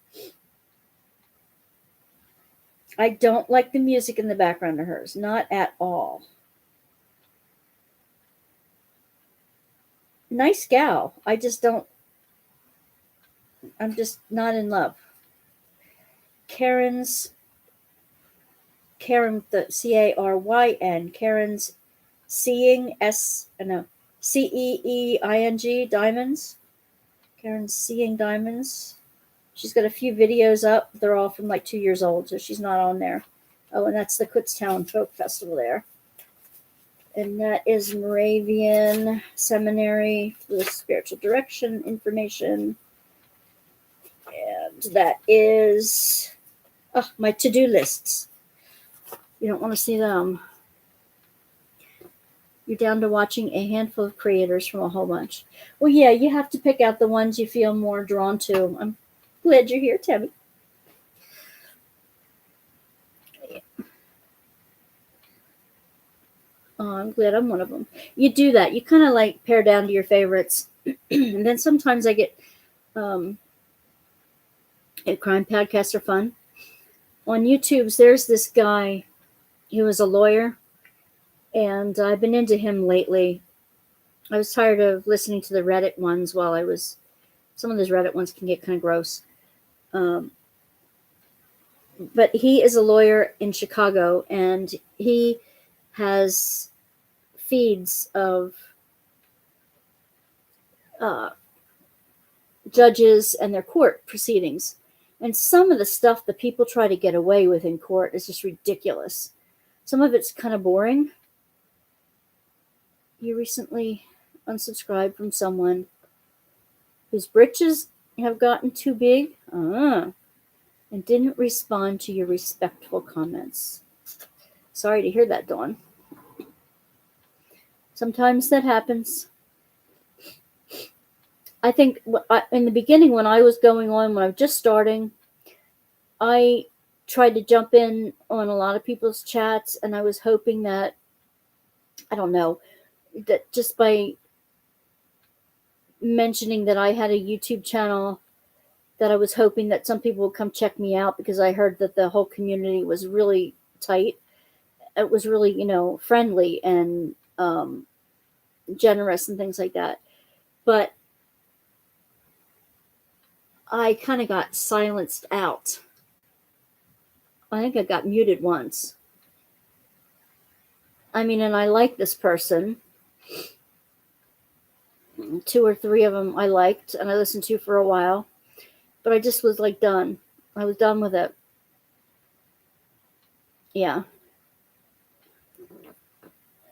I don't like the music in the background of hers. Not at all. Nice gal. I'm just not in love. Karen with the Caryn. Karen's CEEING Diamonds. Karen's Seeing Diamonds. She's got a few videos up. They're all from like 2 years old, so she's not on there. Oh, and that's the Kutztown Folk Festival there. And that is Moravian Seminary for the Spiritual Direction Information. And that is my to-do lists. You don't want to see them. You're down to watching a handful of creators from a whole bunch. Well, yeah, you have to pick out the ones you feel more drawn to. I'm glad you're here, Tammy. Oh, I'm glad I'm one of them. You do that. You kind of like pare down to your favorites. And then sometimes I get crime podcasts are fun. On YouTube's, there's this guy. He was a lawyer, and I've been into him lately. I was tired of listening to the Reddit ones some of those Reddit ones can get kind of gross. But he is a lawyer in Chicago, and he has feeds of judges and their court proceedings. And some of the stuff that people try to get away with in court is just ridiculous. Some of it's kind of boring. You recently unsubscribed from someone whose britches have gotten too big. and didn't respond to your respectful comments. Sorry to hear that, Dawn. Sometimes that happens. I think in the beginning, when I was going on, when I was just starting, I tried to jump in on a lot of people's chats, and I was hoping that, I don't know, that just by mentioning that I had a YouTube channel, that I was hoping that some people would come check me out, because I heard that the whole community was really tight. It was really, friendly and generous and things like that. But I kind of got silenced out. I think I got muted once. I mean, and I like this person. 2 or 3 of them I liked and I listened to for a while. But I just was like done. I was done with it. Yeah.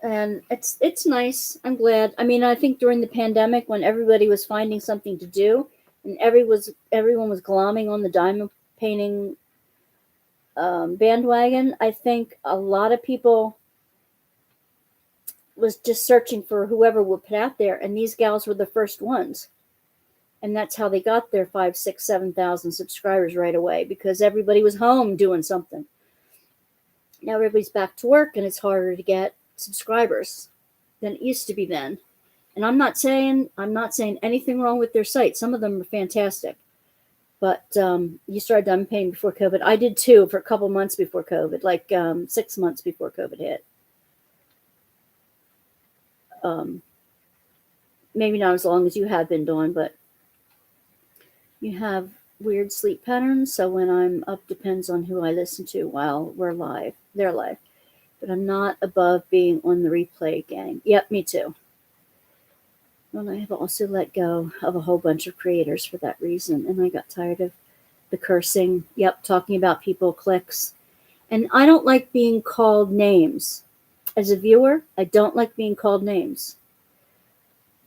And it's nice. I'm glad. I mean, I think during the pandemic, when everybody was finding something to do, and everyone was glomming on the diamond painting bandwagon, I think a lot of people was just searching for whoever would put out there, and these gals were the first ones, and that's how they got their 5, 6, 7,000 subscribers right away, because everybody was home doing something. Now everybody's back to work, and it's harder to get subscribers than it used to be then. And I'm not saying anything wrong with their site. Some of them are fantastic. But you started diamond painting before COVID. I did too, for a couple months before COVID, like 6 months before COVID hit. Maybe not as long as you have been, Dawn, but you have weird sleep patterns. So when I'm up, depends on who I listen to while they're live. But I'm not above being on the replay gang. Yep, me too. Well, I have also let go of a whole bunch of creators for that reason. And I got tired of the cursing. Yep, talking about people, clicks. And I don't like being called names. As a viewer, I don't like being called names.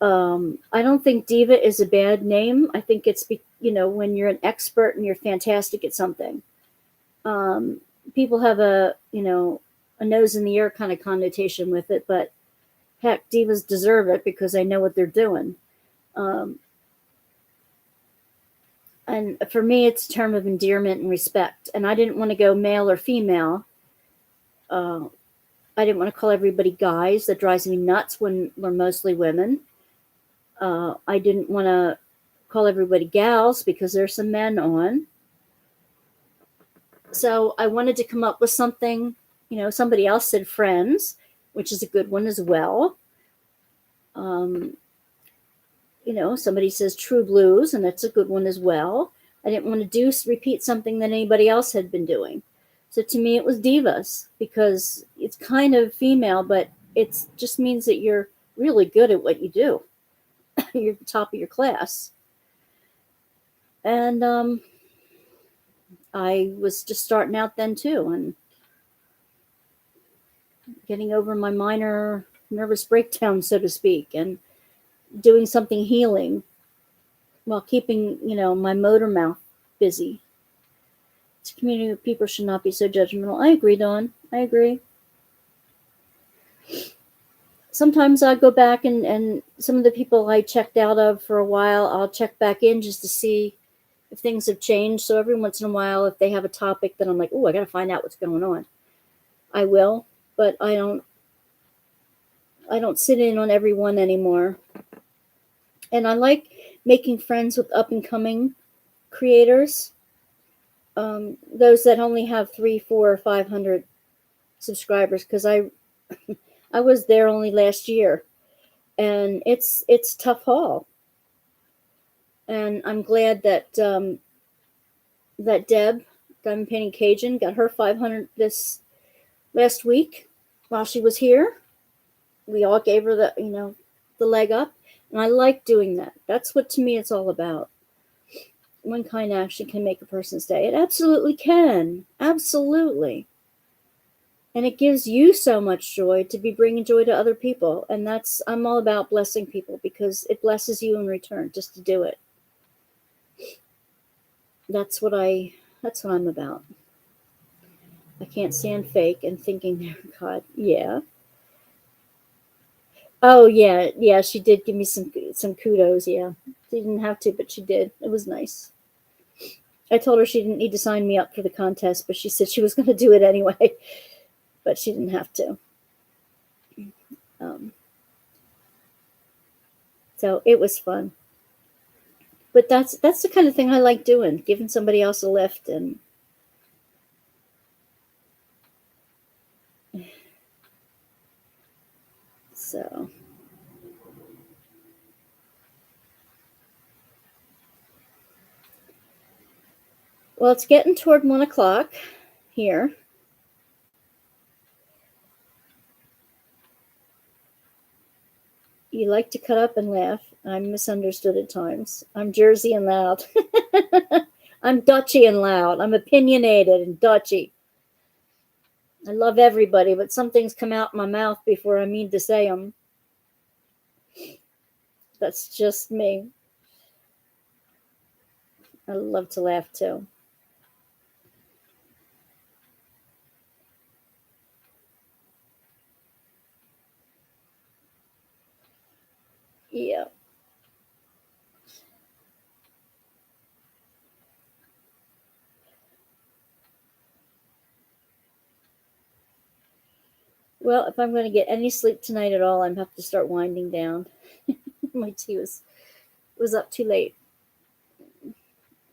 I don't think diva is a bad name. I think it's, when you're an expert and you're fantastic at something. People have a nose in the air kind of connotation with it, but heck, divas deserve it because they know what they're doing. And for me, it's a term of endearment and respect. And I didn't want to go male or female. I didn't want to call everybody guys. That drives me nuts when we're mostly women. I didn't want to call everybody gals because there's some men on. So I wanted to come up with something. Somebody else said friends, which is a good one as well. Somebody says true blues, and that's a good one as well. I didn't want to repeat something that anybody else had been doing. So to me, it was divas, because it's kind of female, but it just means that you're really good at what you do. You're the top of your class. And I was just starting out then too, and getting over my minor nervous breakdown, so to speak, and doing something healing while keeping, my motor mouth busy. It's a community where people should not be so judgmental. I agree, Dawn. I agree. Sometimes I go back and some of the people I checked out of for a while, I'll check back in just to see if things have changed. So every once in a while, if they have a topic that I'm like, oh, I got to find out what's going on, I will. But I don't sit in on everyone anymore. And I like making friends with up and coming creators. Those that only have 300, 400, or 500 subscribers, because I was there only last year, and it's tough haul. And I'm glad that that Deb, Diamond Painting Cajun, got her 500 this last week while she was here. We all gave her the leg up, and I like doing that. That's what, to me, it's all about. One kind action can make a person's day. It absolutely can. Absolutely. And it gives you so much joy to be bringing joy to other people. And I'm all about blessing people, because it blesses you in return just to do it. That's what I That's what I'm about. I can't stand fake and thinking, God, yeah. Oh yeah, yeah. She did give me some kudos. Yeah, she didn't have to, but she did. It was nice. I told her she didn't need to sign me up for the contest, but she said she was going to do it anyway. But she didn't have to. Um, so it was fun. But that's the kind of thing I like doing, giving somebody else a lift. And so, well, it's getting toward 1 o'clock here. You like to cut up and laugh. I'm misunderstood at times. I'm Jersey and loud. I'm Dutchy and loud. I'm opinionated and Dutchy. I love everybody, but some things come out my mouth before I mean to say them. That's just me. I love to laugh too. Yeah. Well, if I'm going to get any sleep tonight at all, I'm have to start winding down. My tea was up too late.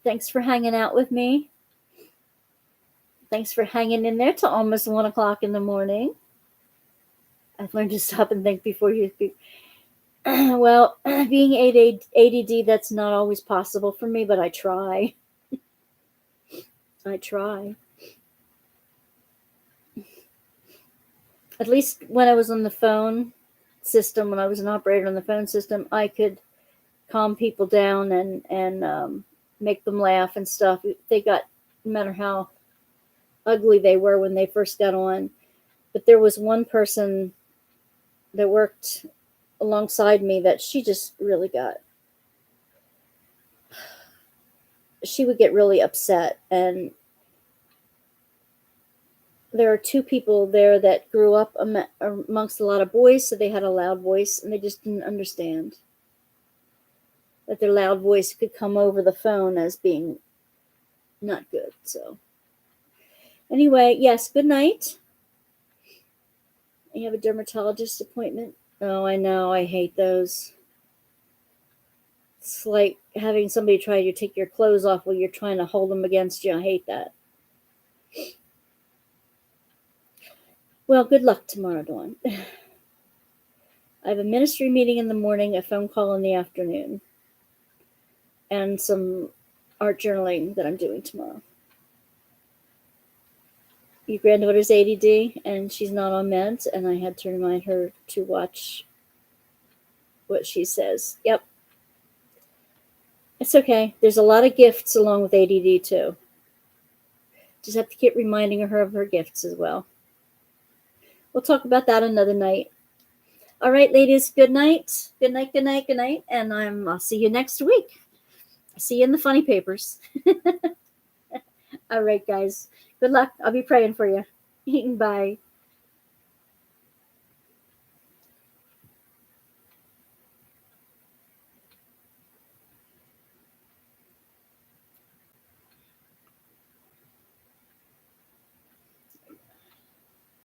Thanks for hanging out with me. Thanks for hanging in there till almost 1 o'clock in the morning. I've learned to stop and think before you speak. Well, being ADD, that's not always possible for me, but I try. I try. At least when I was on the phone system, when I was an operator on the phone system, I could calm people down and make them laugh and stuff. They got, no matter how ugly they were when they first got on. But there was one person that worked alongside me that she just really got, she would get really upset. And there are two people there that grew up amongst a lot of boys, so they had a loud voice, and they just didn't understand that their loud voice could come over the phone as being not good. So anyway, yes, good night. You have a dermatologist appointment? Oh, I know. I hate those. It's like having somebody try to take your clothes off while you're trying to hold them against you. I hate that. Well, good luck tomorrow, Dawn. I have a ministry meeting in the morning, a phone call in the afternoon, and some art journaling that I'm doing tomorrow. Your granddaughter's ADD, and she's not on meds, and I had to remind her to watch what she says. Yep. It's okay. There's a lot of gifts along with ADD, too. Just have to keep reminding her of her gifts as well. We'll talk about that another night. All right, ladies, good night. Good night, good night, good night. And I'll see you next week. See you in the funny papers. All right, guys. Good luck. I'll be praying for you. Bye.